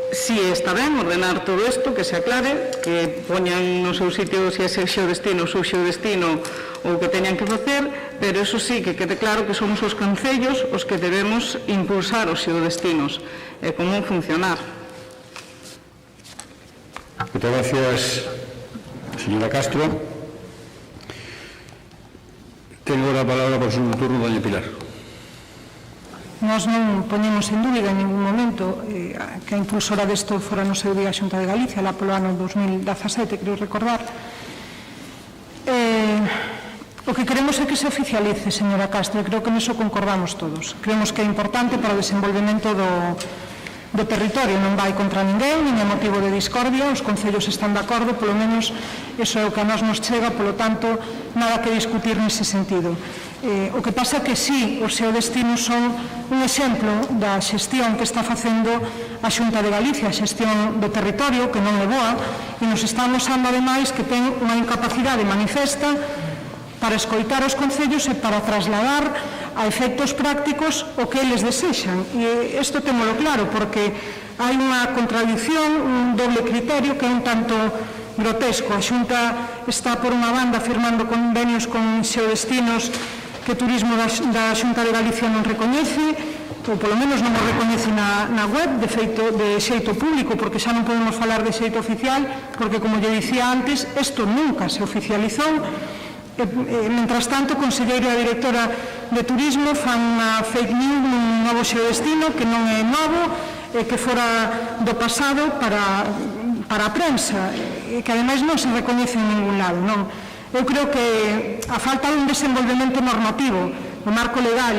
S11: si está ben ordenar todo isto, que se aclare, que poñan no seu sitio se é xeodestino ou subxeodestino ou que teñan que facer, pero eso sí, que quede claro que somos os concellos os que debemos impulsar os xeodestinos e como funcionar.
S1: Muchas gracias, señora Castro. Tengo la palabra por su turno, doña Pilar.
S3: Nós non poñemos en dúbida en ningún momento que a impulsora desto fora no seu día a Xunta de Galicia, lá polo ano 2017, creo recordar. O que queremos é que se oficialice, señora Castro, e creo que niso concordamos todos. Creemos que é importante para o desenvolvemento do territorio, non vai contra ninguén, nin é motivo de discordia, os concellos están de acordo, polo menos iso é o que a nós nos chega, polo tanto, nada que discutir nese sentido. O que pasa é que sí, os xeodestinos son un exemplo da xestión que está facendo a Xunta de Galicia, a xestión do territorio, que non é boa, e nos está amosando, ademais, que ten unha incapacidade manifesta para escoitar os concellos e para trasladar a efectos prácticos o que eles desexan. E isto témolo claro, porque hai unha contradición, un doble criterio que é un tanto grotesco. A Xunta está, por unha banda, firmando convenios con xeodestinos que o turismo da Xunta de Galicia non recoñece, ou polo menos non o recoñece na web, de xeito público, porque xa non podemos falar de xeito oficial, porque, como lle dicía antes, isto nunca se oficializou. Mentras tanto, o conselleiro e a directora de Turismo fan unha fake news nun novo xeodestino que non é novo, que fora do pasado para a prensa, e que ademais non se recoñece en ningún lado. Non. Eu creo que a falta dun desenvolvemento normativo no marco legal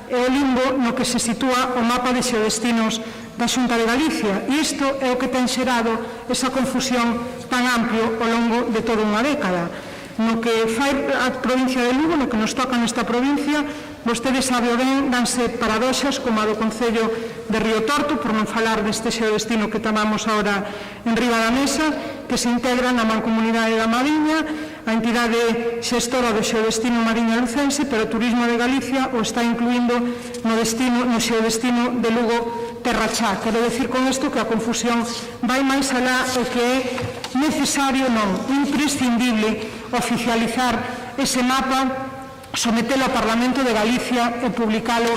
S3: é o limbo no que se sitúa o mapa de xeodestinos da Xunta de Galicia, e isto é o que ten xerado esa confusión tan amplio ao longo de toda unha década. No que fai a provincia de Lugo, no que nos toca nesta provincia, vostedes sabe o ben, danse paradoxas como a do Concello de Río Torto, por non falar deste xeodestino que tomamos ahora en riba da mesa, que se integra na Mancomunidade da Mariña, a entidade xestora do xeodestino Mariña Lucense, pero o Turismo de Galicia o está incluindo no xeodestino de Lugo Terra Chá. Quero decir con isto que a confusión vai máis alá o que é necesario, non, imprescindible, oficializar ese mapa, sometelo ao Parlamento de Galicia e publicalo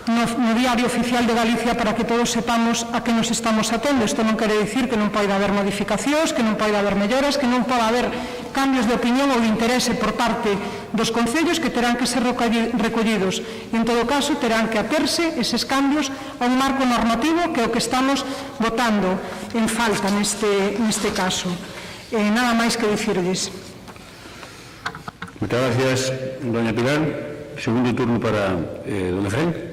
S3: no Diario Oficial de Galicia para que todos sepamos a que nos estamos atendo. Isto non quere dicir que non pode haber modificacións, que non pode haber melloras, que non pode haber cambios de opinión ou de interese por parte dos concellos que terán que ser recollidos. E, en todo caso, terán que aterse eses cambios a un marco normativo que é o que estamos votando en falta neste caso. Nada máis que dicirles.
S1: Muchas gracias, doña Pilar. Segundo turno para don Efraín.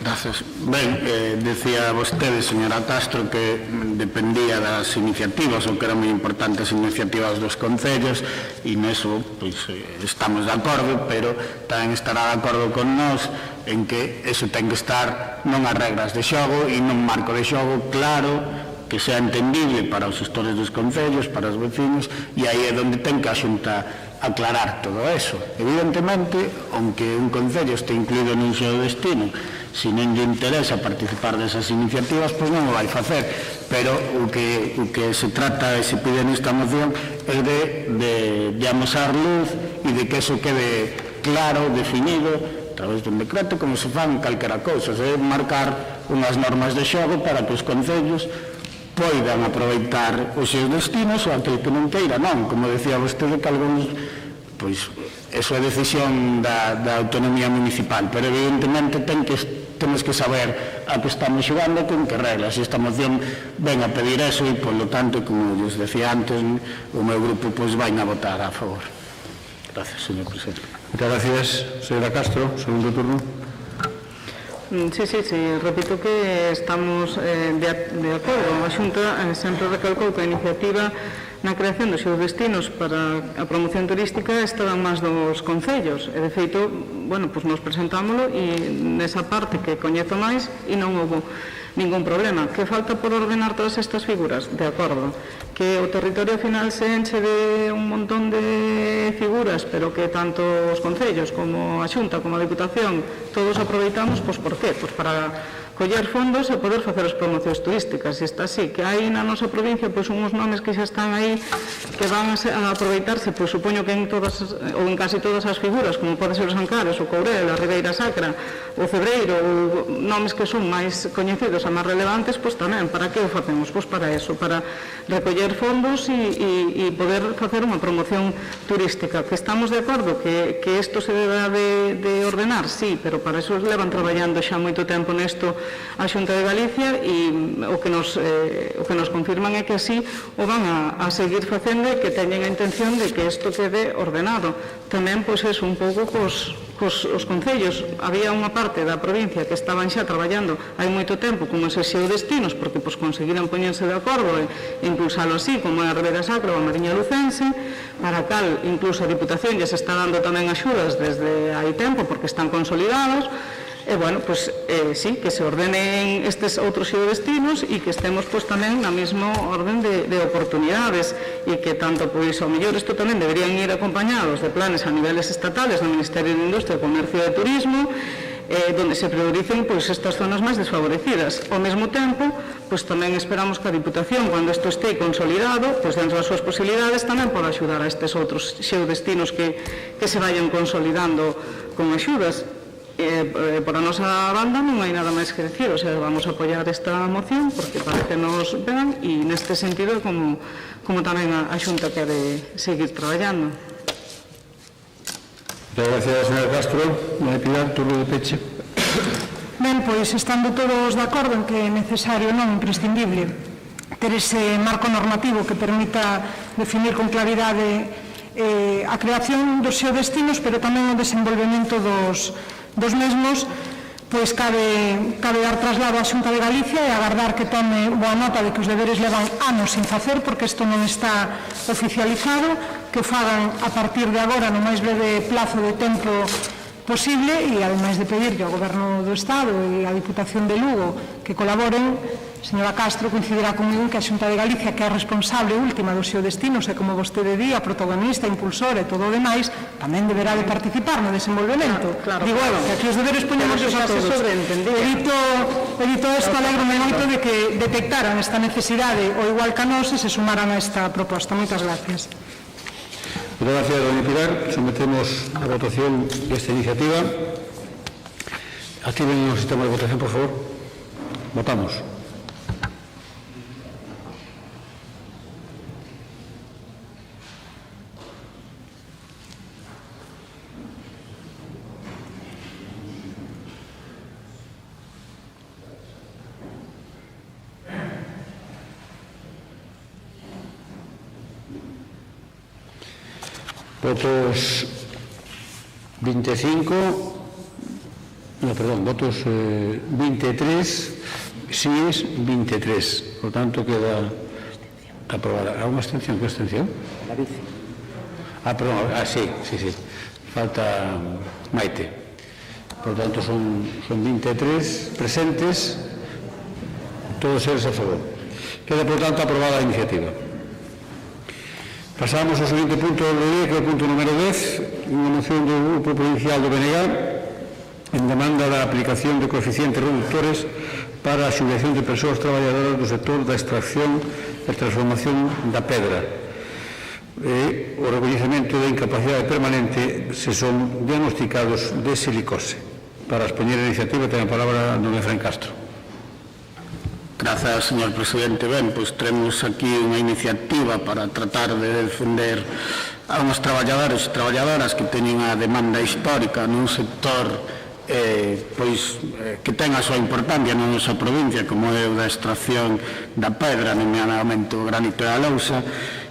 S5: Gracias. Ben, decía vostede, señora Castro, que dependía das iniciativas, ou que eran moi importantes as iniciativas dos concellos, e neso, pois, estamos de acordo, pero tamén estará de acordo con nós en que eso ten que estar non as regras de xogo e nun marco de xogo claro, que sea entendible para os gestores dos concellos, para os vecinos, e aí é onde ten que a Xunta aclarar todo eso. Evidentemente, aunque un concello este incluído nun xeodestino, se non lle interesa participar desas iniciativas, pois non o vai facer, pero o que se trata e se pide nesta moción é de amosar luz e de que eso quede claro, definido a través dun decreto, como se fan calquera cousa, se marcar unhas normas de xogo para que os concellos poidan aproveitar os seus destinos ou aquel que non queira, non, como decía vostede que algúns, pois, eso é decisión da autonomía municipal, pero evidentemente temos que saber a que estamos xogando con que reglas, e esta moción ven a pedir eso e, polo tanto, como lles decía antes, o meu grupo pois vai a votar a favor. Gracias, señor presidente.
S1: Muchas gracias, señora Castro. Segundo turno.
S11: Sí, repito que estamos de acordo. A Xunta sempre recalcou que a iniciativa na creación dos seus destinos para a promoción turística estaban máis dos concellos. E, de feito, pois nos presentámoslo e nesa parte que coñezo máis e non houve ningún problema. Que falta por ordenar todas estas figuras? De acordo. Que o territorio final se enche de un montón de figuras, pero que tanto os concellos como a Xunta como a Diputación todos aproveitamos, pois por qué? Pois para coller fondos e poder facer as promocións turísticas. E está así, que hai na nosa provincia pois unhos nomes que xa están aí que van a aproveitarse, pois supoño que en todas ou en casi todas as figuras, como pode ser os Ancares, o Courel, a Ribeira Sacra, o Cebreiro, ou nomes que son máis coñecidos e máis relevantes, pois tamén, para que o facemos? Pois para eso, para recoller fondos e poder facer unha promoción turística. Que estamos de acordo que isto se debe de ordenar, sí, pero para eso levan traballando xa moito tempo nesto a Xunta de Galicia e o que nos confirman é que así o van a seguir facendo e que teñen a intención de que isto quede ordenado. Tamén, pois, é un pouco cos concellos. Había unha parte da provincia que estaban xa traballando hai moito tempo como eses xeodestinos porque pois, conseguiran poñerse de acordo e impulsalo así, como a Ribeira Sacra ou a Mariña Lucense, para cal incluso a Diputación ya se está dando tamén axudas desde hai tempo porque están consolidados. E, bueno, pois, sí, que se ordenen estes outros xeodestinos e que estemos, pois, tamén na mesma orden de oportunidades e que tanto, pois, ao mellor isto tamén deberían ir acompañados de planes a niveles estatales no Ministerio de Industria, Comercio e Turismo, donde se prioricen, pois, estas zonas máis desfavorecidas. Ao mesmo tempo, pois, tamén esperamos que a Diputación, cando isto este consolidado, pois, dentro das súas posibilidades, tamén poda axudar a estes outros xeodestinos que se vayan consolidando con axudas. Por a nosa banda non hai nada máis que decir, o sea, vamos a apoiar esta moción porque parece nos ben e neste sentido como tamén a Xunta quere seguir traballando.
S1: Moitas gracias, señora Castro. María Pilar, turno de peche.
S3: Ben, pois estando todos de acordo en que é necesario, non imprescindible, ter ese marco normativo que permita definir con claridade a creación dos xeodestinos, pero tamén o desenvolvemento dos mesmos, pois cabe dar traslado á Xunta de Galicia e agardar que tome boa nota de que os deberes levan anos sin facer, porque isto non está oficializado, que o fagan a partir de agora no máis breve plazo de tempo posible e, ademais de pedirle ao Goberno do Estado e á Diputación de Lugo que colaboren, señora Castro coincidirá comigo que a Xunta de Galicia, que é responsable última dos xeodestinos e, como vostede di, a protagonista, impulsora e todo o demais, tamén deberá de participar no desenvolvemento. Digo, que aquí os deberes poñemos a todos. Edito isto, alegro-me moito de que detectaran esta necesidade o igual que a nós e se sumaran a esta proposta. Moitas gracias.
S1: Moitas gracias, doña Pilar. Sometemos a votación desta iniciativa. Activen o sistema de votación, por favor. Votamos. Votos 25, no, perdón, votos 23, síes 23, por tanto queda aprobada. ¿Alguna abstención? ¿Qué abstención?
S2: La vice.
S1: Perdón, sí, falta Maite. Por tanto son 23 presentes, todos ellos a favor. Queda, por tanto, aprobada a iniciativa. Pasamos ao seguinte punto do día, que é o punto número 10, unha moción do Grupo Provincial do BNG en demanda da aplicación de coeficientes reductores para a xubilación de persoas traballadoras do sector da extracción e transformación da pedra e o recoñecemento da incapacidade permanente se son diagnosticados de silicose. Para expoñer a iniciativa ten a palabra don Efraín Castro.
S5: Grazas, señor presidente. Ben, pois temos aquí unha iniciativa para tratar de defender a uns traballadores e traballadoras que teñen a demanda histórica nun sector que ten a súa importancia na nosa provincia, como é o da extracción da pedra, nomeadamente o granito e a lousa,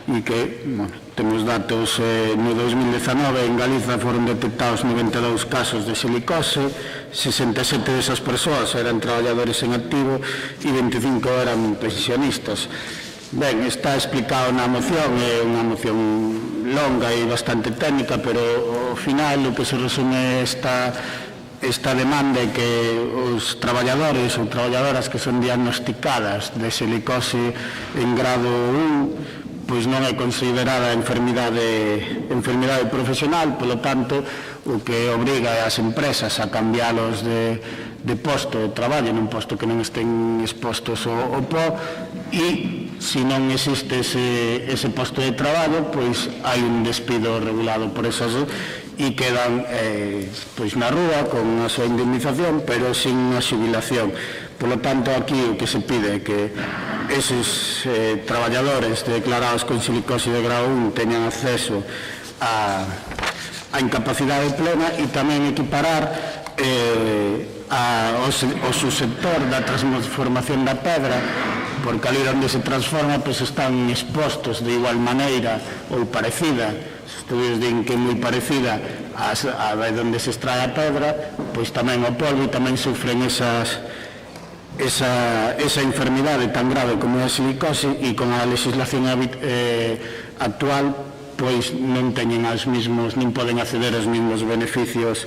S5: e que, bueno, temos datos no 2019 en Galiza foron detectados 92 casos de silicose, 67 desas persoas eran traballadores en activo e 25 eran pensionistas. Ben, está explicado na moción, é unha moción longa e bastante técnica, pero ao final o que se resume esta demanda é que os traballadores ou traballadoras que son diagnosticadas de silicose en grado 1 pois non é considerada enfermidade profesional, polo tanto, o que obriga as empresas a cambialos de de posto de traballo nun posto que non estén expostos ao pó, e se non existe ese posto de traballo, pois hai un despido regulado por esas e quedan pois na rúa con a súa indemnización, pero sin a xubilación. Por lo tanto, aquí o que se pide é que esos traballadores declarados con silicose de grado 1 teñan acceso a incapacidade plena e tamén equiparar o subsector da transformación da pedra, porque ali onde se transforma pois están expostos de igual maneira ou parecida, os estudios din que é moi parecida a onde se extrae a pedra, pois tamén o polvo e tamén sufren esa enfermidade tan grave como a silicose, e con a legislación actual pois non teñen os mismos, nin poden acceder aos mismos beneficios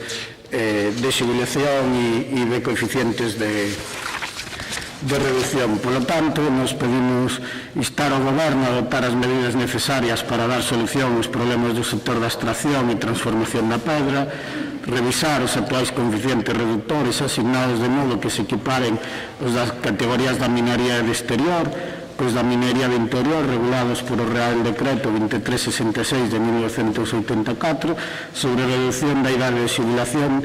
S5: de xubilación e de coeficientes de reducción. Por lo tanto, nos pedimos instar ao Goberno a adoptar as medidas necesarias para dar solución aos problemas do sector da extracción e transformación da pedra, revisar os actuais coeficientes reductores asignados de modo que se equiparen os das categorías da minería de exterior cos da minería de interior regulados por o Real Decreto 2366 de 1984 sobre a reducción da idade de xubilación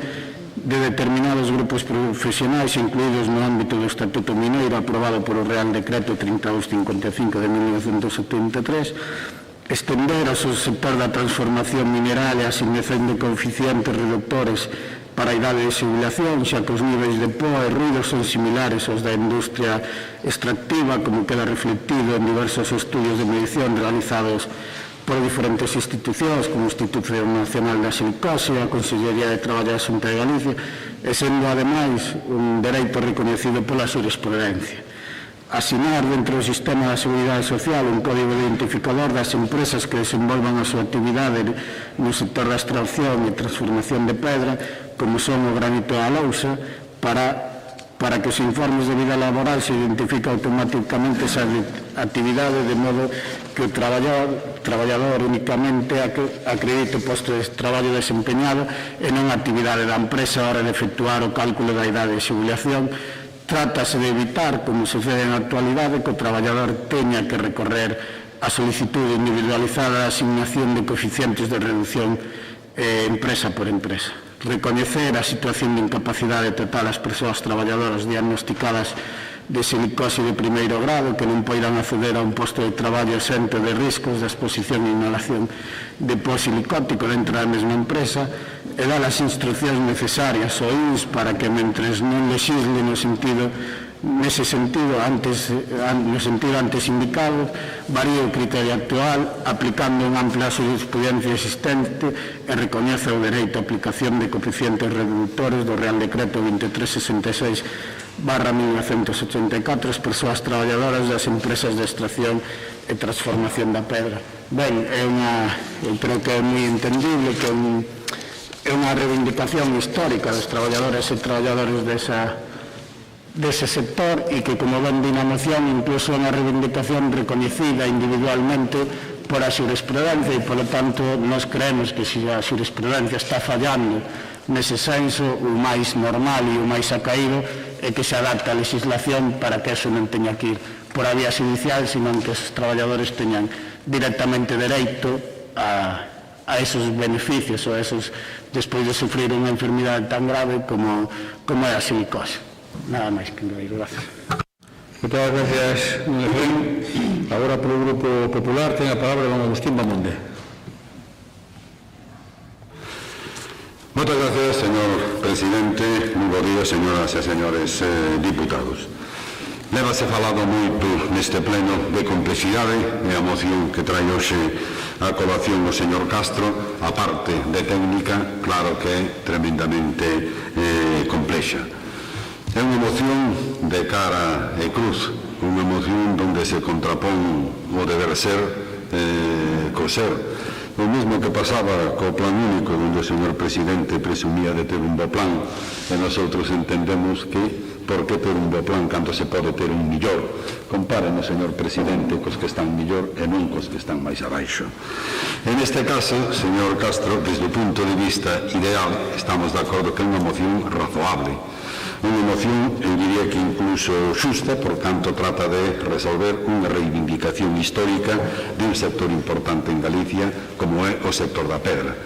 S5: de determinados grupos profesionais incluídos no ámbito do Estatuto Mineiro aprobado por o Real Decreto 3255 de 1973, estender ao sector da transformación mineral e a asignación de coeficientes reductores para a idade de xubilación, xa que os niveis de pó e ruido son similares aos da industria extractiva, como queda reflectido en diversos estudios de medición realizados por diferentes institucións, como o Instituto Nacional da Silicose, a Consellería de Traballo da Xunta de Galicia, e sendo, ademais, un dereito reconhecido pola xurisprudencia. Asinar dentro do sistema da Seguridade Social un código identificador das empresas que desenvolvan a súa actividade no sector da extracción e transformación de pedra, como son o granito e a lousa, para que os informes de vida laboral se identifique automáticamente esa actividade, de modo que o traballador únicamente acredite o posto de traballo desempeñado e non a actividade da empresa a hora de efectuar o cálculo da idade de xubilación. Trátase de evitar, como se fede na actualidade, que o traballador teña que recorrer a solicitude individualizada de asignación de coeficientes de reducción empresa por empresa. Recoñecer a situación de incapacidade total ás persoas traballadoras diagnosticadas de silicose de primeiro grado que non poidan acceder a un posto de traballo exento de riscos de exposición e inhalación de pó silicótico dentro da mesma empresa e dar as instruccións necesarias ao INS para que, mentres non legisle no sentido antes indicado, varíe o criterio actual aplicando unha ampla xurisprudencia existente e recoñece o dereito a aplicación de coeficientes reductores do Real Decreto 2366/1984 as persoas traballadoras das empresas de extracción e transformación da pedra. Ben, eu creo que é moi entendible que é unha reivindicación histórica dos traballadores e traballadores dese sector e que, como ben di na moción, incluso é unha reivindicación recoñecida individualmente por a xurisprudencia e, polo tanto, nós creemos que se a xurisprudencia está fallando nese senso, o máis normal e o máis acaído é que se adapte a legislación para que eso non teña que ir por a vía judicial, senón que os traballadores teñan directamente dereito a esos beneficios ou a esos despois de sufrir unha enfermidade tan grave como é a silicose. Nada máis que no ir, gracias.
S1: Muchas gracias, Efraín. Agora, polo Grupo Popular, ten a palabra don Agustín Bamonde.
S12: Moitas gracias, señor presidente. Moi bo día, señoras e señores diputados. Lévase falado moito neste pleno de complexidade e a moción que trae hoxe a colación o señor Castro, a parte de técnica, claro que é tremendamente complexa. É unha moción de cara e cruz, unha moción onde se contrapón o deber ser co ser. O mesmo que pasaba co plan único, onde o señor presidente presumía de ter un bo plan, e nosotros entendemos que por que ter un bo plan cando se pode ter un millor. Comparen o señor presidente cos que están millor e non cos que están máis abaixo. En este caso, señor Castro, desde o punto de vista ideal, estamos de acordo que é unha moción razoable. Unha moción, eu diría que incluso xusta, por tanto trata de resolver unha reivindicación histórica de un sector importante en Galicia como é o sector da pedra.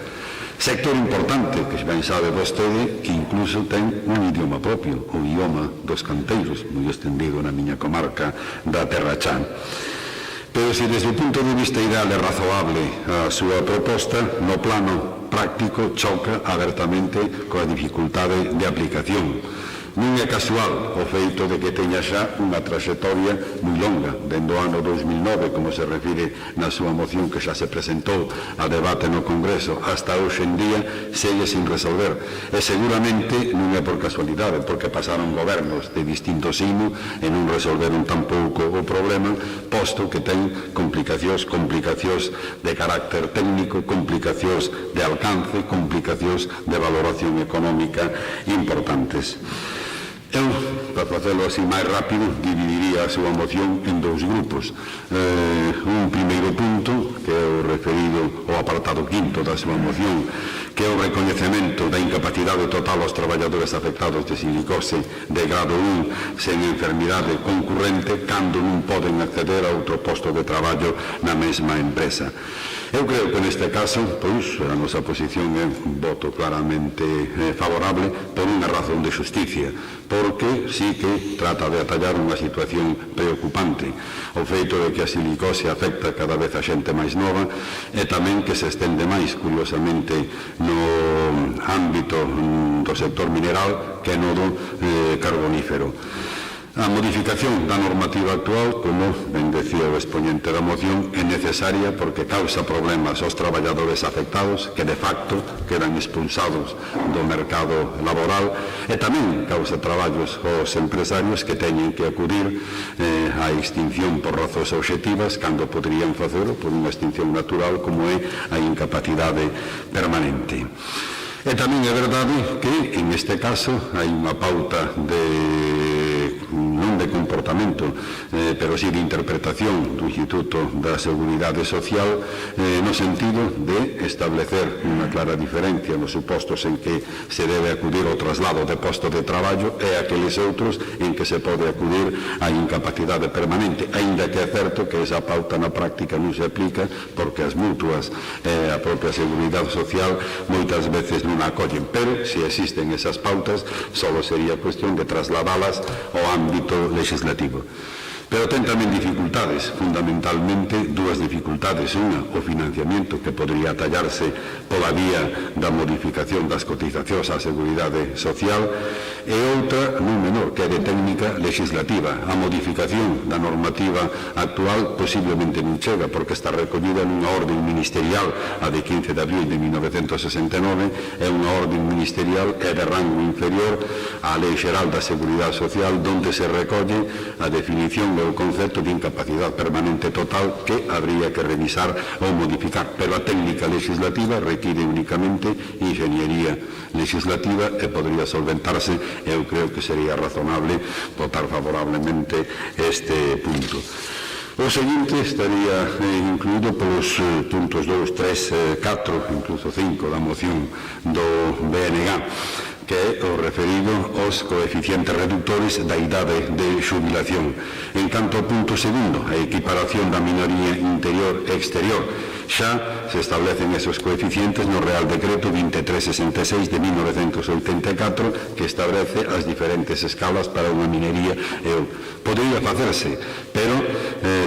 S12: Sector importante, que ben sabe vostede, que incluso ten un idioma propio, o idioma dos canteiros, moi estendido na miña comarca da Terra Chan. Pero se desde o punto de vista ideal é razoable a súa proposta, no plano práctico choca abertamente coa dificultade de aplicación. Non é casual o feito de que teña xa unha traxectoria moi longa, dende o ano 2009, como se refire na súa moción que xa se presentou a debate no Congreso, hasta hoxe en día segue sin resolver. E seguramente non é por casualidade, porque pasaron gobernos de distinto signo e non resolveron tampouco o problema, posto que ten complicacións de carácter técnico, complicacións de alcance, complicacións de valoración económica importantes. Eu, para facelo así máis rápido, dividiría a súa moción en dous grupos. Un primeiro punto, que é o referido ao apartado quinto da súa moción, que é o recoñecemento da incapacidade total aos traballadores afectados de silicose de grado 1 sen enfermidade concurrente cando non poden acceder a outro posto de traballo na mesma empresa. Eu creo que neste caso, pois, a nosa posición é un voto claramente favorable por unha razón de xusticia, porque sí que trata de atallar unha situación preocupante. O feito de que a silicose afecta cada vez a xente máis nova e tamén que se estende máis, curiosamente, no ámbito do sector mineral que no do carbonífero. A modificación da normativa actual, como ben decía o exponente da moción, é necesaria porque causa problemas aos traballadores afectados que de facto quedan expulsados do mercado laboral e tamén causa traballos aos empresarios que teñen que acudir á extinción por razóns obxectivas cando poderían facelo por unha extinción natural como é a incapacidade permanente. E tamén é verdade que, en este caso, hai unha pauta non de comportamento, pero sí de interpretación do Instituto da Seguridade Social no sentido de establecer unha clara diferencia nos supostos en que se debe acudir ao traslado de posto de traballo e aqueles outros en que se pode acudir á incapacidade permanente, aínda que é certo que esa pauta na práctica non se aplica porque as mutuas e a propia Seguridade Social moitas veces non acollen, pero se existen esas pautas só sería cuestión de trasladalas ao ámbito legislativo. Pero ten tamén dificultades, fundamentalmente dúas dificultades. Unha, o financiamento que podría atallarse pola vía da modificación das cotizacións á Seguridade Social e outra, non menor, que é de técnica legislativa. A modificación da normativa actual posiblemente non chega porque está recollida nunha orden ministerial, a de 15 de abril de 1969, é unha orden ministerial que é de rango inferior á Lei Xeral da Seguridade Social, donde se recolle a definición o concepto de incapacidade permanente total que habría que revisar ou modificar, pero a técnica legislativa requiere únicamente ingeniería legislativa e podría solventarse. Eu creo que sería razonable votar favorablemente este punto. O seguinte estaría incluído polos puntos 2, 3, 4, incluso 5 da moción do BNG, que é o referido aos coeficientes reductores da idade de xubilación. En canto ao punto segundo, a equiparación da minoría interior e exterior, xa se establecen esos coeficientes no Real Decreto 2366 de 1984 que establece as diferentes escalas para unha minería. Podría facerse, pero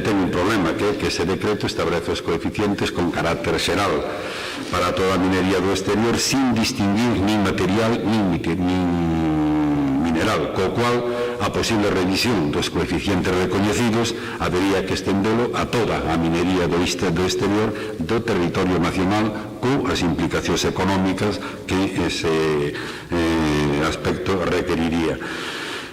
S12: ten un problema, que é que ese decreto establece os coeficientes con carácter xeral para toda a minería do exterior sin distinguir nin material nin mineral, co cual a posible revisión dos coeficientes recoñecidos habería que estendelo a toda a minería do exterior do territorio nacional coas implicacións económicas que ese aspecto requeriría.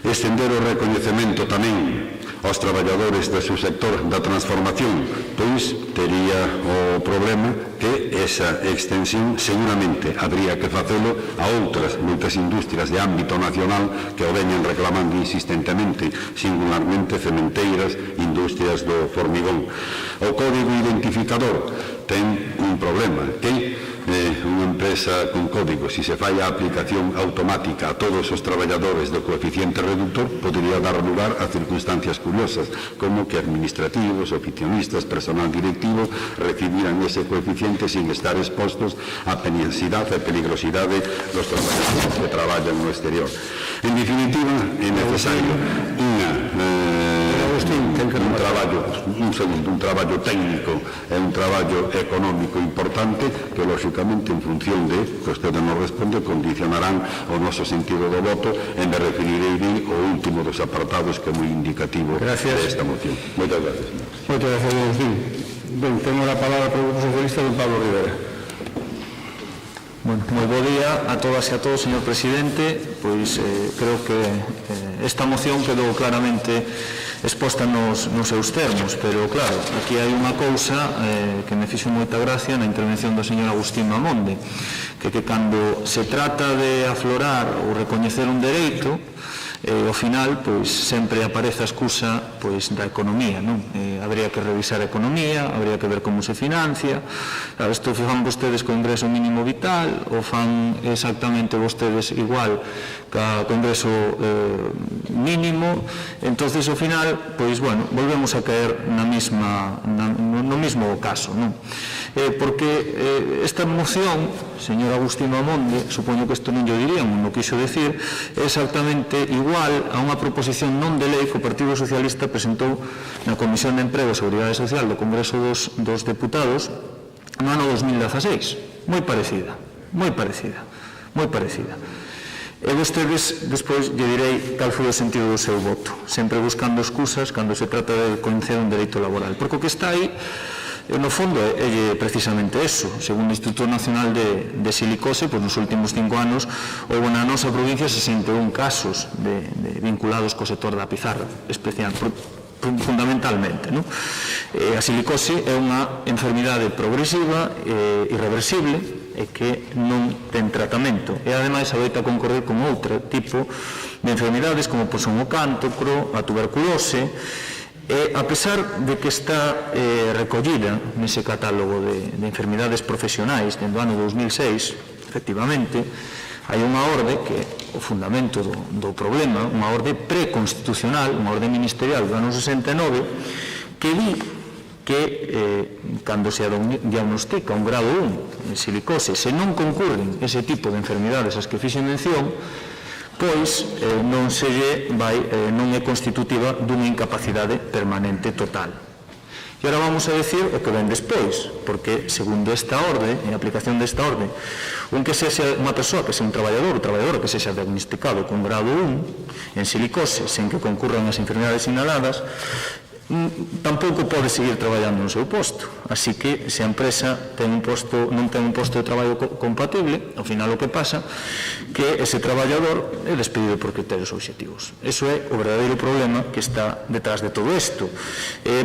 S12: Estender o recoñecemento tamén aos traballadores do subsector da transformación, pois tería o problema que esa extensión seguramente habría que facelo a outras moitas industrias de ámbito nacional que o veñen reclamando insistentemente, singularmente cementeiras, industrias do formigón. O código identificador ten un problema, que unha empresa con código, se se fai a aplicación automática a todos os traballadores do coeficiente reductor, podría dar lugar a circunstancias curiosas, como que administrativos, oficionistas, personal directivo recibiran ese coeficiente sin estar expostos á penosidade e peligrosidade dos traballadores que traballan no exterior. En definitiva, é necesario un traballo técnico e un traballo económico importante que, lógicamente, en función de que usted nos responde, condicionarán o noso sentido do voto, e me referirei ao último dos apartados que é moi indicativo desta moción. Moitas gracias.
S1: Moitas gracias, Agustín. Ben, temos a palabra para o Grupo Socialista don Pablo Rivera.
S13: Bueno, moi bo día a todas e a todos, señor presidente. Pois creo que esta moción quedou claramente exposta nos seus termos, pero claro, aquí hai unha cousa que me fixo moita gracia na intervención do señor Agustín Mamonde, que cando se trata de aflorar ou recoñecer un dereito, ao final, pois, sempre aparece a excusa, pois, da economía, non? Habría que revisar a economía, habría que ver como se financia. Claro, isto fan vostedes co ingreso mínimo vital, ou fan exactamente vostedes igual ca ingreso mínimo. Entonces, ao final, pois, bueno, volvemos a caer no mismo caso, non? Porque esta moción, señor Agustín Mamonde, supoño que isto non yo diríamos, non quixo decir, é exactamente igual a unha proposición non de lei que o Partido Socialista presentou na Comisión de Emprego e Seguridade Social do Congreso dos Deputados no ano 2016. Moi parecida, moi parecida, moi parecida. E vostedes, despois, lle direi cal foi o sentido do seu voto, sempre buscando excusas cando se trata de coñecer un dereito laboral, porque o que está aí, no fondo, é precisamente eso. Segundo o Instituto Nacional de Silicose, pois nos últimos 5 anos houve na nosa provincia 61 casos vinculados co sector da pizarra, fundamentalmente, non? A silicose é unha enfermidade progresiva e irreversible e que non ten tratamento, e ademais adoita concorrer con outro tipo de enfermidades como son o cancro, a tuberculose. E, a pesar de que está recollida nese catálogo de enfermidades profesionais dentro do ano 2006, efectivamente, hai unha orde que o fundamento do problema, unha orde preconstitucional, unha orde ministerial do ano 69, que di que cando se diagnostica un grado 1 de silicose, se non concurren ese tipo de enfermidades ás que fixe mención, pois non é constitutiva dunha incapacidade permanente total. E agora vamos a decir o que ven despois, porque segundo esta orde, en aplicación desta orde, que sexa unha persoa, que sexa un traballador ou traballadora que sexa diagnosticado con grado 1 en silicose, sen que concurran as enfermidades sinaladas, tampouco pode seguir traballando no seu posto. Así que, se a empresa non ten un posto de traballo compatible, ao final o que pasa que ese traballador é despedido por criterios obxectivos. Eso é o verdadeiro problema que está detrás de todo isto.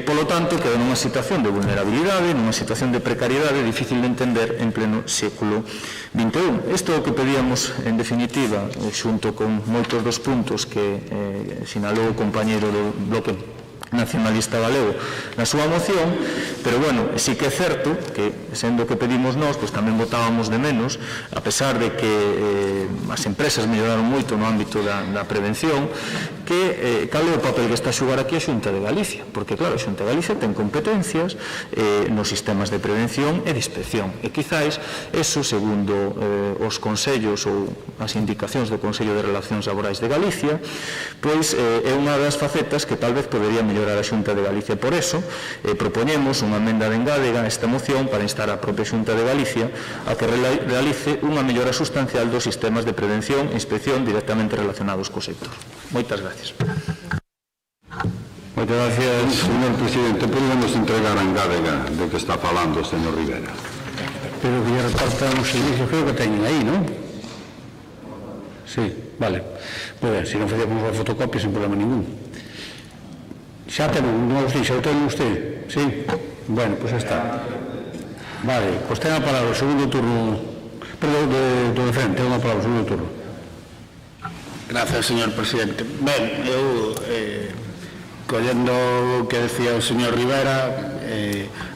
S13: Polo tanto, queda nunha situación de vulnerabilidade, nunha situación de precariedade difícil de entender en pleno século XXI. Isto é o que pedíamos, en definitiva, xunto con moitos dos puntos que sinalou o compañeiro do Bloque Nacionalista Galego na súa moción, pero bueno, sí que é certo que, sendo que pedimos nós, pois tamén votábamos de menos, a pesar de que as empresas melloraron moito no ámbito da prevención, que cal é o papel que está a xugar aquí a Xunta de Galicia, porque claro, a Xunta de Galicia ten competencias nos sistemas de prevención e de inspección, e quizáis eso, segundo os consellos ou as indicacións do Consello de Relacións Laborais de Galicia, pois é unha das facetas que tal vez podería mellorar a Xunta de Galicia. Por eso, propoñemos unha emenda de engádega a esta moción para instar a propia Xunta de Galicia a que realice unha mellora sustancial dos sistemas de prevención e inspección directamente relacionados co sector. Moitas gracias.
S12: Moitas gracias, señor presidente. Podemos entregar a engádega de que está falando o señor Rivera.
S1: Pero que lle repartan os servicios, creo que teñen aí, non? Sí, vale. Moi ben, se non facíamos a fotocopia sin problema ningún. Xa temos, non usted, xa o ten usted, sí? Bueno, pois xa está. Vale, pois ten a palabra o segundo turno, perdón, do de frente, ten a palabra o segundo turno.
S5: Gracias, señor presidente. Ben, eu collendo o que decía o señor Rivera,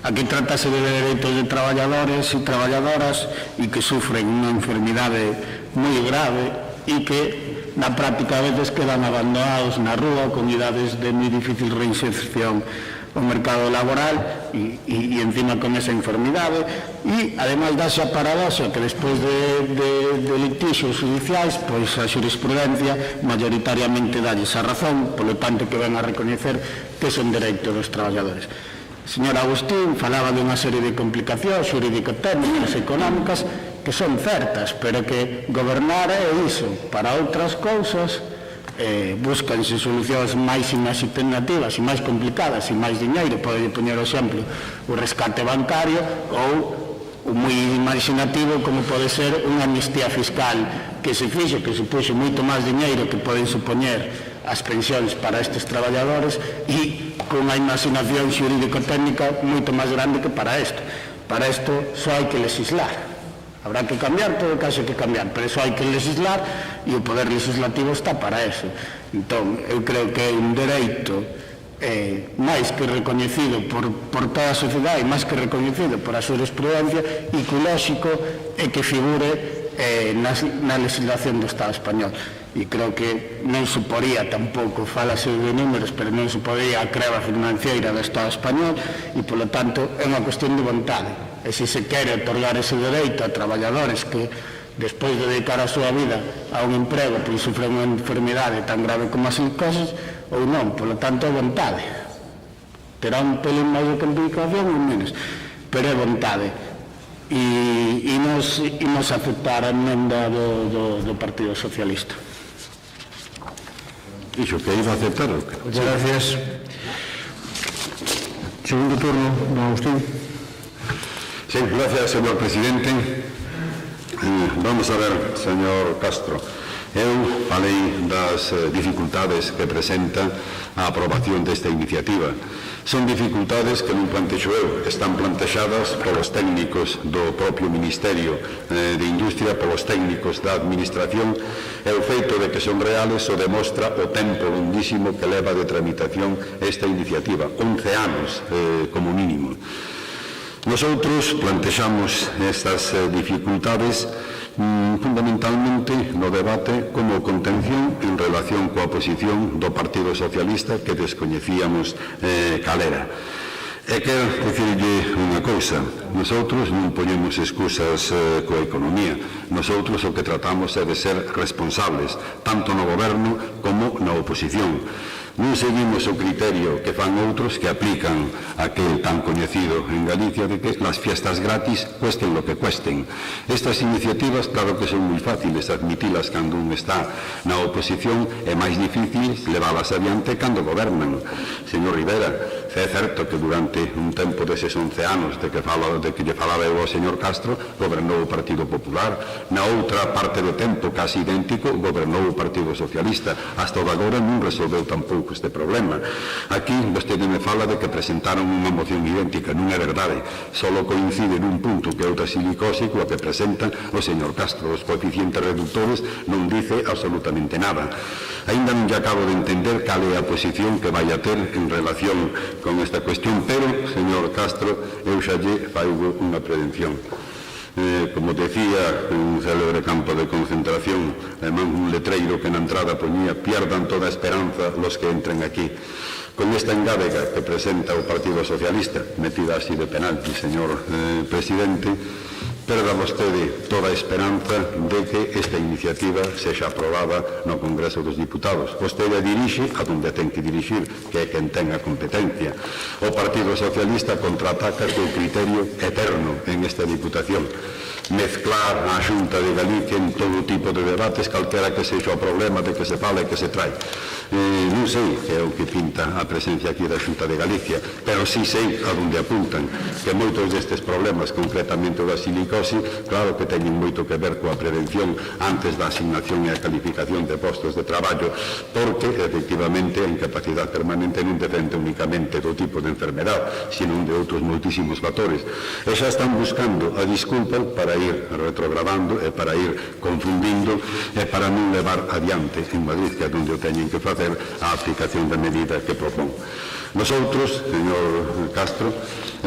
S5: aquí trátase de dereitos de traballadores e traballadoras e que sufren unha enfermidade moi grave e que na práctica a veces quedan abandonados na rúa con idades de moi difícil reinserción ao mercado laboral e encima con esa enfermidade e ademais dáse a paradoxa que despois de litixios judiciais pois a xurisprudencia mayoritariamente dalles a razón, polo tanto que ven a recoñecer que son dereitos dos traballadores. Señor Agustín falaba dunha serie de complicacións xurídico-técnicas e económicas que son certas, pero que gobernar é iso. Para outras cousas buscanse solucións máis imaginativas e máis complicadas e máis diñeiro. Pode poñer o exemplo o rescate bancario ou o moi imaginativo como pode ser unha amnistía fiscal que se fixo, que supuxo moito máis diñeiro que poden supoñer as pensións para estes traballadores e con unha imaginación xurídico-técnica moito máis grande que para isto. Para isto só hai que legislar. Habrá que cambiar, todo caso hai que cambiar, pero eso hai que legislar e o poder legislativo está para eso. Entón, eu creo que é un dereito máis que recoñecido por toda a sociedade, máis que recoñecido por a jurisprudencia e que o lóxico é que figure na legislación do Estado español. E creo que non suporía tampouco, falase de números, pero non suporía a creba financiera do Estado español e, polo tanto, é unha cuestión de vontade. E se se quere otorgar ese dereito a traballadores que, despois de dedicar a súa vida a un emprego, pois sufren unha enfermidade tan grave como as cosas, ou non, polo tanto, é vontade. Terá un pelín máis de complicación ou menos, pero é vontade. E nos aceptar a emenda do Partido Socialista.
S12: Dixo que iba a aceptar.
S1: Muchas gracias. Segundo turno, don Agustín.
S12: Sí, gracias, señor presidente. Vamos a ver, señor Castro. Eu falei das dificultades que presenta a aprobación desta iniciativa. Son dificultades que non plantexo eu, están plantexadas polos técnicos do propio Ministerio de Industria, polos técnicos da Administración, e o feito de que son reales o demostra o tempo longísimo que leva de tramitación esta iniciativa, 11 anos como mínimo. Nosotros plantexamos estas dificultades fundamentalmente no debate como contención en relación coa posición do Partido Socialista que descoñecíamos cal era. E quero dicirlle unha cousa, nosotros non poñemos excusas coa economía, nosotros o que tratamos é de ser responsables, tanto no goberno como na oposición. Non seguimos o criterio que fan outros que aplican aquel tan coñecido en Galicia de que las fiestas gratis cuesten lo que cuesten. Estas iniciativas, claro que son moi fáciles admitilas cando un está na oposición, é máis difícil leválas adiante cando gobernan. Señor Rivera, é certo que durante un tempo deses 11 anos de que lle falaba eu ao señor Castro, gobernou o Partido Popular. Na outra parte do tempo, casi idéntico, gobernou o Partido Socialista. Hasta o de agora non resolveu tampouco este problema. Aquí vostede me fala de que presentaron unha moción idéntica, non é verdade, solo coincide nun punto que é outra silicose coa que presenta o señor Castro. Os coeficientes reductores non dice absolutamente nada. Ainda non lle acabo de entender cal é a posición que vai a ter en relación con esta cuestión, pero, señor Castro, eu xa lle faigo unha prevención. Como decía un célebre campo de concentración, además un letreiro que na entrada poñía pierdan toda esperanza los que entren aquí. Con esta engádega que presenta o Partido Socialista, metida así de penalti, señor presidente, perda vostede toda a esperanza de que esta iniciativa sexa aprobada no Congreso dos Diputados. Vostede dirixe a donde ten que dirixir, que é quen ten a competencia. O Partido Socialista contraataca co criterio eterno en esta Diputación. Mezclar a Xunta de Galicia en todo tipo de debates, calquera que sexa o problema de que se fala e que se trae. Non sei que é o que pinta a presencia aquí da Xunta de Galicia, pero sí sei a donde apuntan que moitos destes problemas, concretamente o da silicose, claro que teñen moito que ver coa prevención antes da asignación e a calificación de postos de traballo, porque efectivamente a incapacidade permanente non depende únicamente do tipo de enfermedade, sino de outros moitísimos fatores. E xa están buscando a disculpa para ir retrogradando e para ir confundindo e para non levar adiante en Madrid, que é onde o teñen que facer, facer a aplicación da medida que propón. Nosotros, señor Castro,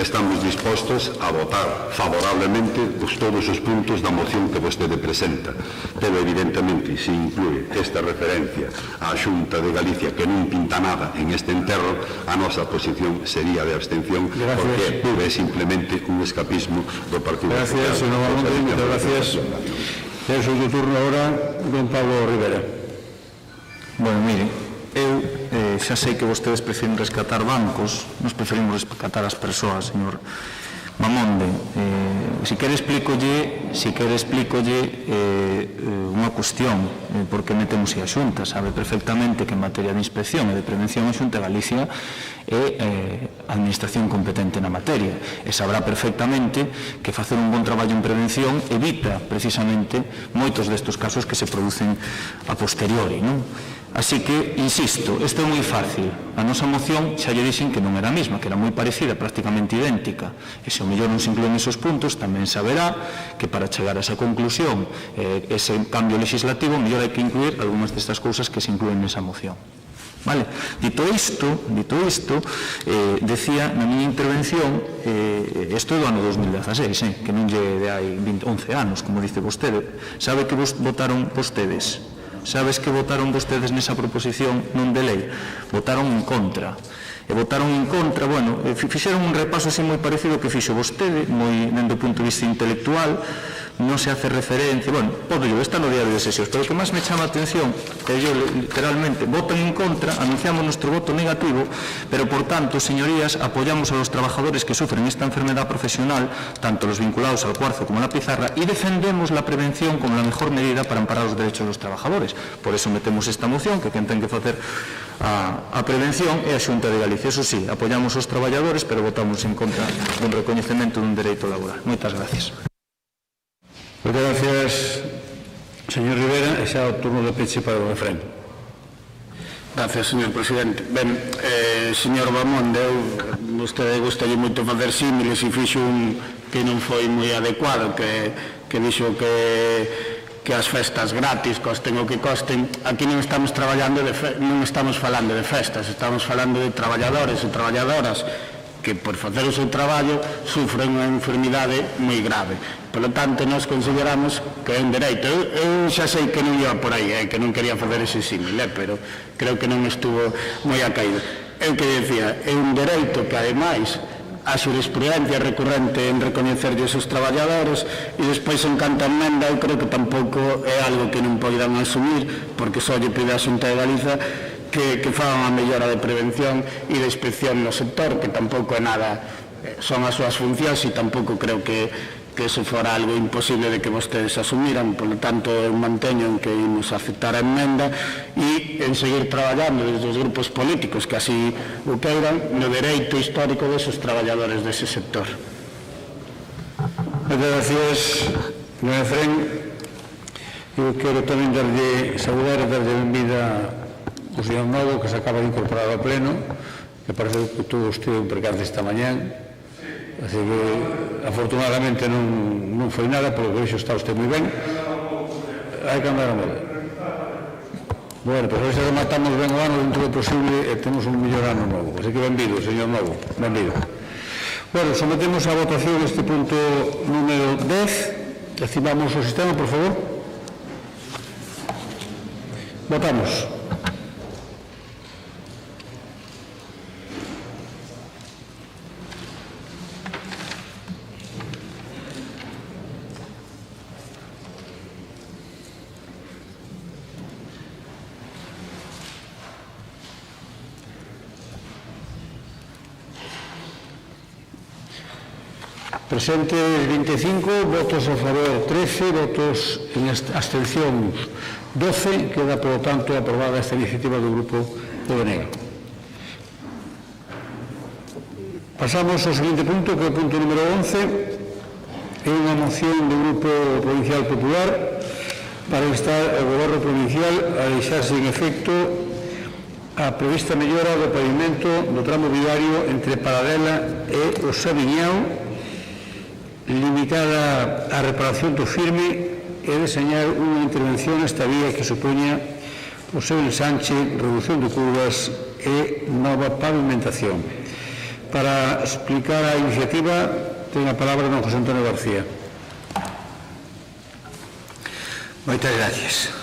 S12: estamos dispostos a votar favorablemente todos os puntos da moción que vostede presenta, pero evidentemente se inclúe esta referencia á Xunta de Galicia que non pinta nada en este enterro, a nosa posición sería de abstención. Gracias. Porque pure simplemente un escapismo do Partido Popular.
S1: Gracias, señor Bamonde, muchas gracias. É o seu turno agora, don Pablo Rivera.
S13: Bueno, mire, eu xa sei que vostedes prefieren rescatar bancos, nos preferimos rescatar as persoas, señor Bamonde. Si quere explícolle unha cuestión, porque metemos a Xunta. Sabe perfectamente que en materia de inspección e de prevención a Xunta de Galicia é a administración competente na materia, e sabrá perfectamente que facer un bon traballo en prevención evita precisamente moitos destes casos que se producen a posteriori, non? Así que, insisto, isto é moi fácil. A nosa moción xa lle dixen que non era a mesma, que era moi parecida, prácticamente idéntica. E se o mellor non se incluen esos puntos, tamén saberá que para chegar a esa conclusión, ese cambio legislativo, mellor hai que incluir algunhas destas cousas que se incluen nesa moción. Vale? Dito isto, decía na miña intervención, isto é do ano 2016, que non lle de hai 11 anos, como dice vostede. Sabe que votaron vostedes? Sabes que votaron vostedes nesa proposición non de lei? Votaron en contra. E votaron en contra, bueno, fixeron un repaso así moi parecido que fixo vostede, moi dentro do punto de vista intelectual, non se hace referencia, bueno, podo yo, está no diario de sesións, pero o que máis me chama a atención é yo, literalmente, votan en contra, anunciamos nuestro voto negativo, pero por tanto, señorías, apoyamos a los trabajadores que sufren esta enfermedad profesional, tanto los vinculados al cuarzo como a la pizarra, y defendemos la prevención como la mejor medida para amparar os derechos dos trabajadores. Por eso metemos esta moción, que quen ten que facer a prevención é a Xunta de Galicia. Eso sí, apoyamos os traballadores, pero votamos en contra dun recoñecemento dun dereito laboral. Moitas gracias.
S1: Moitas gracias, señor Rivera. E xa o turno de peche para o refrén.
S5: Gracias, señor presidente. Ben, señor Bamonde, vostede gustalle moito facer símiles e fixo un que non foi moi adecuado, que dixo que as festas gratis costen o que costen. Aquí non estamos non estamos falando de festas, estamos falando de traballadores e traballadoras que por facer o seu traballo sufren unha enfermidade moi grave. Polo tanto, nós consideramos que é un dereito. Eu xa sei que non iba por aí, que non quería facer ese símil, pero creo que non estuvo moi a caída. Eu que decía, é un dereito que ademais a xurisprudencia recurrente en recoñecerlle os traballadores, e despois en canto a emenda eu creo que tampouco é algo que non poidan asumir, porque só lle pide a Xunta de Galiza que fagan a mellora de prevención e de inspección no sector, que tampouco é nada, son as súas funcións, e tampouco creo que eso fora algo imposible de que vostedes asumiran. Por lo tanto, eu manteño en que imos aceptar a emenda e en seguir traballando desde os grupos políticos que así o queiran no dereito histórico deses traballadores dese sector.
S1: Moitas gracias, señor Efrén. Eu quero tamén saudar e darlle benvida ao señor Novo, que se acaba de incorporar ao pleno, que parece que tuvo usted un percance esta mañán, así que afortunadamente non foi nada, porque iso está usted moi ben. Hai que andar a moda. Bueno, pois hoxe rematamos ben o ano dentro do posible e temos un mellor ano novo, así que benvido, señor Novo, benvido. Bueno, sometemos a votación este punto número 10. Activamos o sistema, por favor. Votamos. Presente 25, votos a favor 13, votos en abstención 12, queda por lo tanto aprobada esta iniciativa do Grupo do BNG. Pasamos ao seguinte punto, que é o punto número 11, é unha moción do Grupo Provincial Popular para instar ao Goberno Provincial a deixar sen efecto a prevista mellora do pavimento do tramo viario entre Paradela e o Sabiñao, limitada a reparación do firme e deseñar unha intervención nesta vía que supoña o seu ensanche, reducción de curvas e nova pavimentación. Para explicar a iniciativa, ten a palabra don José Antonio García.
S9: Moitas gracias.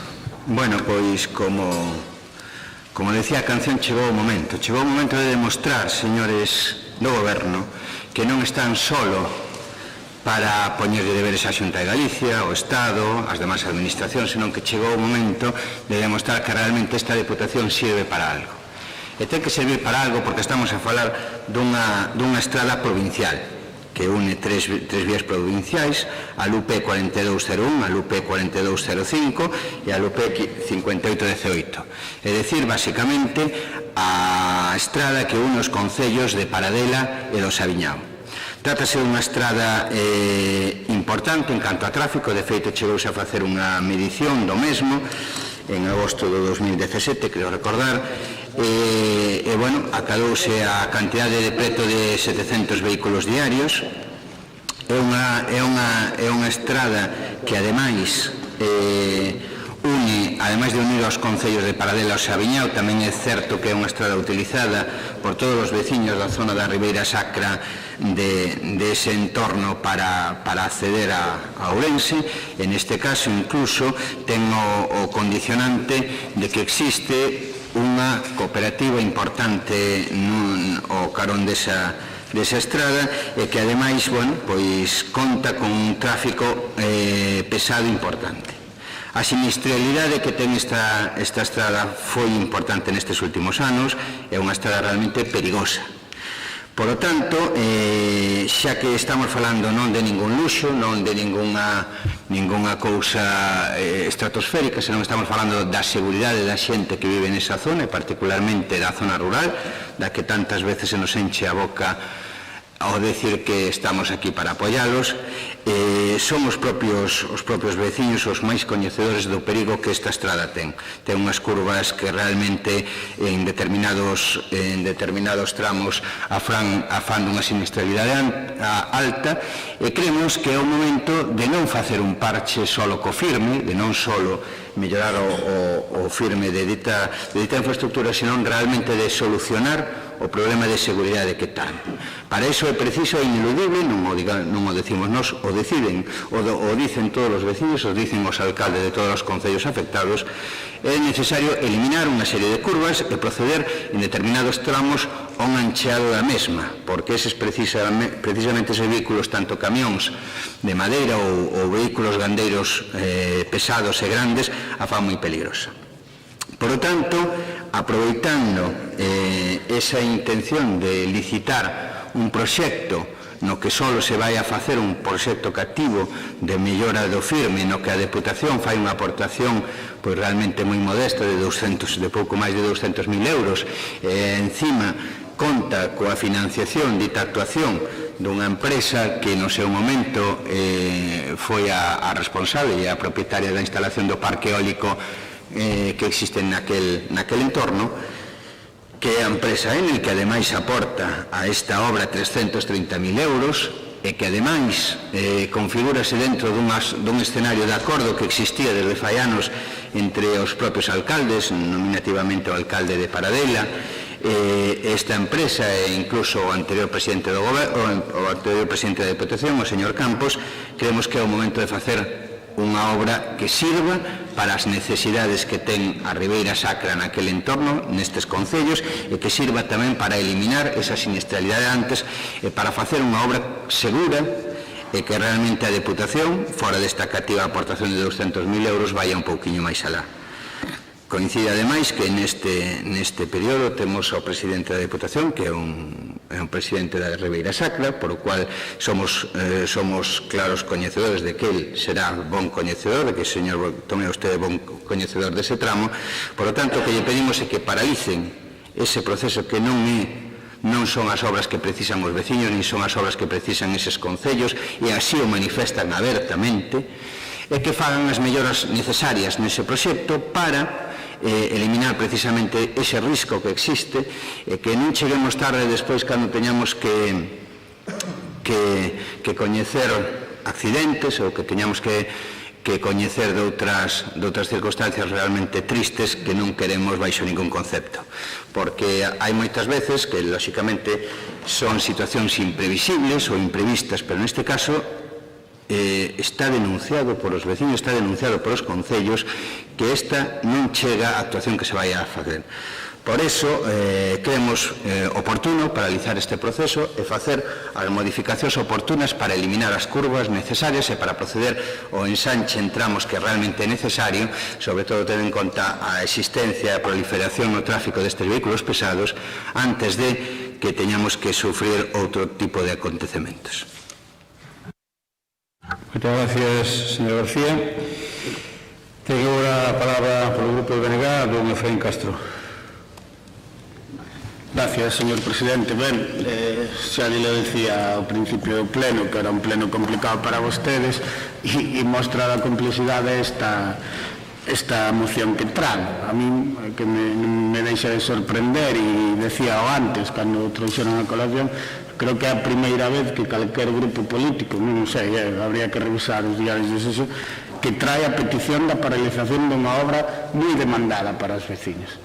S9: Bueno, pois, como decía a canción, chegou o momento de demostrar, señores do Goberno, que non están solo para poñer de deberes a Xunta de Galicia, o Estado, as demais administracións, senón que chegou o momento de demostrar que realmente esta Deputación sirve para algo. E ten que servir para algo porque estamos a falar dunha estrada provincial que une tres vías provinciais, a LUP 4201, a LUP 4205 e a LUP 5818. É dicir, basicamente, a estrada que une os concellos de Paradela e do Saviñao. Trátase dunha estrada importante en canto a tráfico, de feito chegouse a facer unha medición do mesmo en agosto do 2017, creo recordar, e bueno, acadouse a cantidade de preto de 700 vehículos diarios. É unha estrada que ademais une, ademais de unir aos concellos de Paradela e Saviñao, tamén é certo que é unha estrada utilizada por todos os veciños da zona da Ribeira Sacra de ese entorno para acceder a Ourense. En este caso, incluso, ten o condicionante de que existe unha cooperativa importante ao carón desa estrada e que, ademais, bueno, pois conta con un tráfico pesado importante. A sinistralidade que ten esta estrada foi importante nestes últimos anos, é unha estrada realmente perigosa. Por lo tanto, xa que estamos falando non de ningún luxo, non de ninguna cousa estratosférica, senón estamos falando da seguridade da xente que vive nesa zona, e particularmente da zona rural, da que tantas veces se nos enche a boca ao decir que estamos aquí para apoialos. Son os propios veciños os máis coñecedores do perigo que esta estrada ten. Ten unhas curvas que realmente en determinados tramos afan dunha sinistralidade alta, e creemos que é o momento de non facer un parche solo co firme, de non solo mellorar o firme de dita infraestructura, senón realmente de solucionar o problema de seguridade que tan. Para iso é preciso e ineludible, non o decimos nós, o dicen todos os vecinos, o dicen os alcaldes de todos os concellos afectados, é necesario eliminar unha serie de curvas e proceder en determinados tramos a un ancheado da mesma, porque eses precisamente eses vehículos, tanto camións de madeira ou vehículos gandeiros pesados e grandes, a fan moi peligrosa. Por lo tanto, aproveitando esa intención de licitar un proxecto no que só se vai a facer un proxecto cativo de mellora do firme, no que a Deputación fai unha aportación pois realmente moi modesta de pouco máis de 200.000 euros, encima conta coa financiación dita actuación dunha empresa que no seu momento foi a responsable e a propietaria da instalación do parque eólico que existe naquel entorno, que é a empresa Enel, que ademais aporta a esta obra 330.000 euros e que ademais configúrase dentro dun escenario de acordo que existía desde fai anos entre os propios alcaldes, nominativamente o alcalde de Paradela, esta empresa e incluso o anterior presidente do Goberno, o anterior presidente da Deputación, o señor Campos. Creemos que é o momento de facer unha obra que sirva para as necesidades que ten a Ribeira Sacra naquele entorno, nestes concellos, e que sirva tamén para eliminar esa sinistralidade antes e para facer unha obra segura e que realmente a Deputación, fora desta cativa aportación de 200.000 euros, vaya un pouquiño máis alá. Coincide ademais que neste período temos ao presidente da Deputación, que é un presidente da Ribeira Sacra, por o cual somos claros coñecedores de que el será bon coñecedor, de que o señor tome usted bon coñecedor dese tramo. Por lo tanto, o que lle pedimos é que paralicen ese proceso, que non son as obras que precisan os veciños, nin son as obras que precisan eses concellos, e así o manifestan abertamente, e que fagan as melloras necesarias nese proxecto para eliminar precisamente ese risco que existe, e que non cheguemos tarde despois cando teñamos que coñecer accidentes ou que teñamos que que coñecer de outras circunstancias realmente tristes que non queremos baixo ningún concepto. Porque hai moitas veces que, lóxicamente, son situacións imprevisibles ou imprevistas, pero neste caso está denunciado por os veciños, está denunciado por os concellos que esta non chega a actuación que se vai a facer. Por iso, creemos oportuno paralizar este proceso e facer as modificacións oportunas para eliminar as curvas necesarias e para proceder ao ensanche en tramos que realmente é necesario, sobre todo tendo en conta a existencia e a proliferación no tráfico destes vehículos pesados, antes de que teñamos que sufrir outro tipo de acontecementos.
S1: Moitas gracias, señor García. Tengo agora a palabra polo grupo de BNG, don Efraín Castro.
S5: Gracias, señor presidente. Ben, xa le decía ao principio do pleno que era un pleno complicado para vostedes e mostra a complexidade esta moción que traen. A mí que me deixa de sorprender e decía antes, cando trouxeron a colación, creo que é a primeira vez que calquer grupo político, non sei, habría que revisar os diarios de sesión, que trae a petición da paralización dunha obra moi demandada para os veciños.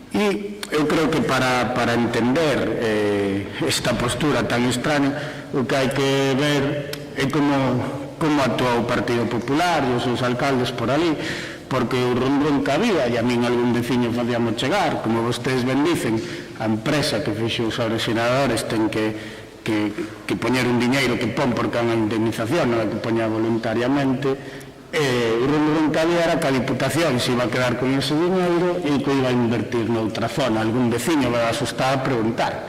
S5: E eu creo que para entender esta postura tan extraña, o que hai que ver é como actúa o Partido Popular e os seus alcaldes por ali, porque o ronron que había, e a min algún veciño facíamos chegar, como vostedes ben dicen, a empresa que fixo os originadores ten que poñer un diñeiro que pon porque é unha indemnización, non é que poña voluntariamente. O ronron que había era que a Diputación se iba a quedar con ese diñeiro e que iba a invertir noutra zona. Algún veciño vai asustar a preguntar.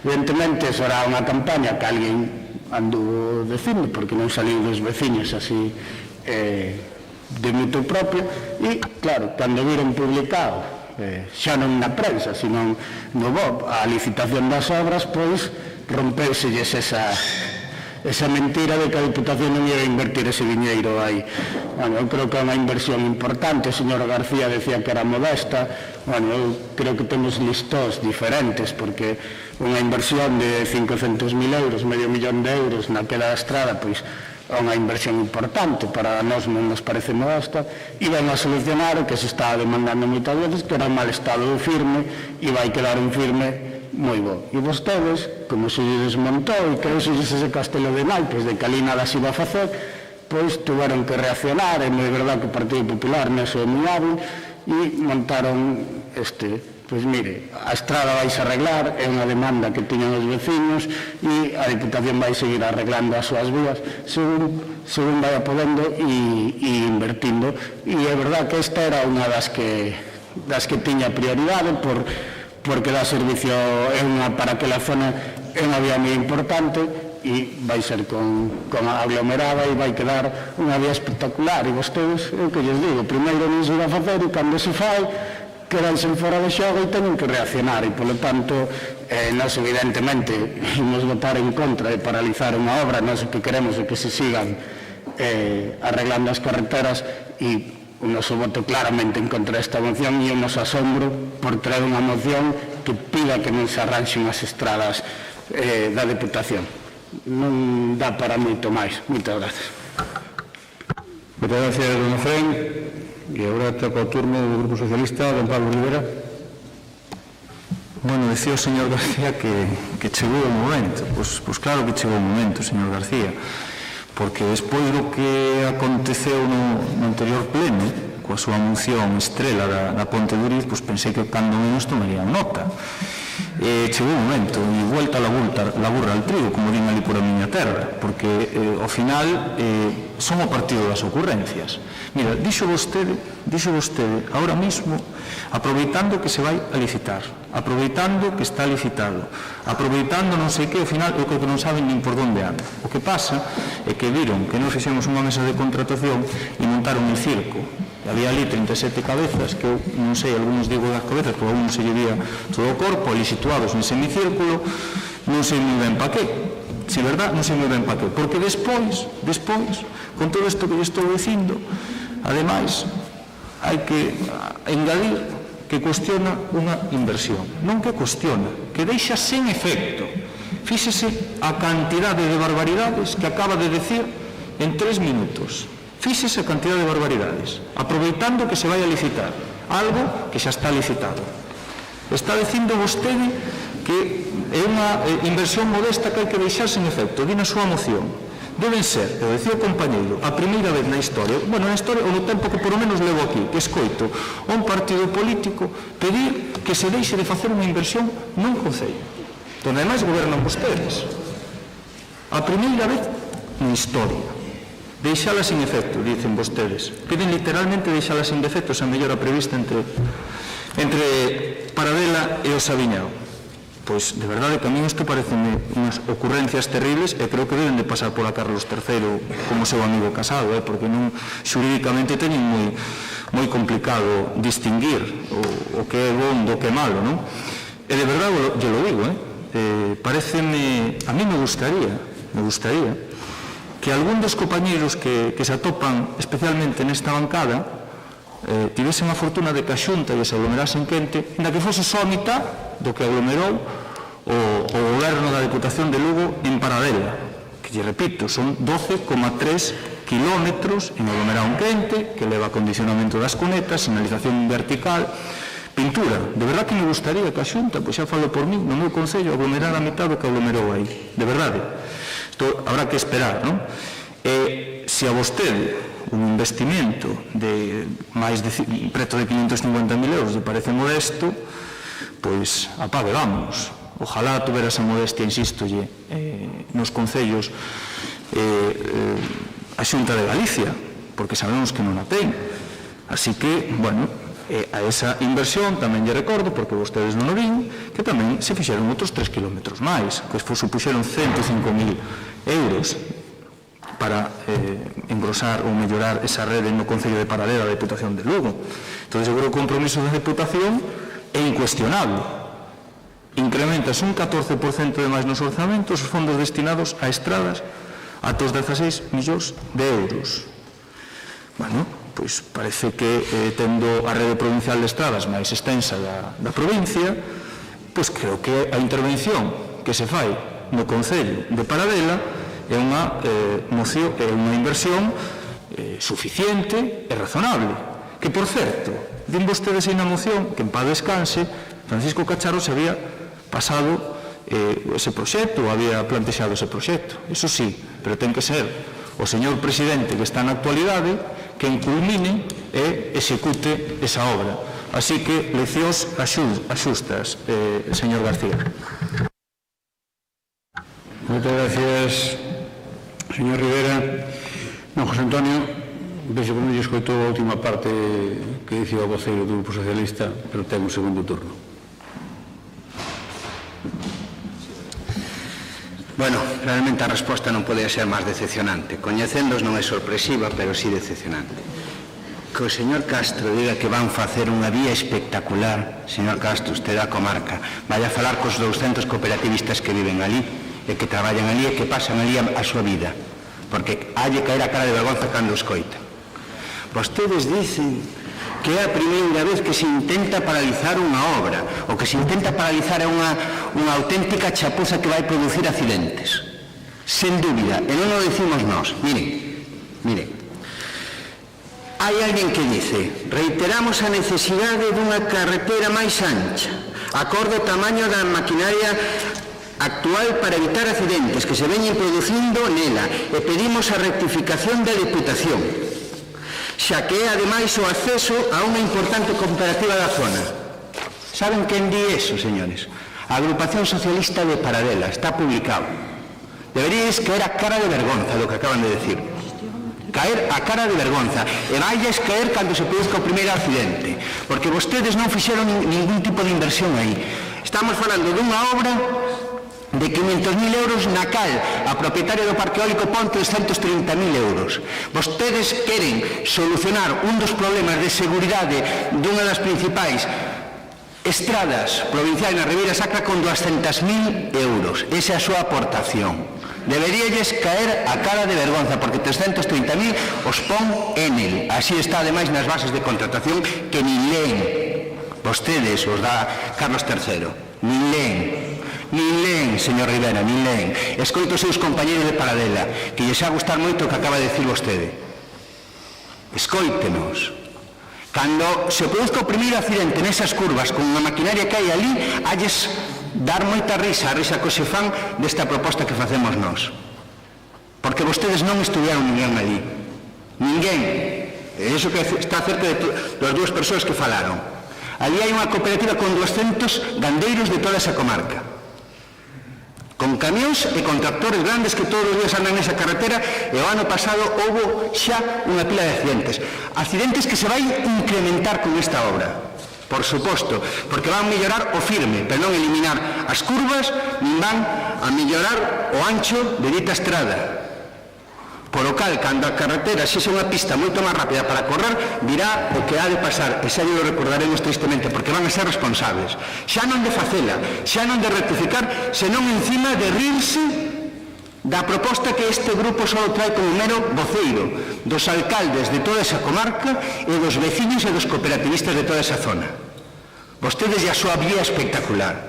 S5: Evidentemente, eso era unha campaña que alguén anduvo dicindo, porque non saliu dos veciños así de moito propio, e, claro, cando viron publicado, xa non na prensa, sino no BOP, a licitación das obras, pois rompéselles esa mentira de que a Diputación non ia invertir ese diñeiro aí. Bueno, eu creo que é unha inversión importante. O señor García decía que era modesta. Bueno, eu creo que temos listóns diferentes, porque unha inversión de 500.000 euros, medio millón de euros naquela estrada, pois é unha inversión importante, para nós non nos parece modesta, e van a solucionar o que se está demandando moitas veces, que era un mal estado do firme, e vai quedar un firme moi bo. E vostedes, como se desmontou e que eso ese castelo de naipes de que ali nada se iba a facer, pois tuveron que reaccionar. É moi verdad que o Partido Popular neso é moi hábil e montaron pois mire, a estrada vais a arreglar, é unha demanda que tiñan os veciños e a Diputación vai seguir arreglando as súas vías según vai podendo e invertindo. E é verdad que esta era unha das que tiña prioridade porque dá servicio para aquela zona, é unha vía moi importante e vai ser con aglomerada e vai quedar unha vía espectacular. E vostedes, é o que lles digo, primeiro non se vai a facer e cando se fai quedanse fora de xogo e teñen que reaccionar, e polo tanto nós evidentemente imos votar en contra de paralizar unha obra. Nós o que queremos é que se sigan arreglando as carreteras, e o noso voto claramente en contra desta moción, e o noso asombro por traer unha moción que pida que non se arranxen as estradas da Diputación. Non dá para moito máis. Moitas gracias.
S1: Moitas gracias, don Efraín. E agora toca o turno do Grupo Socialista, don Pablo Rivera.
S13: Bueno, decía o señor García que chegou o momento. Pois claro que chegou o momento, señor García, porque despois do que aconteceu no anterior pleno, coa súa moción estrela da Ponte Duriz, pois pensei que cando menos tomarían nota. Chegou o momento, e volta la burra al trigo, como din ali por a miña terra, porque ao final son o partido das ocurrencias. Mira, dixo vostede, ahora mismo, aproveitando que se vai a licitar, aproveitando que está licitado, aproveitando non sei que, ao final, eu creo que non saben nin por onde anda. O que pasa é que viron que non fixemos unha mesa de contratación e montaron el circo. Había ali 37 cabezas, que eu non sei, algúns digo das cabezas, porque a un se lle vía todo o corpo, ali situados en semicírculo, non sei moi ben pa que. Si verdad, non sei moi ben pa que. Porque despois, con todo isto que lle estou dicindo, ademais, hai que engadir que cuestiona unha inversión. Non que cuestiona, que deixa sen efecto. Fíxese a cantidade de barbaridades que acaba de decir en 3 minutos. Fíxese a cantidad de barbaridades, aproveitando que se vai a licitar algo que xa está licitado. Está dicindo vostede que é unha inversión modesta que hai que deixar sen efecto. Di na súa moción. Deben ser, eu decía o compañeiro, a primeira vez na historia, bueno, na historia, ou no tempo que por lo menos levo aquí, que escoito a un partido político pedir que se deixe de facer unha inversión nun concello, donde ademais gobernan vostedes. A primeira vez na historia. Deixala sin efecto, dicen vostedes. Piden literalmente deixala sin defecto esa mellora prevista entre Paradela e o Sabiñao. Pois, de verdade, que a mí isto parecen unhas ocurrencias terribles e creo que deben de pasar pola Carlos III como seu amigo Casado, porque non xurídicamente teñen moi complicado distinguir o que é bon do que é malo, non? E de verdade, yo lo digo, pareceme, a mí me gustaría que algún dos compañeros que se atopan especialmente nesta bancada tivesen a fortuna de que a Xunta lles aglomerasen quente, ainda que fose só a mitad do que aglomerou o goberno da Deputación de Lugo en Paradela, que lle repito, son 12,3 kilómetros en aglomerado en quente, que leva condicionamento das cunetas, sinalización vertical, pintura. De verdade que me gustaría que a Xunta, pois xa falo por mí, no meu concello, aglomerar a mitad do que aglomerou aí. De verdade. Isto habrá que esperar, non? E se a vostede un investimento de máis de preto de 550.000 euros lle parece modesto, pois apague, vamos. Ojalá tuvera esa modestia, insístolle, nos concellos a Xunta de Galicia, porque sabemos que non a ten. Así que, bueno, a esa inversión tamén lle recordo, porque vostedes non o vin, que tamén se fixeron outros 3 kilómetros máis, que supuxeron 105.000 euros para engrosar ou mellorar esa rede no Concello de Paradela da Deputación de Lugo. Entón, eu creo que o compromiso da Deputación é incuestionable. Incrementas un 14% de máis nos orzamentos os fondos destinados a estradas ata os 16 millóns de euros. Bueno, pois parece que tendo a rede provincial de estradas máis extensa da provincia, pois creo que a intervención que se fai no Concello de Paradela é unha moción, é unha inversión suficiente e razonable. Que, por certo, din vostedes aí na moción que en paz descanse, Francisco Cacharro se había pasado ese proxecto, había plantexado ese proxecto. Eso sí, pero ten que ser o señor presidente que está na actualidade quen culmine e execute esa obra. Así que, leccións axustas, señor García.
S1: Moitas gracias, señor Rivera. Non, José Antonio, vexo que non lle escoitou a última parte que dicía o voceiro do Grupo Socialista, pero ten un segundo turno.
S9: Bueno, realmente a resposta non podía ser máis decepcionante. Coñecendos non é sorpresiva, pero sí decepcionante. Que o señor Castro diga que van facer unha vía espectacular, señor Castro, usted da comarca, vaya a falar cos 200 cooperativistas que viven ali, e que traballan ali e que pasan ali a súa vida, porque halle caer a cara de vergonza cando escoita. Vostedes dicen que é a primeira vez que se intenta paralizar unha obra, o que se intenta paralizar é unha auténtica chapuza que vai producir accidentes, sen dúbida, e non o decimos nós. Miren, hai alguén que dice: reiteramos a necesidade dunha carretera máis ancha, acorde ao tamaño da maquinaria actual para evitar accidentes que se veñen producindo nela, e pedimos a rectificación da Deputación, xa que é ademais o acceso a unha importante cooperativa da zona. Saben quen di eso, señores? A Agrupación Socialista de Paradela, está publicado. Deberíais caer a cara de vergonza do que acaban de decir. Caer a cara de vergonza, e vailles caer cando se produzca o primeiro accidente, porque vostedes non fixeron ningún tipo de inversión aí. Estamos falando dunha obra de 500.000 euros na cal a propietaria do Parque Eólico pon 330.000 euros. Vostedes queren solucionar un dos problemas de seguridade dunha das principais estradas provinciais na Ribeira Sacra con 200.000 euros. Esa é a súa aportación. Deberíalles caer a cara de vergonza, porque 330.000 os pon Enel. Así está ademais nas bases de contratación que nin leen. Vostedes, os da Carlos III, nin leen, señor Rivera, nin leen. Escoito os seus compañeros de Paradela, que lles ha gustar moito o que acaba de decir vostede. Escóitenos. Cando se produzca o primeiro accidente nesas curvas con unha maquinaria que hai ali, halles dar moita risa, a risa que se fan desta proposta que facemos nós. Porque vostedes non estudiaron ninguén ali. Ninguén. E iso que está cerca das dúas persoas que falaron. Ali hai unha cooperativa con 200 gandeiros de toda esa comarca. Con camións e con tractores grandes que todos os días andan nesa carretera, e o ano pasado houve xa unha pila de accidentes. Accidentes que se vai incrementar con esta obra, por suposto, porque van mellorar o firme, pero non eliminar as curvas, nin van a mellorar o ancho de dita estrada. Por o cal, cando a carretera sexa unha pista moito máis rápida para correr, dirá o que ha de pasar, e xa lo recordaremos tristemente, porque van a ser responsables. Xa non de facela, xa non de rectificar, senón encima de rirse da proposta que este grupo só trae como mero voceiro dos alcaldes de toda esa comarca e dos veciños e dos cooperativistas de toda esa zona. Vostedes e a súa vía espectacular.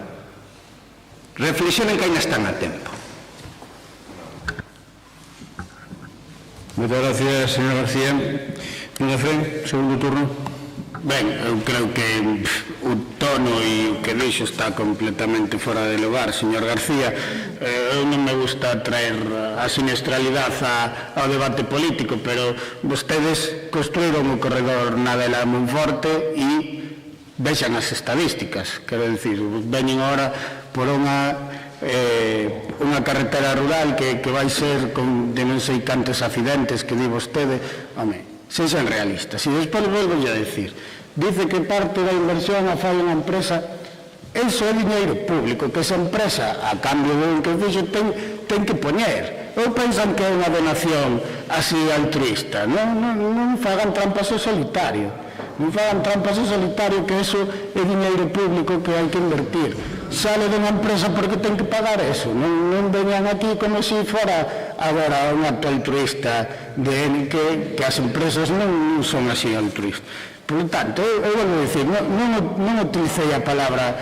S9: Reflexionen que ainda están a tempo.
S1: Moitas gracias, señor García. Don Efrén, segundo turno.
S5: Ben, eu creo que o tono e o que dixo está completamente fora de lugar, señor García. Eu non me gusta traer a siniestralidade ao debate político, pero vostedes construíron o corredor na Vela Monforte e vexan as estadísticas. Quero dicir, veñen ahora por unha carretera rural que vai ser con de non sei cantos accidentes que di vostede. Home, sexan realistas. E despois volvo a decir, dice que parte da inversión a fai unha empresa. Eso é diñeiro público que esa empresa, a cambio do que fixo, ten que poñer. Ou pensan que é unha donación así altruista. Non fagan trampas ao solitario. Non fagan trampas ao solitario, que eso é diñeiro público que hai que invertir. Sale dunha empresa porque ten que pagar eso. Non veñan aquí como se fora agora un acto altruista de que as empresas non son así altruistas. Por lo tanto, eu volvo a dicir, non utilicei a palabra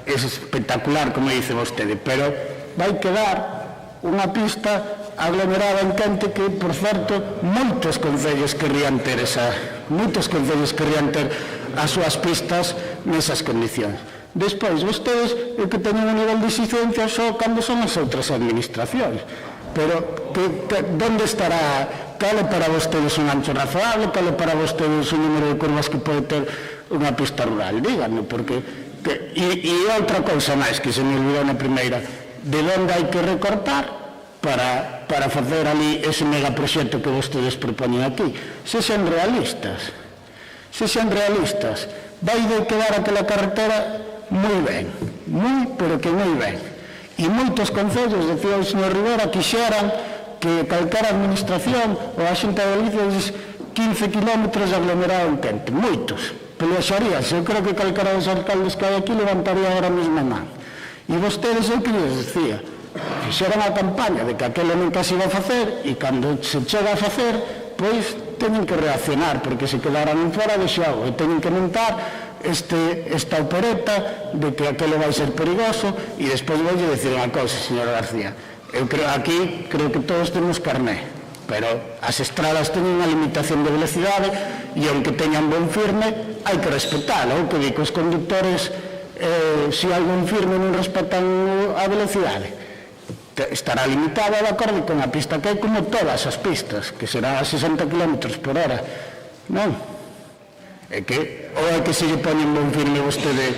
S5: espectacular, como dice vostede, pero vai quedar unha pista aglomerada en Quente que, por certo, moitos concellos querrían ter as súas pistas nesas condicións. Despois, vostedes que teñen un nivel de exigencia só cando son as outras administracións. Pero, onde estará? Cal é para vostedes un ancho razoable? Cal é para vostedes un número de curvas que pode ter unha pista rural? Díganme, porque... E outra cousa máis que se me olvidou na primeira. De onde hai que recortar para facer ali ese megaproxecto que vostedes propoñen aquí? Sexan realistas. Sexan realistas. Vai de quedar aquela carretera moi ben, pero que moi ben. E moitos concellos, decía o señor Rivera, quixeran que calquera administración ou a Xunta de Galicia 15 kilómetros aglomerado en Quente. Moitos. Peleaxarías. Eu creo que calquera dos alcaldes que hai aquí levantaría agora mesmo a man. E vostedes, eu que lles decía, fixeran a campaña de que aquelo nunca se iba a facer, e cando se chega a facer, pois teñen que reaccionar, porque se quedaran fora de xogo, e teñen que montar esta opereta de que aquelo vai ser perigoso. E despois vou dicir unha cousa, señor García, eu creo que todos temos carné, pero as estradas teñen unha limitación de velocidade e aunque teñan bon firme hai que respetalo. O que digo, os conductores se hai bon firme non respetan a velocidade, estará limitada de acordo con a pista que hai, como todas as pistas, que será a 60 km por hora. Non? É que ou é que se lle poñen bon firme vostede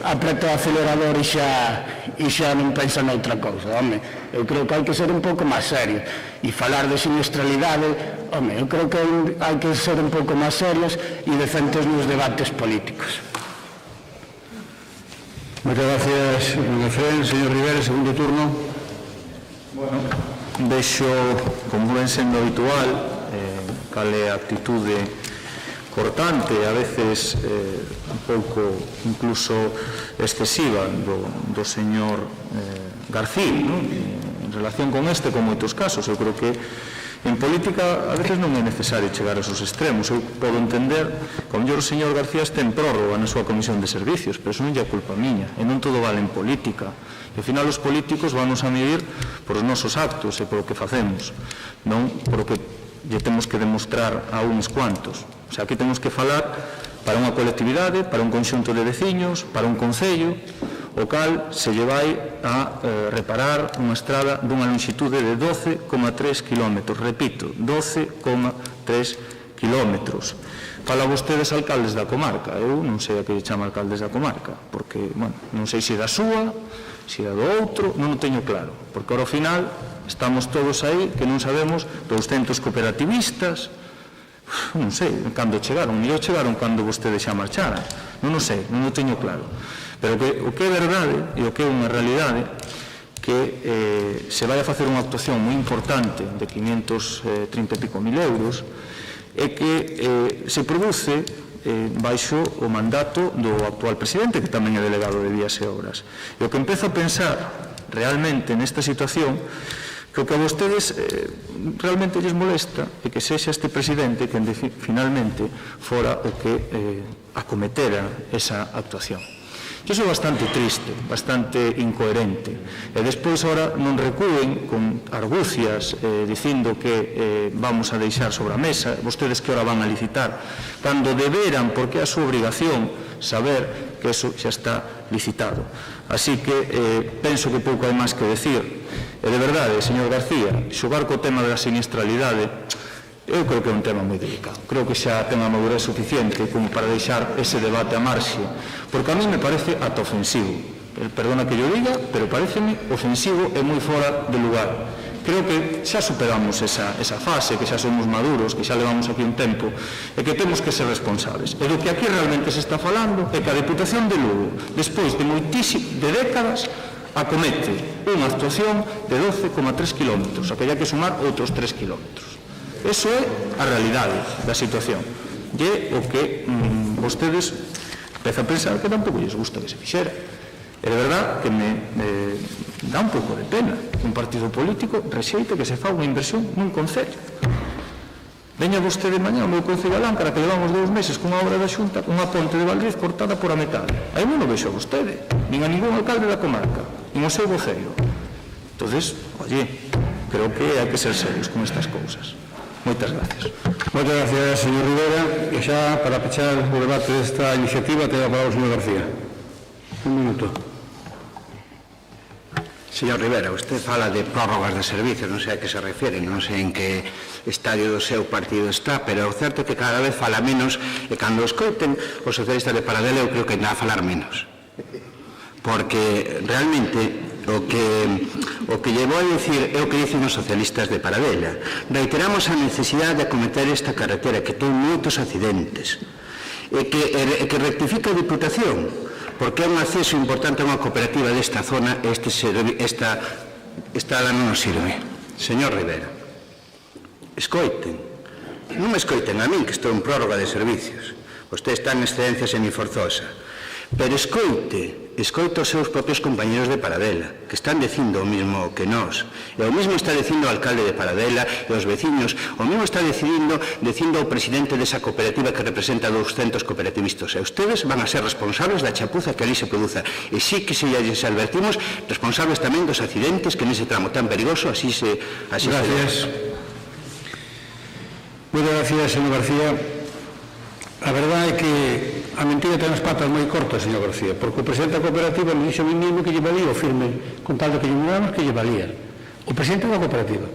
S5: apreta o acelerador e xa non pensa noutra cousa. Home, eu creo que hai que ser un pouco máis serio e falar de siniestralidade. Home, eu creo que hai que ser un pouco máis serios e decentes nos debates políticos.
S1: Moitas gracias, don Efrén. Señor Rivera, segundo turno.
S13: Bueno, vexo, como ven sendo habitual, cal é a actitude cortante, a veces un pouco incluso excesiva do señor García, ¿no? En relación con con moitos casos. Eu creo que en política a veces non é necesario chegar a esos extremos. Eu podo entender que o mellor o señor García ten prórroga na súa comisión de servicios, pero eso non é culpa miña, e non todo vale en política. E ao final os políticos vannos a medir por os nosos actos e por o que facemos, non por o que lle temos que demostrar a uns cuantos. O sea, aquí temos que falar para unha colectividade, para un conxunto de veciños, para un concello, o cal se lle vai a reparar unha estrada dunha longitude de 12,3 km. Repito, 12,3 km. Fala vostedes alcaldes da comarca. Eu non sei a que lle chama alcaldes da comarca, porque, bueno, non sei se da súa, se da do outro, non o teño claro, porque ao final estamos todos aí que non sabemos 200 cooperativistas, non sei cando chegaron, mellor chegaron cando vostedes xa marcharan, non o sei, non o teño claro. Pero o que é verdade e o que é unha realidade que se vai a facer unha actuación moi importante de 530 e pico mil euros é que se produce baixo o mandato do actual presidente, que tamén é delegado de Vías e Obras. E o que empezo a pensar realmente nesta situación que o que a vostedes realmente lles molesta é que sexa este presidente que finalmente fora o que acometera esa actuación. Iso é bastante triste, bastante incoherente. E despois, ora, non recúen con argucias dicindo que vamos a deixar sobre a mesa, vostedes que ora van a licitar, cando deberan, porque é a súa obrigación, saber que eso xa está licitado. Así que penso que pouco hai máis que decir. E de verdade, señor García, xogar co tema da siniestralidade, eu creo que é un tema moi delicado. Creo que xa ten a madurez suficiente como para deixar ese debate a marxe, porque a mí me parece ata ofensivo. Perdona que yo diga, pero pareceme ofensivo e moi fora de lugar. Creo que xa superamos esa fase, que xa somos maduros, que xa levamos aquí un tempo, e que temos que ser responsables. E do que aquí realmente se está falando é que a Deputación de Lugo, despois de décadas, acomete unha actuación de 12,3 km, a que hai que sumar outros 3 km. Eso é a realidade da situación. E o que vostedes empezan a pensar que tampouco lles gusta que se fixera. E de verdad que me dá un pouco de pena que un partido político rexeite que se fa unha inversión nun concello. Veña vostede mañá ao meu concello de Láncara, que levamos 2 meses cunha obra da Xunta, unha ponte de Valdriz cortada por a metade. Aí non o vexo a vostede, nin a ningún alcalde da comarca, nin o seu voceiro. Entonces, oye, creo que hai que ser serios con estas cousas. Moitas gracias.
S1: Moitas gracias, señor Rivera. E xa, para pechar o debate desta iniciativa, ten a palabra o señor García. Un minuto.
S9: Señor Rivera, usted fala de prórrogas de servicios, non sei a que se refiere, non sei en que estadio do seu partido está, pero o certo é que cada vez fala menos e cando escoiten os socialistas de Paradela eu creo que ainda a falar menos. Porque realmente o que llevo a decir é o que dicen os socialistas de Paradela. Reiteramos a necesidade de acometer esta carretera que ten moitos accidentes e que rectifica a Diputación, porque é un acceso importante a unha cooperativa desta zona e esta ala non nos sirve. Señor Rivera, escoiten. Non me escoiten a min, que estou en prórroga de servicios. Vostede está en excedencia semiforzosa. Pero escoite os seus propios compañeros de Paradela, que están dicindo o mismo que nós. E o mismo está dicindo o alcalde de Paradela e os veciños, o mismo está dicindo o presidente desa cooperativa que representa 200 cooperativistas. E ustedes van a ser responsables da chapuza que ali se produza. E sí que se lles advertimos, responsables tamén dos accidentes que nese tramo tan perigoso así se...
S1: Gracias. Moitas gracias, señor García. A verdade é que a mentira ten as patas moi cortas, señor García, porque o presidente da cooperativa me dixo a mí mesmo que lle valía o firme, con tal de que lle mudamos que lle valía. O presidente da cooperativa.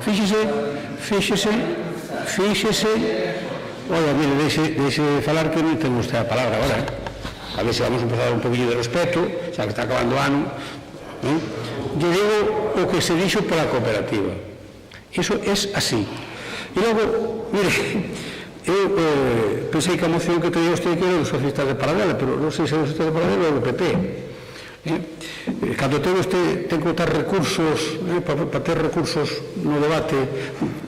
S1: Fíxese, oiga, mire, deixe de falar que non ten usted a palabra agora, A ver se vamos a empezar un poquillo de respeto, xa que está acabando o ano. Lle digo o que se dixo pola cooperativa. Iso é así. E logo, mire, eu pensei que a moción que traía usted que era dos socialistas de Paradela, pero non sei se é dos socialistas de Paradela ou do PP. Cando ten usted ten que botar recursos, para ter recursos no debate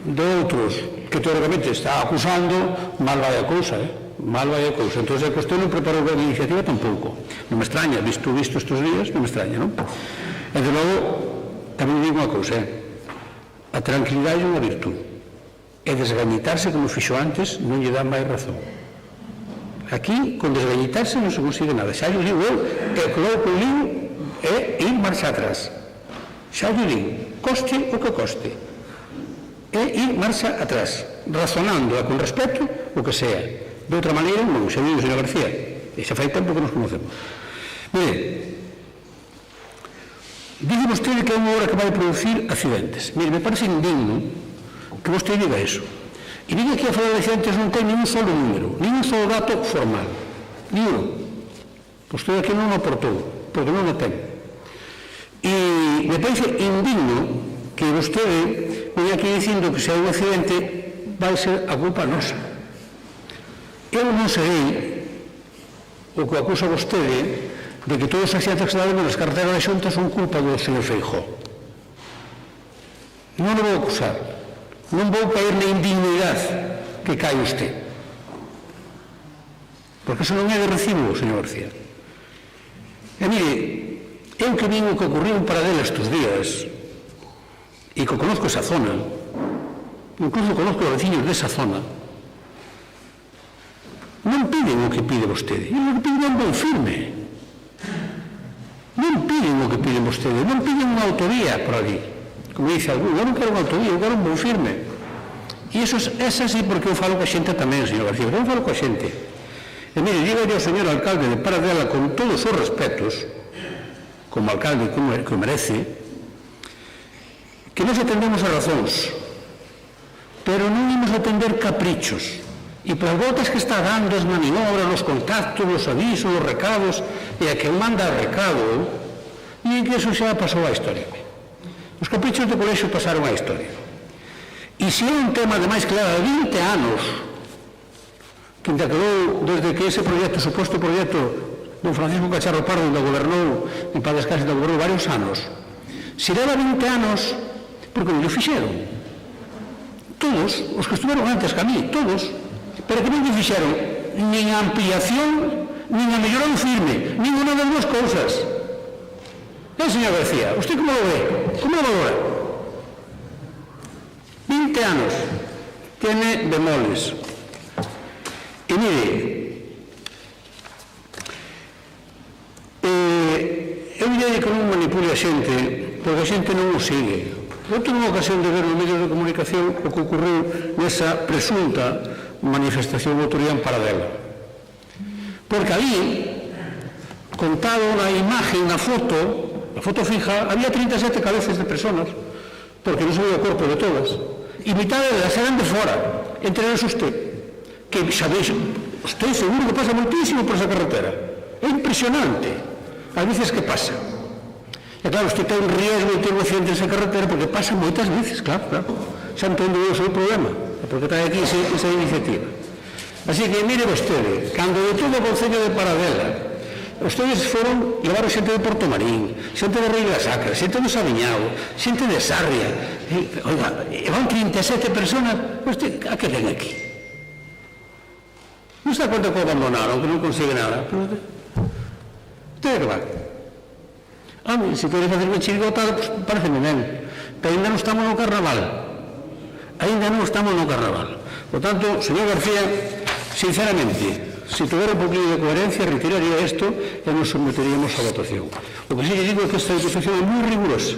S1: de outros que teóricamente está acusando, mal vai a cousa, mal vai a cousa. Entón, a cuestión non preparou ben a iniciativa tampouco. Non me extraña, visto estes días, non me extraña, non? E de logo, tamén digo unha cousa, a tranquilidade é unha virtud. E desgañitarse, como fixo antes, non lle dá máis razón. Aquí, con desgañitarse, non se consigue nada. Xa lle digo eu, que logo que digo é ir marcha atrás. Xa lle digo, coste o que coste. é ir marcha atrás, razonando con respeto o que sea. De outra maneira, non, xa digo, señor García, e xa fai tempo que nos conocemos. Mire, dice vostede que é unha obra que vai producir accidentes. Mire, me parece indigno que vostede diga eso. E diga que a falar de accidentes non ten ningún solo número, ningún solo dato formal. Ninguno. Vostede aquí non o aportou, porque non o ten. E me parece indigno que vostede venha aquí dicindo que se hai un accidente vai ser a culpa nosa. Eu non serei o que acusa vostede de que todos os accidentes que se dan nas carreteras da Xunta son culpa do señor Feijóo. Non o vou acusar. Non vou caer na indignidade que cae usted. Porque eso non é de recibo, señor García. E mire, eu que vin o que ocurriu en Paradela estes días e que conozco esa zona, incluso conozco os veciños desa zona, non piden o que pide vostede, e o que piden é un bon firme. Non piden o que piden vostede, non piden unha autovía por ali, como dice algún, eu non quero unha autovía, eu quero un bon firme. E eso é así porque eu falo coa xente tamén, señor García, eu falo coa xente. E mire, digo ao señor alcalde de Paradela con todos os respetos, como alcalde que o merece, que nos atendemos a razóns, pero non imos atender caprichos. E pelas voltas que está dando as maniobras, os contactos, os avisos, os recados, e a que manda recado, e que eso xa pasou á historia. Os caprichos do colexio pasaron á historia. E se é un tema de máis clara de 20 anos, que intercalou desde que ese proxecto, suposto proxecto don Francisco Cacharro Pardo, onde gobernou, en paz descanse, gobernou varios anos, se leva 20 anos, porque non o fixeron. Todos, os que estuveron antes que a mí, todos, pero que non lle fixeron nin a ampliación, nin a mellora do firme, nin unha das duas cousas. Señor García, usted como lo ve? Como lo valora? 20 anos, tiene bemoles. E mire, eu direi que non manipule a xente, porque a xente non o sigue. Eu tuve unha ocasión de ver nos medios de comunicación o que ocurriu nesa presunta manifestación de autoridade en Paradela. Porque ali, contado na imagen, na foto fija, había 37 cabezas de personas, porque non se veía o corpo de todas, e mitad delas eran de fora, entre eles usted, que sabéis, usted seguro que pasa moitísimo por esa carretera. É impresionante as veces que pasa. E claro, usted ten un riesgo de ter un accidente nesa carretera porque pasa moitas veces, claro. Xa entendo eu o seu problema, porque trae aquí esa iniciativa. Así que mire vostede, cando de todo o Concello de Paradela, ustedes foron, levaron xente de Porto Marín, xente de Rei da Sacra, xente de Sabiñao, xente de Sarria, oiga, van 37 personas, usted, a que ven aquí? Non se dá conta que o abandonaron, que non consigue nada, pero usted que va. Se quere facer unha chirigotada, pues parece ben, pero ainda non estamos no carnaval. Ainda non estamos no carnaval. Por tanto, señor García, sinceramente, se tuviera un poquillo de coherencia, retiraría isto e nos someteríamos a votación. O que sí que digo é que esta disposición é moi rigurosa.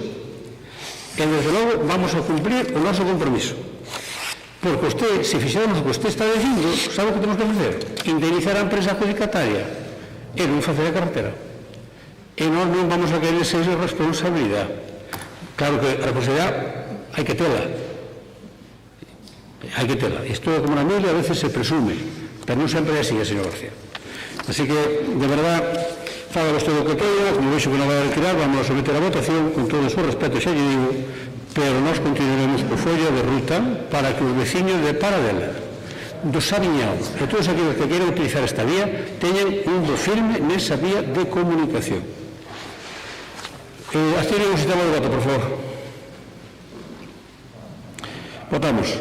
S1: E, desde logo, vamos a cumplir o noso compromiso. Porque usted, se fixéramos o que usted está dicindo, sabe o que temos que facer? Indemnizar a empresa adjudicataria e non facer a carretera. E nós non vamos a querer ser responsabilidade. Claro que a responsabilidade hai que tela. Hai que tela. Isto é como na milia, a veces se presume, pero non sempre é así, señor García. Así que, de verdad, faga vostede o que queira, como vexo que non vai a retirar, vamos a someter a votación, con todo o seu respeto, xa lle digo, pero nós continuaremos co follo de ruta para que os veciños de Paradela, do Sabiñao e todos aqueles que queiran utilizar esta vía teñen un bo firme nesa vía de comunicación. Activen o sistema de voto, por favor. Votamos.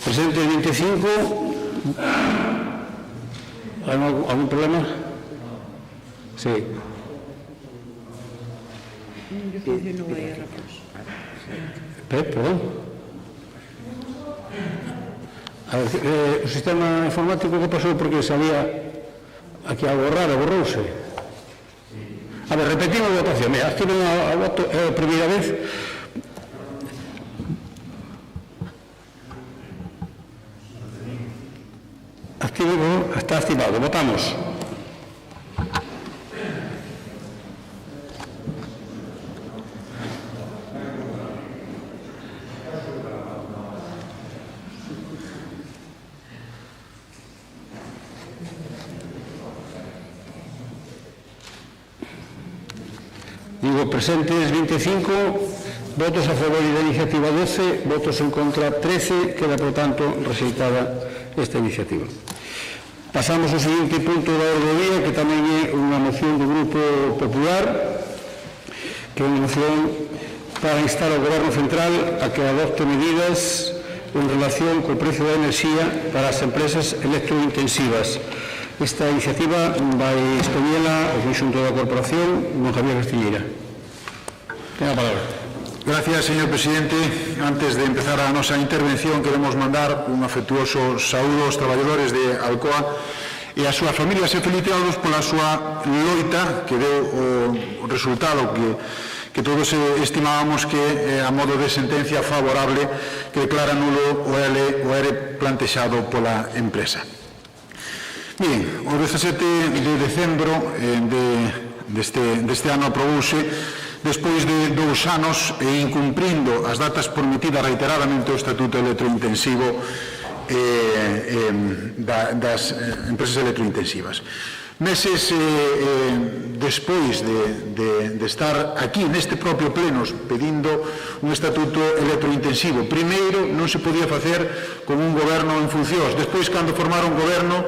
S1: Presente 25. ¿Algún problema? Sí. Perdón. A ver, o sistema informático que pasou porque salía aquí algo raro, borrouse. A ver, repetimos a votación. Mira, activen a voto a primeira vez. Activo, está activado. Votamos. Digo, presentes 25, votos a favor da iniciativa 12, votos en contra 13, queda, por tanto, rexeitada esta iniciativa. Pasamos ao seguinte punto da orde do día, que tamén é unha moción do Grupo Popular, que é unha moción para instar ao Goberno Central a que adopte medidas en relación co precio da enerxía para as empresas electrointensivas. Esta iniciativa vai expoñela o conxunto da corporación, don Javier Castiñeira. Ten a palabra.
S4: Gracias, señor presidente. Antes de empezar a nosa intervención, queremos mandar un afectuoso saúdo aos traballadores de Alcoa e a súas familias e felicitados pola súa loita que deu o resultado que todos estimábamos que a modo de sentencia favorable que declara nulo o ERE plantexado pola empresa. Bien, o 17 de decembro deste ano aprobouse, despois de 2 anos e incumprindo as datas prometidas reiteradamente o Estatuto Electrointensivo das empresas electrointensivas. Meses despois de estar aquí neste propio pleno pedindo un estatuto electrointensivo, primeiro non se podía facer con un goberno en funcións, despois cando formaron goberno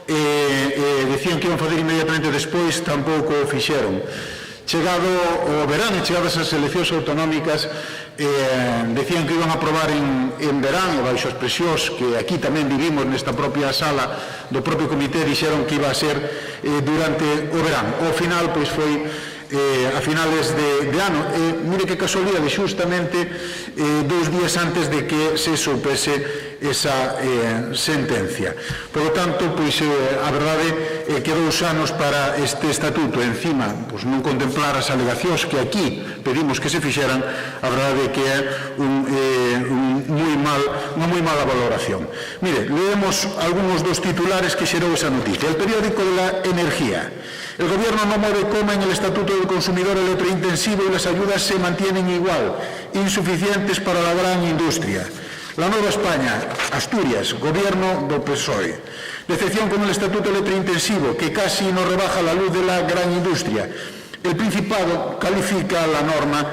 S4: decían que iban a facer inmediatamente despois, tampouco o fixeron. Chegado o verán e chegadas as eleccións autonómicas, decían que iban a aprobar en verán, e baixo as presións que aquí tamén vivimos nesta propia sala do propio comité, dixeron que iba a ser durante o verán. O final, pois, foi a finales de ano. Mire que casualidade, xustamente 2 días antes de que se soupese esa sentencia. Por lo tanto, pois, a verdade é que 2 anos para este estatuto, encima, pois, non contemplar as alegacións que aquí pedimos que se fixeran, a verdade é que é unha moi mala valoración. Mire, leemos algúns dos titulares que xerou esa noticia. El periódico de la energía. El gobierno no mueve coma en el estatuto del consumidor electrointensivo y las ayudas se mantienen igual, insuficientes para la gran industria. La Nueva España, Asturias, gobierno do PSOE. Decepción con el estatuto electrointensivo, que casi no rebaja la luz de la gran industria. El Principado califica la norma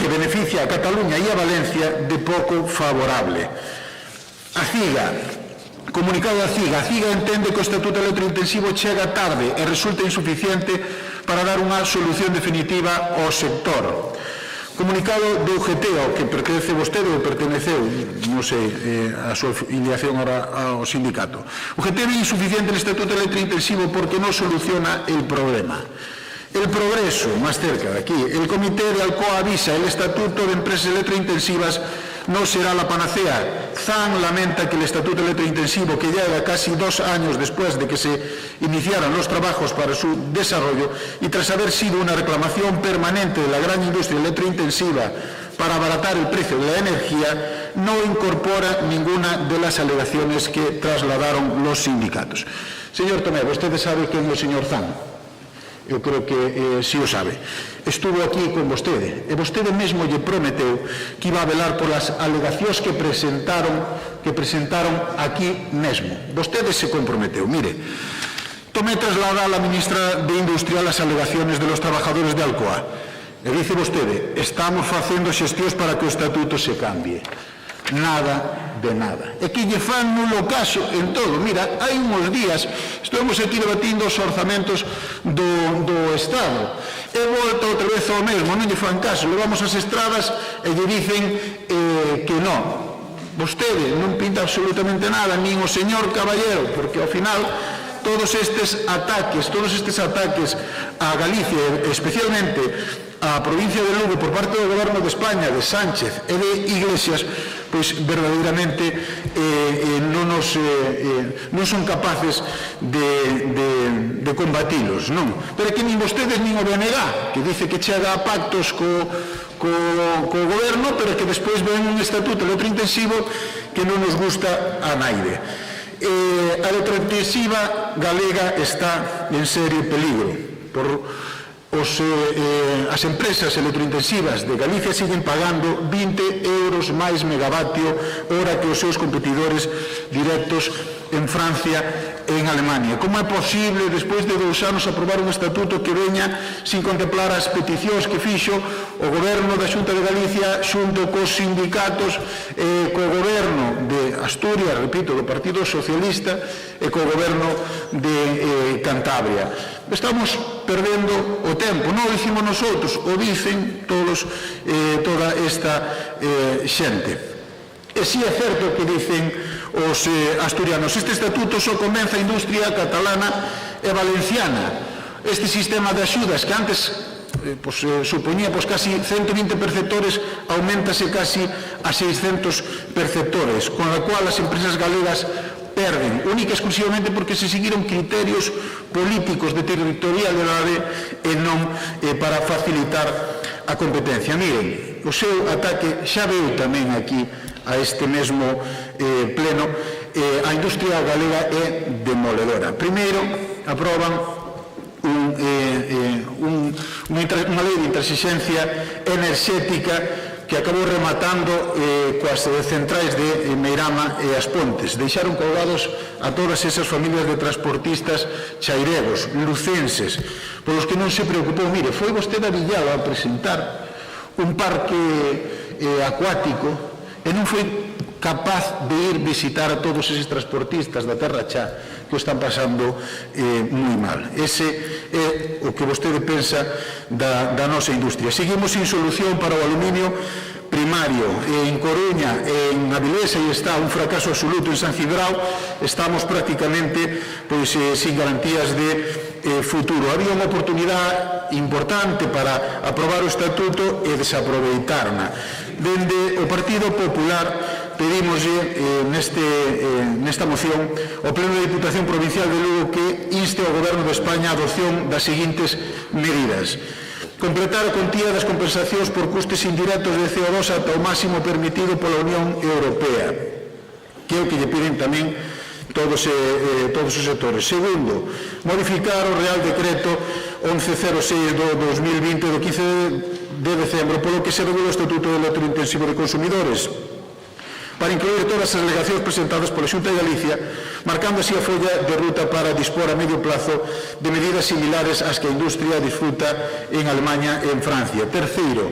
S4: que beneficia a Cataluña y a Valencia de poco favorable. A CIGA. Comunicado da CIGA. A CIGA entende que o estatuto electrointensivo chega tarde e resulta insuficiente para dar unha solución definitiva ao sector. Comunicado do UGT, ao que pertence vostede ou perteneceu, non sei, a súa filiación ao sindicato. O UGT ve insuficiente el estatuto electrointensivo porque non soluciona el problema. El Progreso, máis cerca de aquí, el Comité de Alcoa avisa, el estatuto de empresas electrointensivas no será la panacea. ZAN lamenta que el estatuto electrointensivo, que llega casi 2 años después de que se iniciaran los trabajos para su desarrollo y tras haber sido una reclamación permanente de la gran industria electrointensiva para abaratar el precio de la energía, no incorpora ninguna de las alegaciones que trasladaron los sindicatos. Señor Tomé, usted sabe quién es el señor ZAN. Eu creo que si o sabe. Estuvo aquí con vostede e vostede mesmo lle prometeu que iba a velar polas alegacións que presentaron aquí mesmo. Vostede se comprometeu. Mire, Tomé traslada a la ministra de Industria las alegaciones de los trabajadores de Alcoa. E dice vostede, estamos facendo xestións para que o estatuto se cambie. Nada de nada. E que lle fan nulo caso en todo. Mira, hai uns días estamos aquí debatindo os orzamentos do Estado e volta outra vez ao mesmo, non lle fan caso, levamos as estradas e lle dicen que non. Vostede non pinta absolutamente nada, nin o señor Caballero, porque ao final todos estes ataques a Galicia, especialmente a provincia de Lugo por parte do Goberno de España, de Sánchez e de Iglesias, pois verdadeiramente non son capaces de combatilos, non? Pero que nin vostedes nin o BNG, que dice que chega a pactos co goberno, pero que despois ven un estatuto electrointensivo que non nos gusta a naide. A electrointensiva galega está en serio peligro por as empresas electrointensivas de Galicia siguen pagando 20 euros máis megavatio hora que os seus competidores directos en Francia e en Alemania. Como é posible, despois de 2 anos, aprobar un estatuto que veña sin contemplar as peticións que fixo o Goberno da Xunta de Galicia xunto cos sindicatos e co Goberno de Asturias, repito, do Partido Socialista e co Goberno de Cantabria? Estamos perdendo o tempo, non o dicimos nosotros, o dicen toda esta xente. E si é certo que dicen os asturianos, este estatuto só convence a industria catalana e valenciana. Este sistema de axudas que antes supoñía casi 120 perceptores, aumentase casi a 600 perceptores, con la cual as empresas galegas perden, única e exclusivamente porque se seguiron criterios políticos de territorialidade e non para facilitar a competencia. Miren, o seu ataque xa veu tamén aquí a este mesmo pleno. A industria galega é demoledora. Primeiro, aproban unha lei de intransigencia enerxética que acabou rematando coas centrais de Meirama e As Pontes. Deixaron colgados a todas esas familias de transportistas chairegos, lucenses, polos que non se preocupou. Mire, foi vostede a Villalo a presentar un parque acuático e non foi capaz de ir visitar a todos eses transportistas da Terra Chá que o están pasando moi mal. Ese é o que vostede pensa da nosa industria. Seguimos sin solución para o aluminio primario. En Coruña, en Avilés, aí está un fracaso absoluto. En San Cibrao estamos prácticamente sin garantías de futuro. Había unha oportunidade importante para aprobar o estatuto e desaproveitarna. Dende o Partido Popular pedimoslle nesta moción ao Pleno da Diputación Provincial de Lugo que inste ao Goberno de España a adopción das seguintes medidas: completar a contía das compensacións por custes indirectos de CO2 ata o máximo permitido pola Unión Europea, que é o que lle piden tamén todos os sectores. Segundo, modificar o Real Decreto 1106 do 2020 do 15 de decembro polo que se regula o Estatuto Electrointensivo de Consumidores, para incluir todas as alegacións presentadas pola Xunta de Galicia, marcando así a folla de ruta para dispor a medio plazo de medidas similares ás que a industria disfruta en Alemanha e en Francia. Terceiro,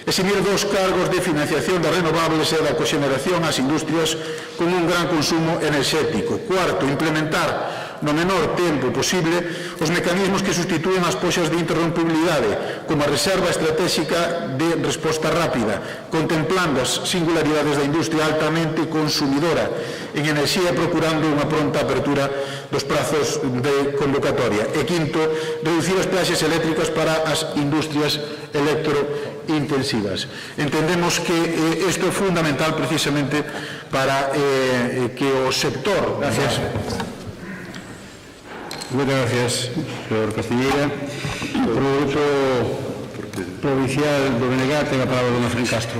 S4: eximir dos cargos de financiación das renovables e da coxeneración ás industrias con un gran consumo enerxético. Cuarto, implementar no menor tempo posible os mecanismos que sustitúen as poxas de interrompibilidade como a reserva estratégica de resposta rápida, contemplando as singularidades da industria altamente consumidora en enerxía e procurando unha pronta apertura dos prazos de convocatoria. E quinto, reducir as peaxes eléctricas para as industrias electrointensivas. Entendemos que isto é fundamental precisamente para que o sector... Gracias.
S1: Muchas gracias, señor Castiñeira. Por o Grupo Provincial do BNG ten a palabra dona Fren Castro.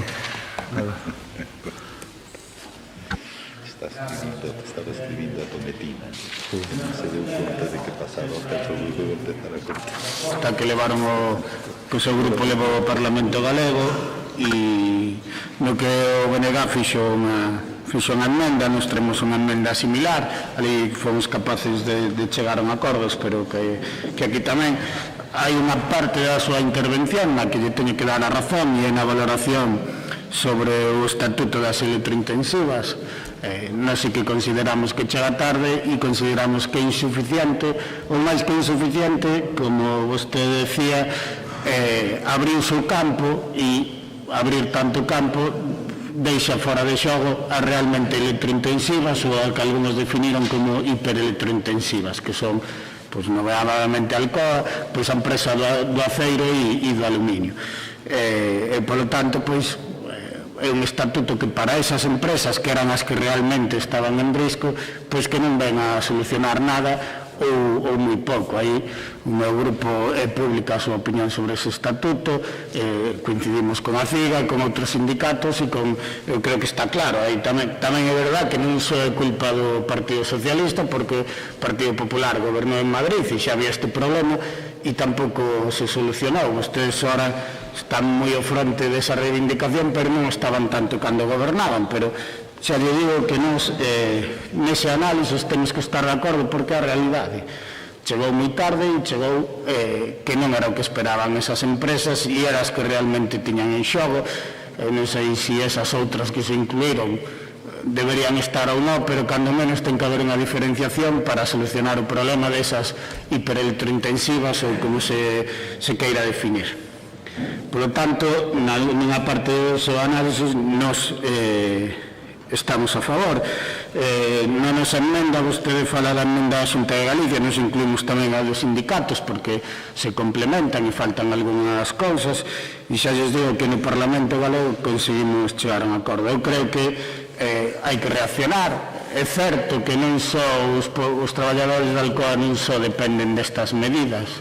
S14: Estaba escribindo a Tometina. Non se deu conta de que pasaba o tempo e vou empezar a contar.
S5: Hasta que levaron que o seu grupo levou ao Parlamento Galego e no que o BNG fixo unha emenda, nos traemos unha emenda similar, ali fomos capaces de chegar a un acordo, espero que aquí tamén hai unha parte da súa intervención na que lle teño que dar a razón e na valoración sobre o estatuto das electrointensivas. Nós sí que consideramos que chega tarde e consideramos que é insuficiente, ou máis que insuficiente, como vostede decía, abriuse o campo e abrir tanto campo deixa fora de xogo as realmente electrointensivas ou a que algúns definiron como hiperelectrointensivas, que son pois nomeadamente Alcoa, pois a empresa do aceiro e do aluminio. E polo tanto, pois, é un estatuto que para esas empresas que eran as que realmente estaban en risco, pois que non ven a solucionar nada ou moi pouco. Aí o meu grupo publica a súa opinión sobre ese estatuto, coincidimos con a CIGA, con outros sindicatos e eu creo que está claro. Aí tamén é verdad que non só é culpa do Partido Socialista, porque o Partido Popular gobernou en Madrid e xa había este problema e tampouco se solucionou. Vostedes ahora están moi ao fronte desa reivindicación, pero non estaban tanto cando gobernaban, pero xa lle digo que nos nese análisis temos que estar de acordo, porque a realidade chegou moi tarde e chegou que non era o que esperaban esas empresas e eras que realmente tiñan en xogo. Eu non sei se esas outras que se incluíron deberían estar ou non, pero cando menos ten que haber unha diferenciación para solucionar o problema desas hiperelectrointensivas ou como se queira definir. Por lo tanto, nunha parte do seu análisis nos estamos a favor. Na nosa emenda, vostede fala da emenda da Xunta de Galicia, nos incluímos tamén a dos sindicatos porque se complementan e faltan algunhas cousas, e xa lles digo que no Parlamento Galego conseguimos chegar a un acordo. Eu creo que hai que reaccionar. É certo que non só os traballadores da Alcoa non só dependen destas medidas,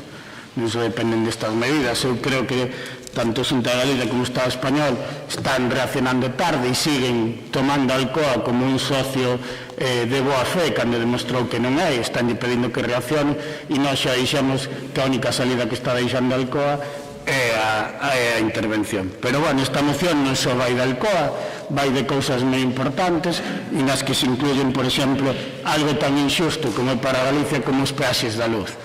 S5: eu creo que tanto Xunta de Galicia como o Estado español están reaccionando tarde e siguen tomando a Alcoa como un socio de boa fe, cando demostrou que non é, están pedindo que reaccione, e nós xa dixemos que a única salida que está deixando a Alcoa é a intervención. Pero, bueno, esta moción non só vai da Alcoa, vai de cousas moi importantes e nas que se incluyen, por exemplo, algo tan injusto como para Galicia como os peaxes da luz.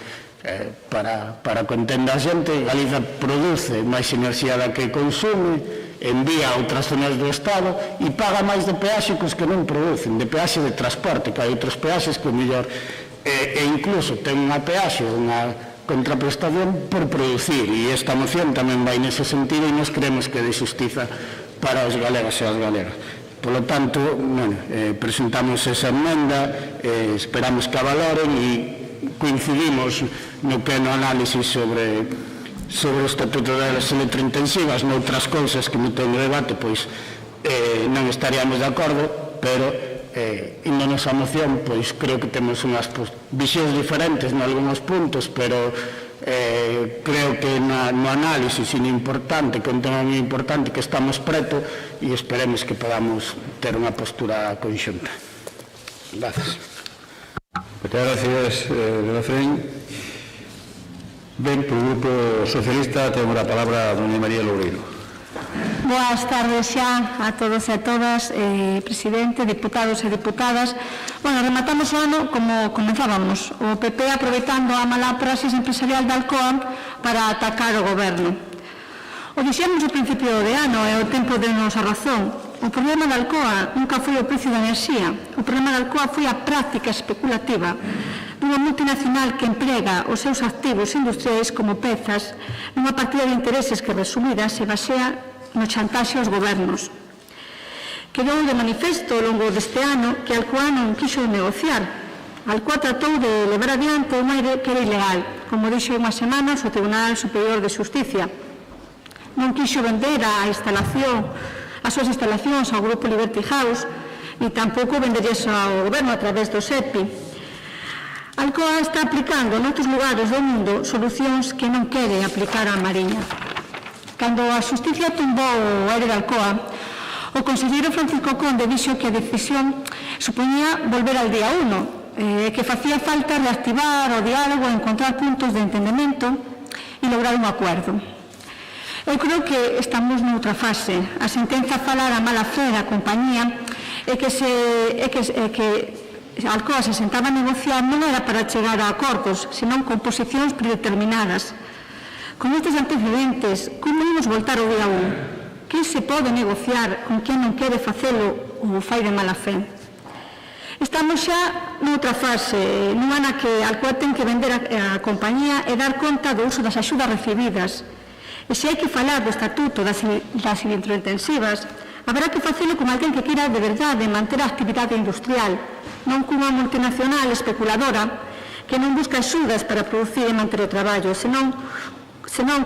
S5: Para que entenda a xente, Galiza produce máis enerxía da que consume, envía a outras zonas do Estado e paga máis de peaxe que os que non producen, de peaxe de transporte, que hai outros peaxes que o mellor, e incluso ten unha peaxe, unha contraprestación por producir, e esta moción tamén vai nese sentido e nos creemos que é de xustiza para os galegos e as galegas. Por lo tanto, presentamos esa emenda, esperamos que a valoren e coincidimos no que é no análisis sobre o estatuto das electrointensivas. Noutras cousas que no ten o debate, pois non estaríamos de acordo, pero na nosa moción pois creo que temos unhas visións diferentes en algúns puntos, pero creo que no análisis importante, que é un tema moi importante, que estamos preto e esperemos que podamos ter unha postura conxunta. Gracias.
S1: Muchas gracias, don Efraín. Ben, por o Grupo Socialista temos a palabra a doña María Loureiro.
S15: Boas tardes xa a todos e a todas, presidente, diputados e diputadas. Bueno, rematamos o ano como comenzábamos, o PP aproveitando a mala praxis empresarial da Alcoa para atacar o goberno. O dixemos ao principio de ano e o tempo de nosa razón. O problema da Alcoa nunca foi o precio da enerxía. O problema da Alcoa foi a práctica especulativa dunha multinacional que emprega os seus activos industriais como pezas nunha partida de intereses que, resumida, se basea no chantaxe aos gobernos. Quedou de manifesto ao longo deste ano que a Alcoa non quixo negociar. A Alcoa tratou de levar adiante unha que era ilegal, como dixo unhas semanas o Tribunal Superior de Xusticia. Non quixo vender as súas instalacións ao Grupo Liberty House e tampouco venderlles ao goberno a través do SEPI. A Alcoa está aplicando noutros lugares do mundo solucións que non quere aplicar á Mariña. Cando a Xusticia tumbou o ERE da Alcoa, o conselleiro Francisco Conde dixo que a decisión supoñía volver ao día 1, que facía falta reactivar o diálogo e encontrar puntos de entendemento e lograr un acordo. Eu creo que estamos noutra fase. A sentenza falar a mala fe da compañía é que a Alcoa se sentaba a negociar non era para chegar a acordos, senón con posicións predeterminadas. Con estes antecedentes, como imos voltar ao día 1? Que se pode negociar con quen non quere facelo ou fai de mala fe? Estamos xa noutra fase, nunha na que a Alcoa ten que vender a compañía e dar conta do uso das axudas recibidas. E se hai que falar do estatuto das electrointensivas, haberá que facelo con alguén que queira de verdade manter a actividade industrial, non cunha multinacional especuladora que non busca axudas para producir e manter o traballo, senón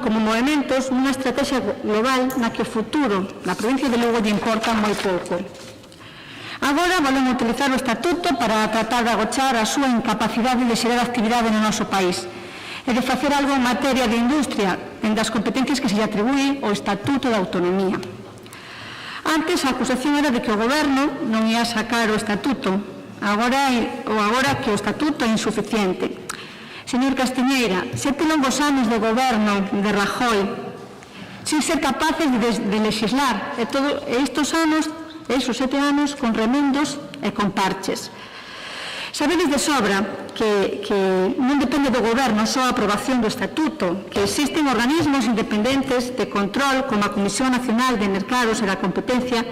S15: como movimentos nunha estrategia global na que o futuro na provincia de Lugo lle importa moi pouco. Agora volven a utilizar o estatuto para tratar de agochar a súa incapacidade de xerar actividade no noso país e de facer algo en materia de industria dende as competencias que se lle atribúe o Estatuto de Autonomía. Antes a acusación era de que o goberno non ia sacar o estatuto, agora que o estatuto é insuficiente. Señor Castiñeira, 7 longos anos de goberno de Rajoy sin ser capaces de legislar e estes anos, esos 7 anos con remendos e con parches. Sabedes de sobra que non depende do goberno só a aprobación do estatuto, que existen organismos independentes de control como a Comisión Nacional de Mercados e da Competencia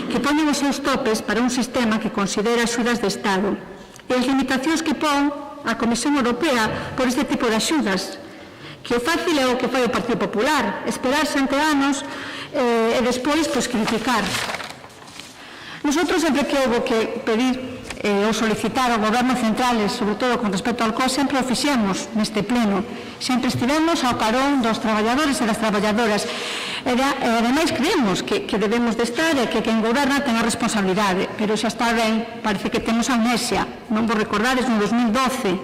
S15: que ponen os seus topes para un sistema que considera axudas de Estado e as limitacións que pon a Comisión Europea por este tipo de axudas, que o fácil é o que fai o Partido Popular, esperarse ante anos e despois criticar. Nosotros sempre que houve que pedir ou solicitar ao Goberno centrales, sobre todo con respecto ao alcohol, sempre o fixemos neste pleno. Sempre estivemos ao carón dos traballadores e das traballadoras. E ademais creemos que debemos de estar e que quen goberna ten a responsabilidade. Pero xa está ben, parece que temos amnesia. Non vos recordades no 2012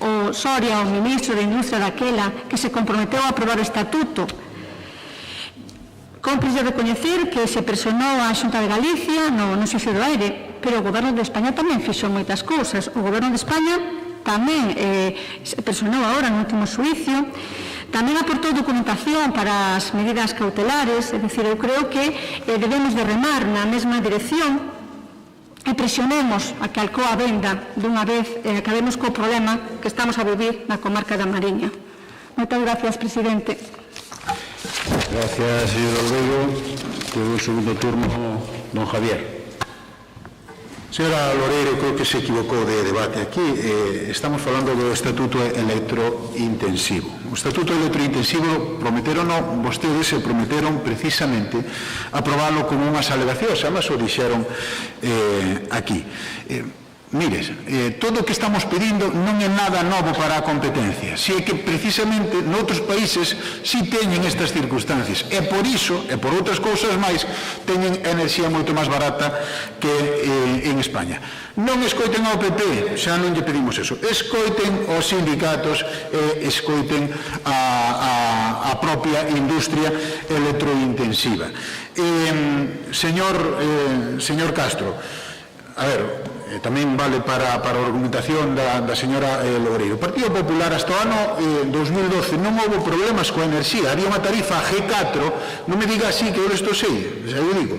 S15: o Soria, o ministro de Industria daquela, que se comprometeu a aprobar o estatuto. Cómplice recoñecer que se presionou a Xunta de Galicia no xuicio do aire, pero o Goberno de España tamén fixo moitas cousas. O Goberno de España tamén se presionou agora no último xuicio, tamén aportou documentación para as medidas cautelares, é dicir, eu creo que debemos de remar na mesma dirección e presionemos a que Alcoa venda dunha vez e acabemos co problema que estamos a vivir na comarca da Mariña. Moitas gracias, presidente.
S1: Gracias, señor Olvego. Tengo un segundo turno, don Javier.
S4: Señora Loreiro, creo que se equivocou de debate aquí. Estamos falando do Estatuto Electrointensivo. O Estatuto Electrointensivo prometeron vostedes e prometeron precisamente aprobalo como unhas alegacións, además o dixeron aquí. Mires, todo o que estamos pedindo non é nada novo para a competencia, si é que precisamente noutros países si teñen estas circunstancias e por iso, e por outras cousas máis, teñen enerxía moito máis barata que en España. Non escoiten ao PP, xa non lle pedimos eso, escoiten os sindicatos e escoiten a propia industria electrointensiva. Señor Castro, a ver, tamén vale para a argumentación da señora Loreiro. O Partido Popular hasta o ano 2012 non houve problemas coa enerxía, había unha tarifa G4, non me diga así que eu isto sei, xa eu digo.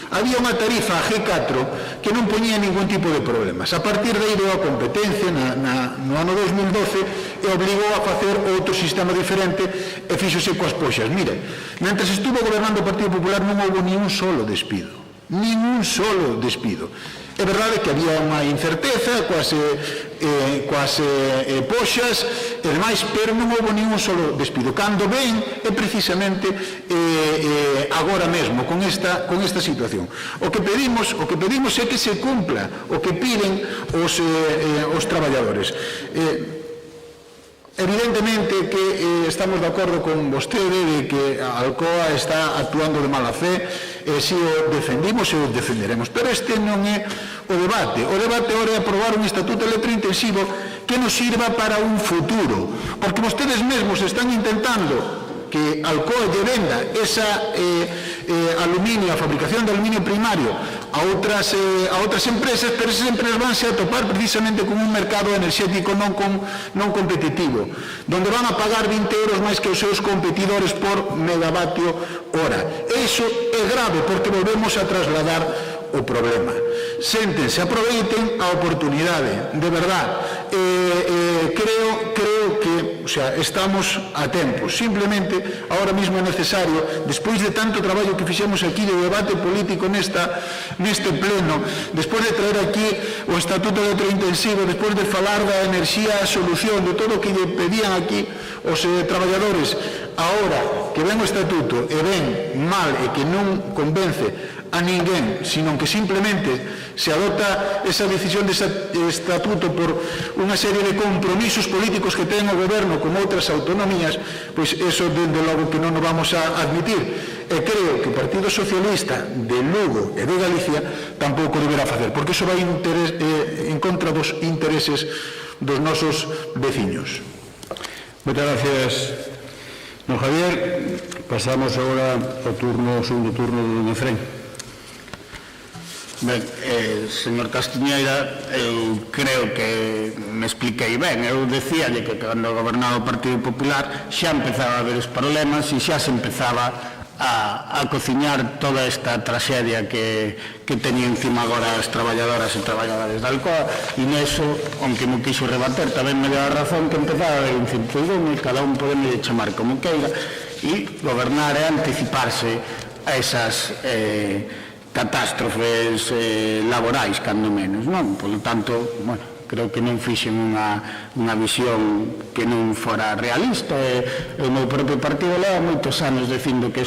S4: Había unha tarifa G4 que non poñía ningún tipo de problemas. A partir de aí deu a competencia no ano 2012 e obligou a facer outro sistema diferente e fíxose coas poxas. Mire, mentre estuvo gobernando o Partido Popular non houve nin un solo despido. Nin un solo despido. É verdade que había unha incerteza coas poxas e demais, pero non houve ningún solo despido. Cando ven é precisamente agora mesmo con esta situación. O que pedimos é que se cumpla o que piden os traballadores. Evidentemente que estamos de acordo con vostede de que a Alcoa está actuando de mala fe, si o defendimos e o defenderemos, pero este non é o debate. O debate agora é aprobar un estatuto electrointensivo que nos sirva para un futuro, porque vostedes mesmos están intentando que Alcoa lle venda esa aluminio, a fabricación de aluminio primario a outras empresas, pero esas empresas vanse a topar precisamente con un mercado enerxético non competitivo, donde van a pagar 20 euros máis que os seus competidores por megavatio hora. Iso é grave porque volvemos a trasladar o problema. Séntense, aproveiten a oportunidade, de verdad. Creo que estamos a tempo. Simplemente, ahora mismo é necesario, despois de tanto traballo que fixemos aquí de debate político neste pleno, despois de traer aquí o Estatuto Electrointensivo, despois de falar da enerxía a solución, de todo o que lle pedían aquí os traballadores, Ahora que ven o estatuto e ven mal e que non convence a ninguén, sino que simplemente se adopta esa decisión de estatuto por unha serie de compromisos políticos que ten o goberno con outras autonomías, pois eso dende logo que non nos vamos a admitir. E creo que o Partido Socialista de Lugo e de Galicia tampouco deberá facer, porque iso vai en contra dos intereses dos nosos veciños.
S1: Moitas gracias, don Javier. Pasamos agora ao segundo turno do don Efrén.
S5: Ben, señor Castiñeira, eu creo que me expliquei ben. Eu decíalle que cando gobernaba o Partido Popular xa empezaba a haber os problemas e xa se empezaba a cociñar toda esta traxedia que teñen encima agora as traballadoras e traballadores da Alcoa, e neso, aunque me quixo rebater, tamén me deu a razón que empezaba a haber incertidumbre, cada un podeme chamar como queira, e gobernar é anticiparse a esas catástrofes laborais, cando menos, non? Por lo tanto, bueno, creo que non fixen unha visión que non fora realista. O meu propio partido leva moitos anos dicindo que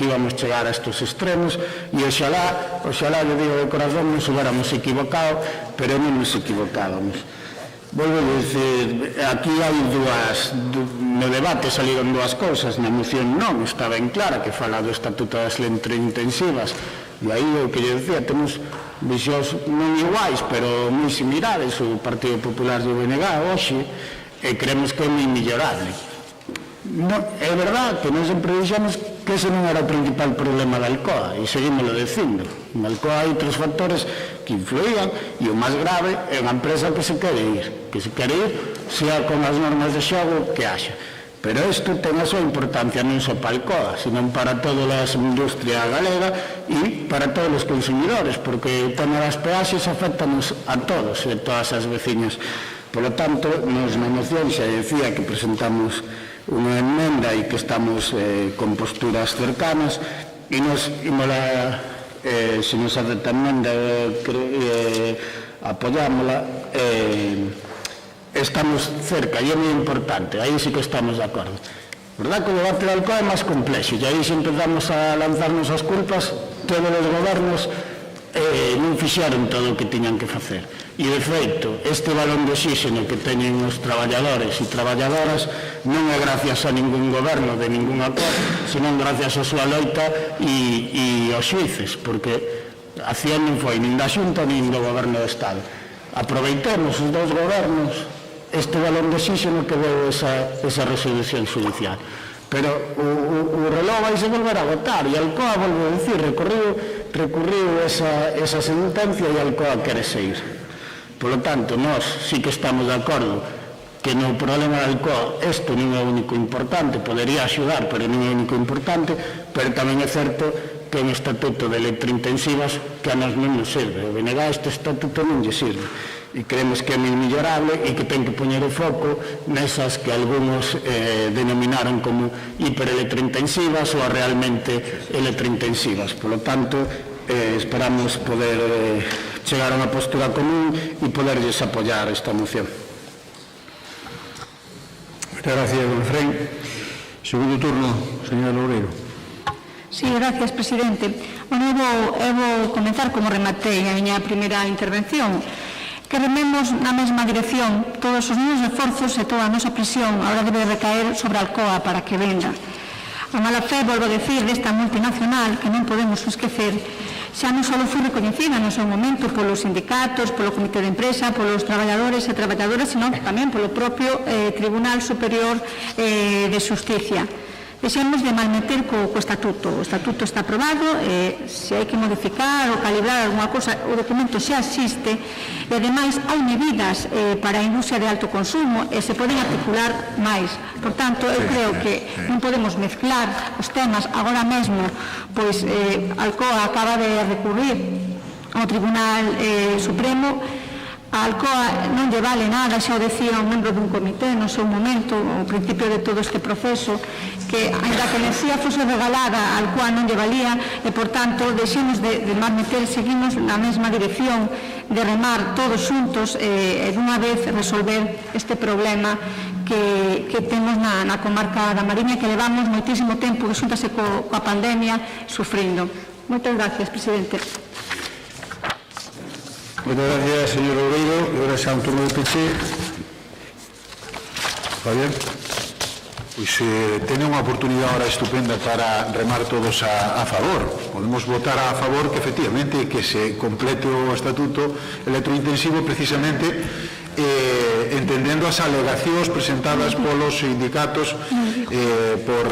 S5: íbamos chegar a estes extremos, e oxalá, yo digo de corazón, nos hubiéramos equivocado, pero non nos equivocábamos. Volvo a dicir, aquí hai no debate saliron dúas cousas, na moción non, está ben clara, que fala do Estatuto das Electrointensivas, e aí o que eu decía, temos visións non iguais, pero moi similares, o Partido Popular e o BNG hoxe, e creemos que é moi millorable. É verdad que nós sempre dixemos que ese non era o principal problema da Alcoa, e seguímoslo dicindo. Na Alcoa hai outros factores que influían, e o máis grave é unha empresa que se quere ir, sea con as normas de xogo que haxa. Pero isto ten a súa importancia non só para Alcoa, sino para toda a industria galega e para todos os consumidores, porque o tema das peaxes afectanos a todos e todas as veciñas. Por lo tanto, nos na moción xa decía que presentamos unha enmenda e que estamos con posturas cercanas, e nos se nos acepta a enmenda apoyámola. Estamos cerca, e é moi importante, aí sí que estamos de acordo. Verdad que o debate da Alcoa é máis complexo, e aí se empezamos a lanzarnos as culpas, todos os gobernos non fixeron todo o que tiñan que facer. E, de feito, este balón de oxígeno que teñen os traballadores e traballadoras non é gracias a ningún goberno de ninguna cor, senón gracias a súa loita e aos xuíces, porque a acción non foi nin da Xunta nin do goberno do Estado. Aproveitemos os dous gobernos este balón de oxígeno que deu esa resolución judicial. Pero o reloj vai se volver a votar, e Alcoa, volvo a decir, recurriu esa sentencia e Alcoa quere seguir. Por lo tanto, nós sí que estamos de acordo que no problema da Alcoa isto non é o único importante, podería axudar, pero non é o único importante, pero tamén é certo que é un estatuto de electrointensivas que a nos non nos sirve. O BNG este estatuto non lle sirve, e creemos que é moi millorable e que ten que poñer o foco nesas que algúns denominaron como hiperelectrointensivas ou realmente electrointensivas. Por lo tanto, esperamos poder chegar a unha postura común e poderlles apoiar esta moción.
S1: Muchas gracias, don Efrén. Segundo turno, señora Loureiro.
S15: Sí, gracias, presidente. Bueno, eu vou comenzar como rematei a miña primeira intervención, que rememos na mesma dirección. Todos os meus esforzos e toda a nosa presión agora debe recaer sobre a Alcoa para que venda. A mala fe, volvo a decir, desta multinacional, que non podemos esquecer, xa non só foi recoñecida no seu momento polos sindicatos, polo comité de empresa, polos traballadores e traballadoras, senón tamén polo propio Tribunal Superior de Xusticia. Deixemos de malmeter co estatuto. O estatuto está aprobado, se hai que modificar ou calibrar alguna cosa, o documento xa existe, e ademais hai medidas para a industria de alto consumo e se poden articular máis. Por tanto, eu creo que non podemos mezclar os temas agora mesmo, pois Alcoa acaba de recurrir ao Tribunal Supremo. A Alcoa non lle vale nada, xa o decía un membro dun comité no seu momento, ao principio de todo este proceso, que ainda que a enerxía fose regalada, a Alcoa non lle valía, e, por tanto, deixemos de malmeter, seguimos na mesma dirección de remar todos xuntos e dunha vez resolver este problema que que temos na comarca da Mariña, que levamos moitísimo tempo que xuntase coa pandemia sufrindo. Moitas gracias, presidente.
S1: Moitas gracias, señor Oureiro. E agora xa un turno de peche. Javier.
S4: Pois teñen unha oportunidade ahora estupenda para remar todos a favor. Podemos votar a favor que efectivamente que se complete o estatuto electrointensivo precisamente entendendo as alegacións presentadas polos sindicatos por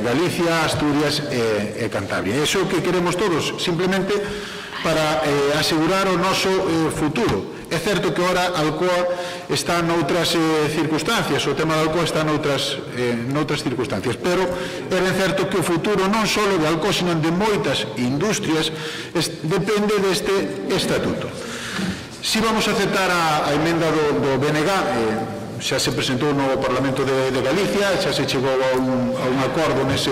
S4: Galicia, Asturias e Cantabria. Iso que queremos todos, simplemente para asegurar o noso futuro. É certo que ora Alcoa está noutras circunstancias, o tema da Alcoa está noutras circunstancias, pero é certo que o futuro non só de Alcoa, sino de moitas industrias depende deste estatuto. Si vamos a aceptar a emenda do BNG, xa se presentou no Parlamento de Galicia, xa se chegou a un acordo nese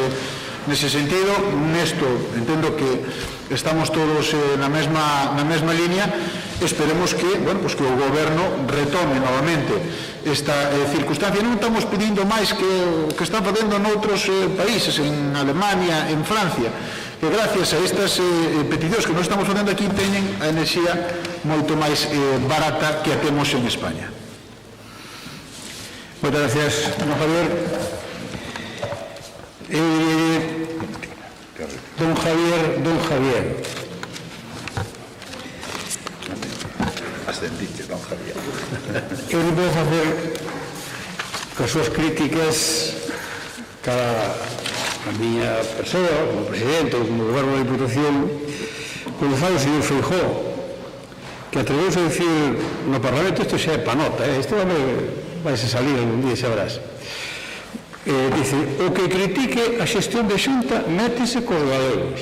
S4: sentido. Nesto entendo que estamos todos na mesma línea. Esperemos que o Goberno retome novamente esta circunstancia. Non estamos pedindo máis que o que están facendo noutros países, en Alemania, en Francia, que gracias a estas peticións que nos estamos facendo aquí teñen a enerxía moito máis barata que a temos en España.
S1: Moitas gracias, don Javier. Don Javier.
S14: Ascendiche, don Javier.
S1: Eu non podo facer as súas críticas cada a miña persoa, como presidente ou como goberno da Diputación, como fala o señor Feijóo, que atreveuse a dicir no Parlamento, isto xa é panota, isto vai a salir algún día, xa verás. Dice, o que critique a xestión de Xunta métese cos galegos.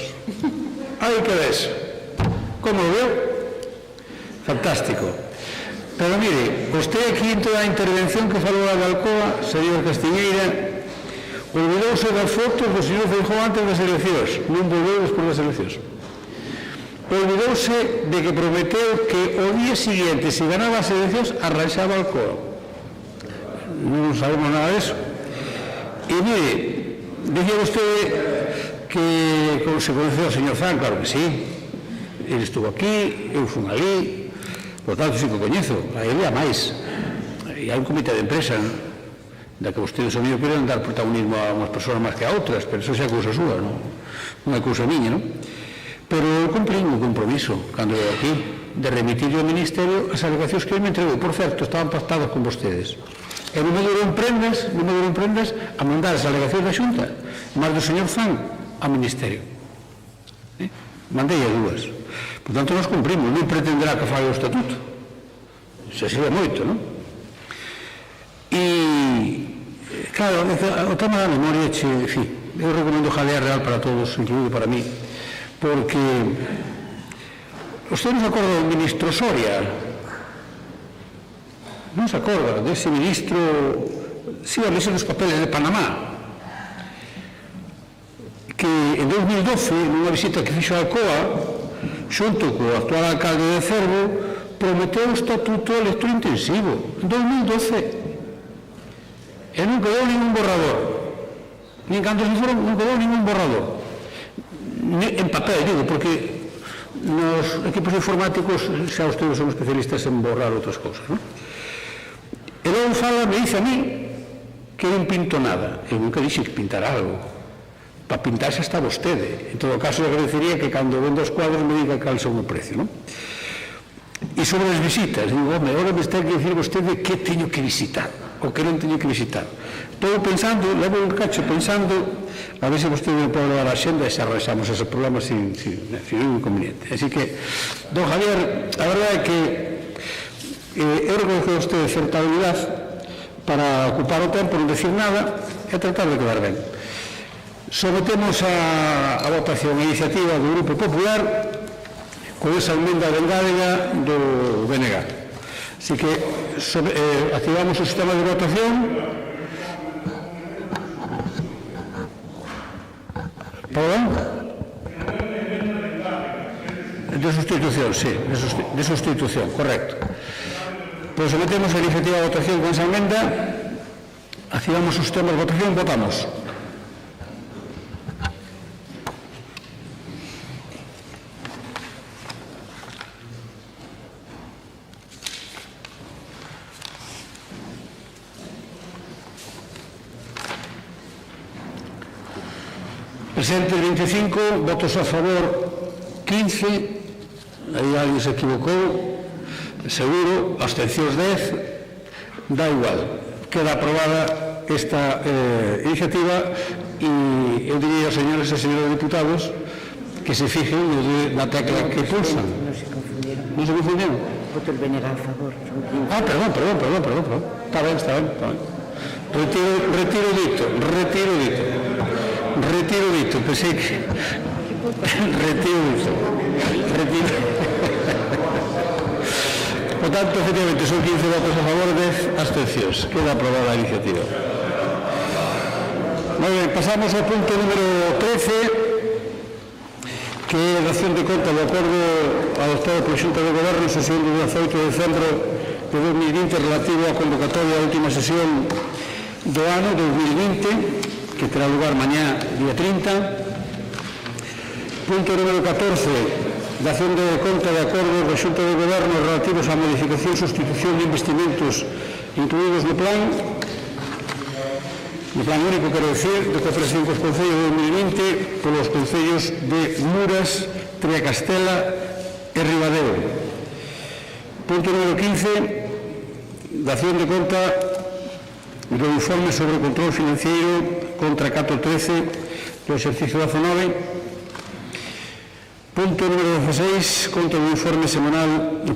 S1: Aí que ves. Como o veo? Fantástico. Pero mire, vostede aquí en toda a intervención que falou a Alcoa, señor Castiñeira, olvidouse das fotos do señor Feijóo antes das eleccións, non volveu despois das eleccións. Olvidouse de que prometeu que o día siguiente, se ganaba as eleccións, arranxaba Alcoa. Non sabemos nada disso. E mire, dicía vostede que se conoceu ao señor Fan, claro que sí. Ele estuvo aquí, eu fui ali, por tanto, sí que o coñezo, a ele a máis. E hai un comité de empresa da que vostedes o mío queren dar protagonismo a unhas persoas máis que a outras, pero iso xa é cousa súa, non é cousa miña, non? Pero eu cumprín o compromiso, cando eu aquí, de remitirle ao Ministerio as alegacións que ele me entregou. Por certo, estaban pactadas con vostedes. E non me dieron prendas a mandar as alegacións da Xunta, máis do señor Fan ao Ministerio. Mandei as dúas. Por tanto, nós cumprimos, non pretenderá que falle o estatuto. Xa sería moito, non? E, claro, o tema da memoria, en fin, eu recomendo Jalea Real para todos, incluído para mí, porque usted non se acorda do ministro Soria, non se acorda dese ministro, si a lese nos papeles de Panamá, que en 2012, nunha visita que fixo a Alcoa, xunto co actual alcalde de Cervo, prometeu o estatuto electrointensivo en 2012 e non quedou ningún borrador, nin cando se foron non quedou ningún borrador en papel, digo, porque nos equipos informáticos xa ustedes son especialistas en borrar outras cousas, non? E logo fala, me dice a mí que non pinto nada. Eu nunca dixe que pintar algo. Para pintar xa está vostede. En todo caso, agradecería que cando vendo os cuadros me diga cal son o precio, non? E sobre as visitas, digo, home, agora me está que dicir vostede que teño que visitar ou que non teño que visitar. Estou pensando, levo un cacho pensando, a ver se vostede me pode levar a xenda e se arranxamos ese problema sin ningún inconveniente. Así que, don Javier, a verdade é que eu reconozco a vostede certa habilidade para ocupar o tempo, non decir nada e tratar de quedar ben. Sometemos a votación a iniciativa do Grupo Popular con esa emenda de engádega do BNG. Así que activamos o sistema de votación. Perdón? De sustitución, sí, de sustitución, correcto. Pues sometemos a iniciativa de votación con esa emenda. Activamos o sistema de votación, votamos. Presentes 25, votos a favor 15, aí alguien se equivocou, seguro, abstencións 10, da igual. Queda aprobada esta iniciativa e eu diría aos señores e señores diputados que se fijen na tecla que pulsan.
S2: Non se confundieron.
S1: Non se confundieron?
S2: Voto el Venera a favor.
S1: Perdón. Está ben. Retiro dito. Pensei que... Retiro dito. Por tanto, efectivamente, son 15 votos a favor, 10 abstencións. Queda aprobada a iniciativa. Moi ben, pasamos ao punto número 13, que é a dación de conta do acordo adoptado pola Xunta de Goberno en sesión do 18 de decembro de 2020 relativo á convocatoria da última sesión do ano 2020, que terá lugar mañá, día 30. Punto número 14, dación de conta de acordo da Xunta de Goberno relativos á modificación e sustitución de investimentos incluídos no plan único, quero decir, de cooperación cos concellos de 2020 polos concellos de Muras, Triacastela e Ribadeo. Punto número 15, dación de conta do informe sobre o control financiero contra 413 do exercicio 19. Punto número 16, conta do informe resumen anual,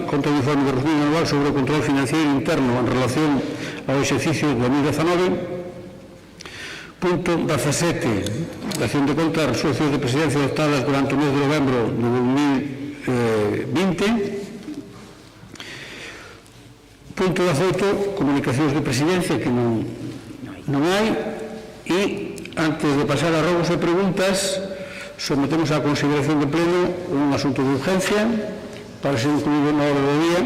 S1: conta do informe de resumen anual sobre o control financiero interno en relación ao exercicio 2019. Punto 17, dación de conta das resolucións de presidencia adoptadas durante o mes de novembro de 2020. Punto 18, comunicacións de presidencia que non hai, e antes de pasar a rogos e preguntas sometemos á consideración de pleno un asunto de urgencia para ser incluído na orde do día,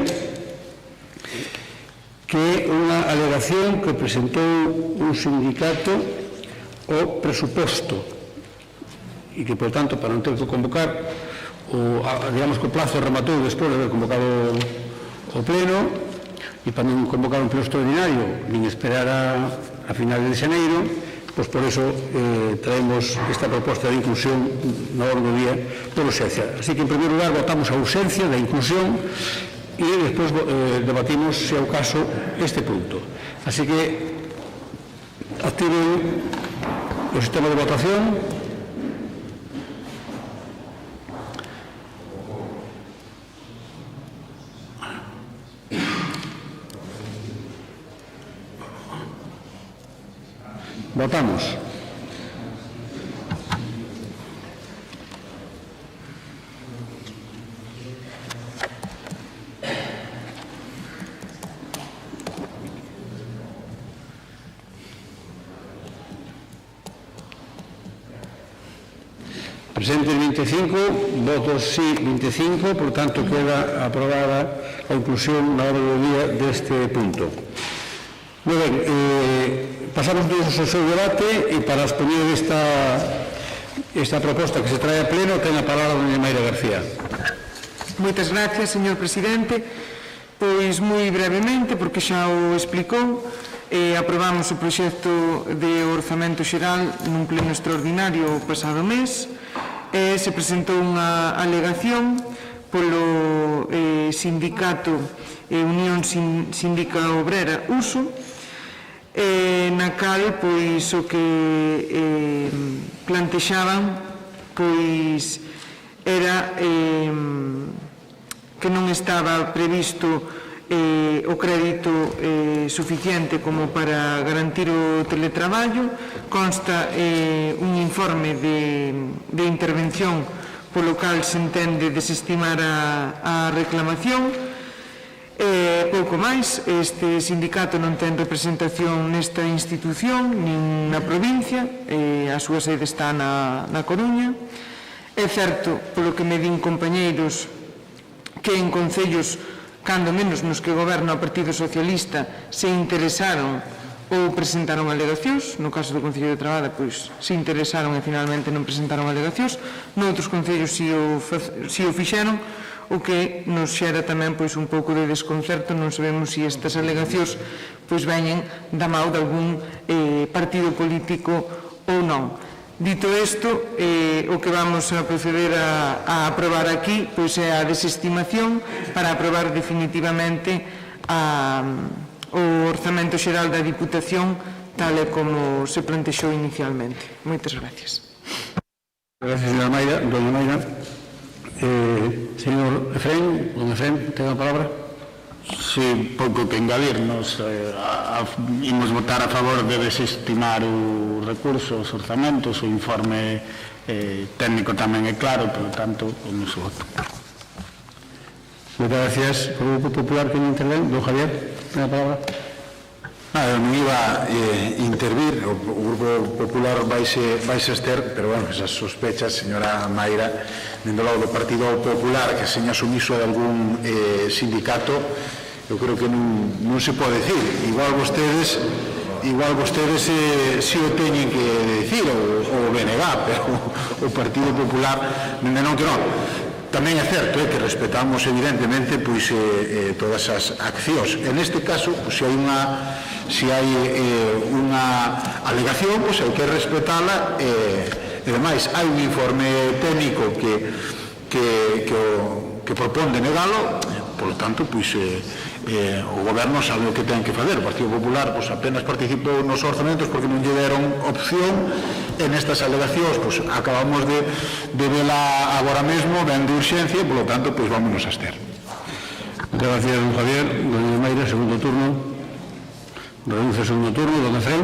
S1: que é unha alegación que presentou un sindicato ao presuposto e que, por tanto, para non ter que convocar digamos que o plazo rematou despois de haber convocado o pleno e para non convocar un pleno extraordinario nin esperar a finales de xaneiro, pois por eso traemos esta proposta de inclusión na orde do día por urxencia. Así que, en primeiro lugar, votamos a urxencia da inclusión e despois debatimos, se é o caso, este punto. Así que activen o sistema de votación. Votamos. Presentes 25, votos sí 25, por tanto queda aprobada a inclusión na orde do día deste punto. Moi ben, pasamos todos ao seu debate e para expoñer esta proposta que se trae a pleno ten a palabra doña Mayra García.
S7: Moitas gracias, señor presidente. Pois moi brevemente, porque xa o explicou, aprobamos o proxecto de orzamento xeral nun pleno extraordinario o pasado mes. Se presentou unha alegación polo sindicato Unión Síndica Obrera Uso, na cal pois o que plantexaban pois era que non estaba previsto o crédito suficiente como para garantir o teletraballo. Consta un informe de intervención polo cal se entende desestimar a reclamación. Pouco máis, este sindicato non ten representación nesta institución nin na provincia, a súa sede está na Coruña. É certo, polo que me din compañeiros, que en concellos, cando menos nos que goberna o Partido Socialista, se interesaron ou presentaron alegacións, no caso do Concello de Trabada, pois se interesaron e finalmente non presentaron alegacións, noutros concellos si o fixeron, o que nos xera tamén pois un pouco de desconcerto, non sabemos se estas alegacións pois veñen da mão de algún partido político ou non. Dito isto, o que vamos a proceder a aprobar aquí pois é a desestimación para aprobar definitivamente o Orzamento Xeral da Diputación tal e como se plantexou inicialmente. Moitas gracias.
S1: Gracias, señora Mayra. Doña Mayra. Señor Efrén, don Efrén, ten a palabra.
S5: Sí, pouco que engadirnos. Imos votar a favor de desestimar o recurso, os orzamentos, o informe técnico tamén é claro, por lo tanto, o noso voto.
S1: Moitas gracias. Por o Grupo Popular, que non intervén, don Javier, ten a palabra.
S4: Eu non iba a intervir, o Grupo Popular vaise ester, pero bueno, esas sospechas, señora Mayra, dentro do lado do Partido Popular, que seña sumiso de algún sindicato, eu creo que non se pode decir. Igual vostedes si o teñen que decir, o BNG, pero o Partido Popular non que non. Tamén é certo que respetamos evidentemente pois todas as accións. En este caso, se hai unha alegación, pois hai que respetala, e demais hai un informe técnico que propón denegalo, por lo tanto, pois o goberno sabe o que ten que fazer. O Partido Popular pois apenas participou nos orzamentos porque non lle deron opción. En estas alegacións pois acabamos de vela agora mesmo, ben de urxencia, e por lo tanto pois vámonos a ester.
S1: Muchas gracias, don Javier. Doña Mayra, segundo turno. Renuncia ao segundo turno, don Efrén.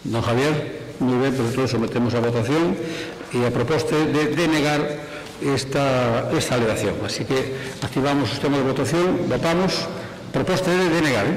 S1: Don Javier, moi ben, por todo sometemos a votación e a proposta de denegar esta alegación. Así que activamos o sistema de votación, votamos, proposta de denegar.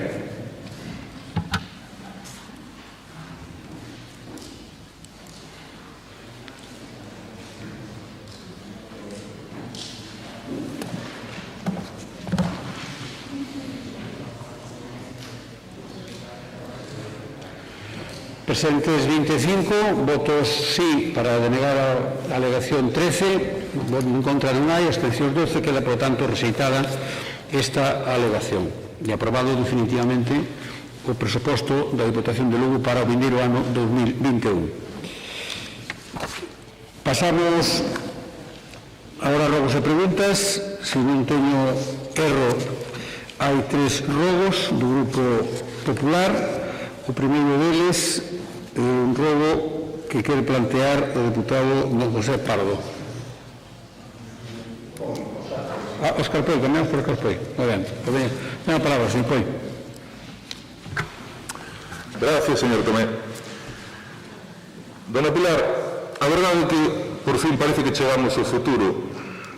S1: Presentes 25, votos sí para denegar a alegación 13, votos en contra non hai, abstencións 12, queda por tanto rexeitada esta alegación. E aprobado definitivamente o presuposto da Diputación de Lugo para o vindeiro ano 2021. Pasamos agora a rogos e preguntas. Se non teño erro, hai 3 rogos do Grupo Popular. O primeiro deles é un rogo que quere plantear o deputado don José Pardo. Óscar Poi, cambiamos por Óscar Poi. Moi ben, ten a palabra, señor Poi.
S10: Gracias, señor Tomé. Dona Pilar, a verdade é que por fin parece que chegamos ao futuro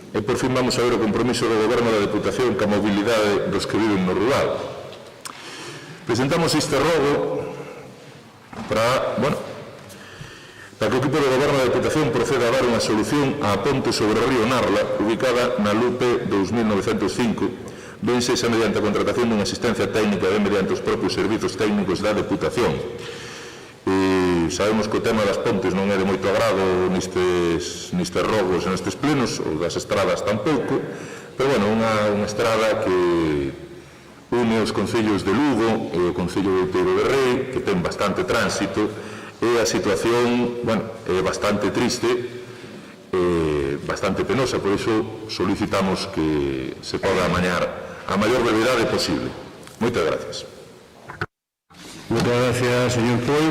S10: e por fin vamos a ver o compromiso do Goberno da Deputación ca mobilidade dos que viven no rural. Presentamos este rogo para que o equipo do Goberno da Diputación proceda a dar unha solución á ponte sobre o río Narla, ubicada na Lupe 2905, ben sexa mediante a contratación dunha asistencia técnica e mediante os propios servizos técnicos da Deputación. Sabemos que o tema das pontes non é de moito agrado nestes rogos, nestes plenos, ou das estradas tampouco, pero unha estrada que une os concellos de Lugo e o concello de Outeiro de Rei, que ten bastante tránsito, e a situación, é bastante triste, bastante penosa, por iso solicitamos que se poda amañar a maior brevidade posible. Moitas gracias.
S1: Moitas gracias, señor Poi.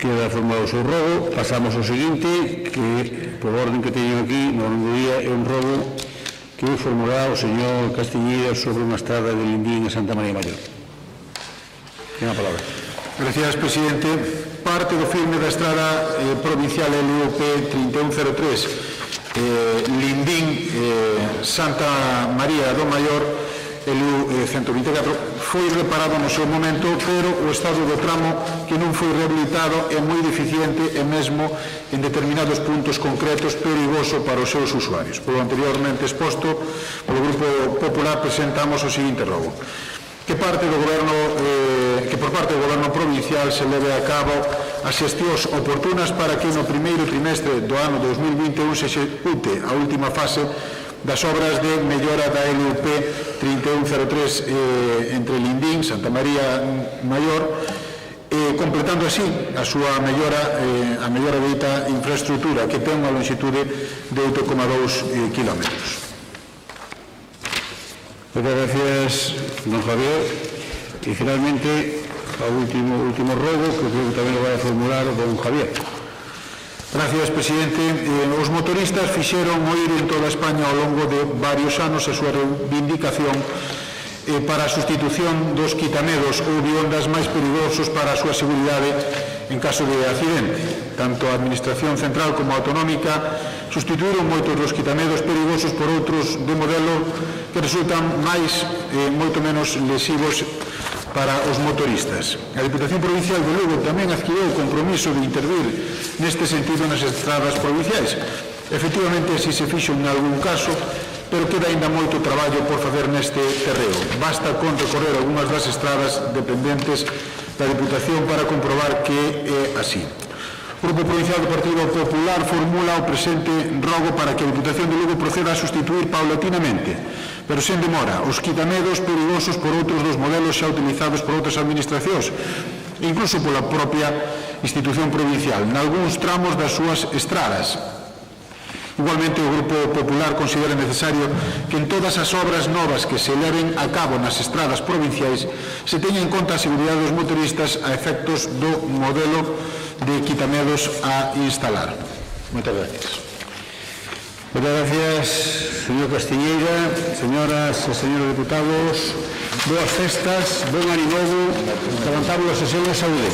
S1: Queda formado o seu rogo. Pasamos ao seguinte, que por orden que teño aquí, no longo día, é un rogo que formulará o señor Castiñeira sobre unha estrada de Lindín a Santa María Maior. Ten a palabra.
S4: Gracias, presidente. Parte do filme da estrada provincial LUP 3103 Lindín Santa María do Maior LU 124 foi reparado no seu momento, pero o estado do tramo que non foi rehabilitado é moi deficiente e mesmo en determinados puntos concretos perigoso para os seus usuarios. Por lo anteriormente exposto, polo Grupo Popular presentamos o seguinte rogo. que por parte do Goberno provincial se leve a cabo as xestións oportunas para que no primeiro trimestre do ano 2021 se execute a última fase das obras de mellora da LUP 3103 entre Lindín, Santa María Maior, completando así a súa mellora dita infraestructura, que ten unha longitude de 8,2 kilómetros.
S1: Muchas gracias, don Javier. Y finalmente, o último rogo, que creo que tamén lo vai a formular don Javier.
S4: Gracias, presidente. Os motoristas fixeron oír en toda España ao longo de varios anos a súa reivindicación para a sustitución dos quitamedos ou viondas máis perigosos para a súa seguridade en caso de accidente. Tanto a Administración Central como a Autonómica sustituíron moitos dos quitamedos perigosos por outros de modelo que resultan moito menos lesivos para os motoristas. A Diputación Provincial de Lugo tamén adquiriu o compromiso de intervir neste sentido nas estradas provinciais. Efectivamente, así se fixo en algún caso, pero queda ainda moito traballo por facer neste terreo. Basta con recorrer algunhas das estradas dependentes da Diputación para comprobar que é así. O Grupo Provincial do Partido Popular formula o presente rogo para que a Diputación de Lugo proceda a sustituir paulatinamente, pero sen demora, os quitamedos perigosos por outros dos modelos xa utilizados por outras administracións, incluso pola propia institución provincial, nalgúns tramos das súas estradas. Igualmente, o Grupo Popular considera necesario que en todas as obras novas que se leven a cabo nas estradas provinciais se teña en conta a seguridade dos motoristas a efectos do modelo de quitamedos a instalar. Moitas gracias.
S1: Muchas gracias, señor Castilleira, señoras e señores diputados. Boas festas, bon ano novo, levantamos a sesión de saúde.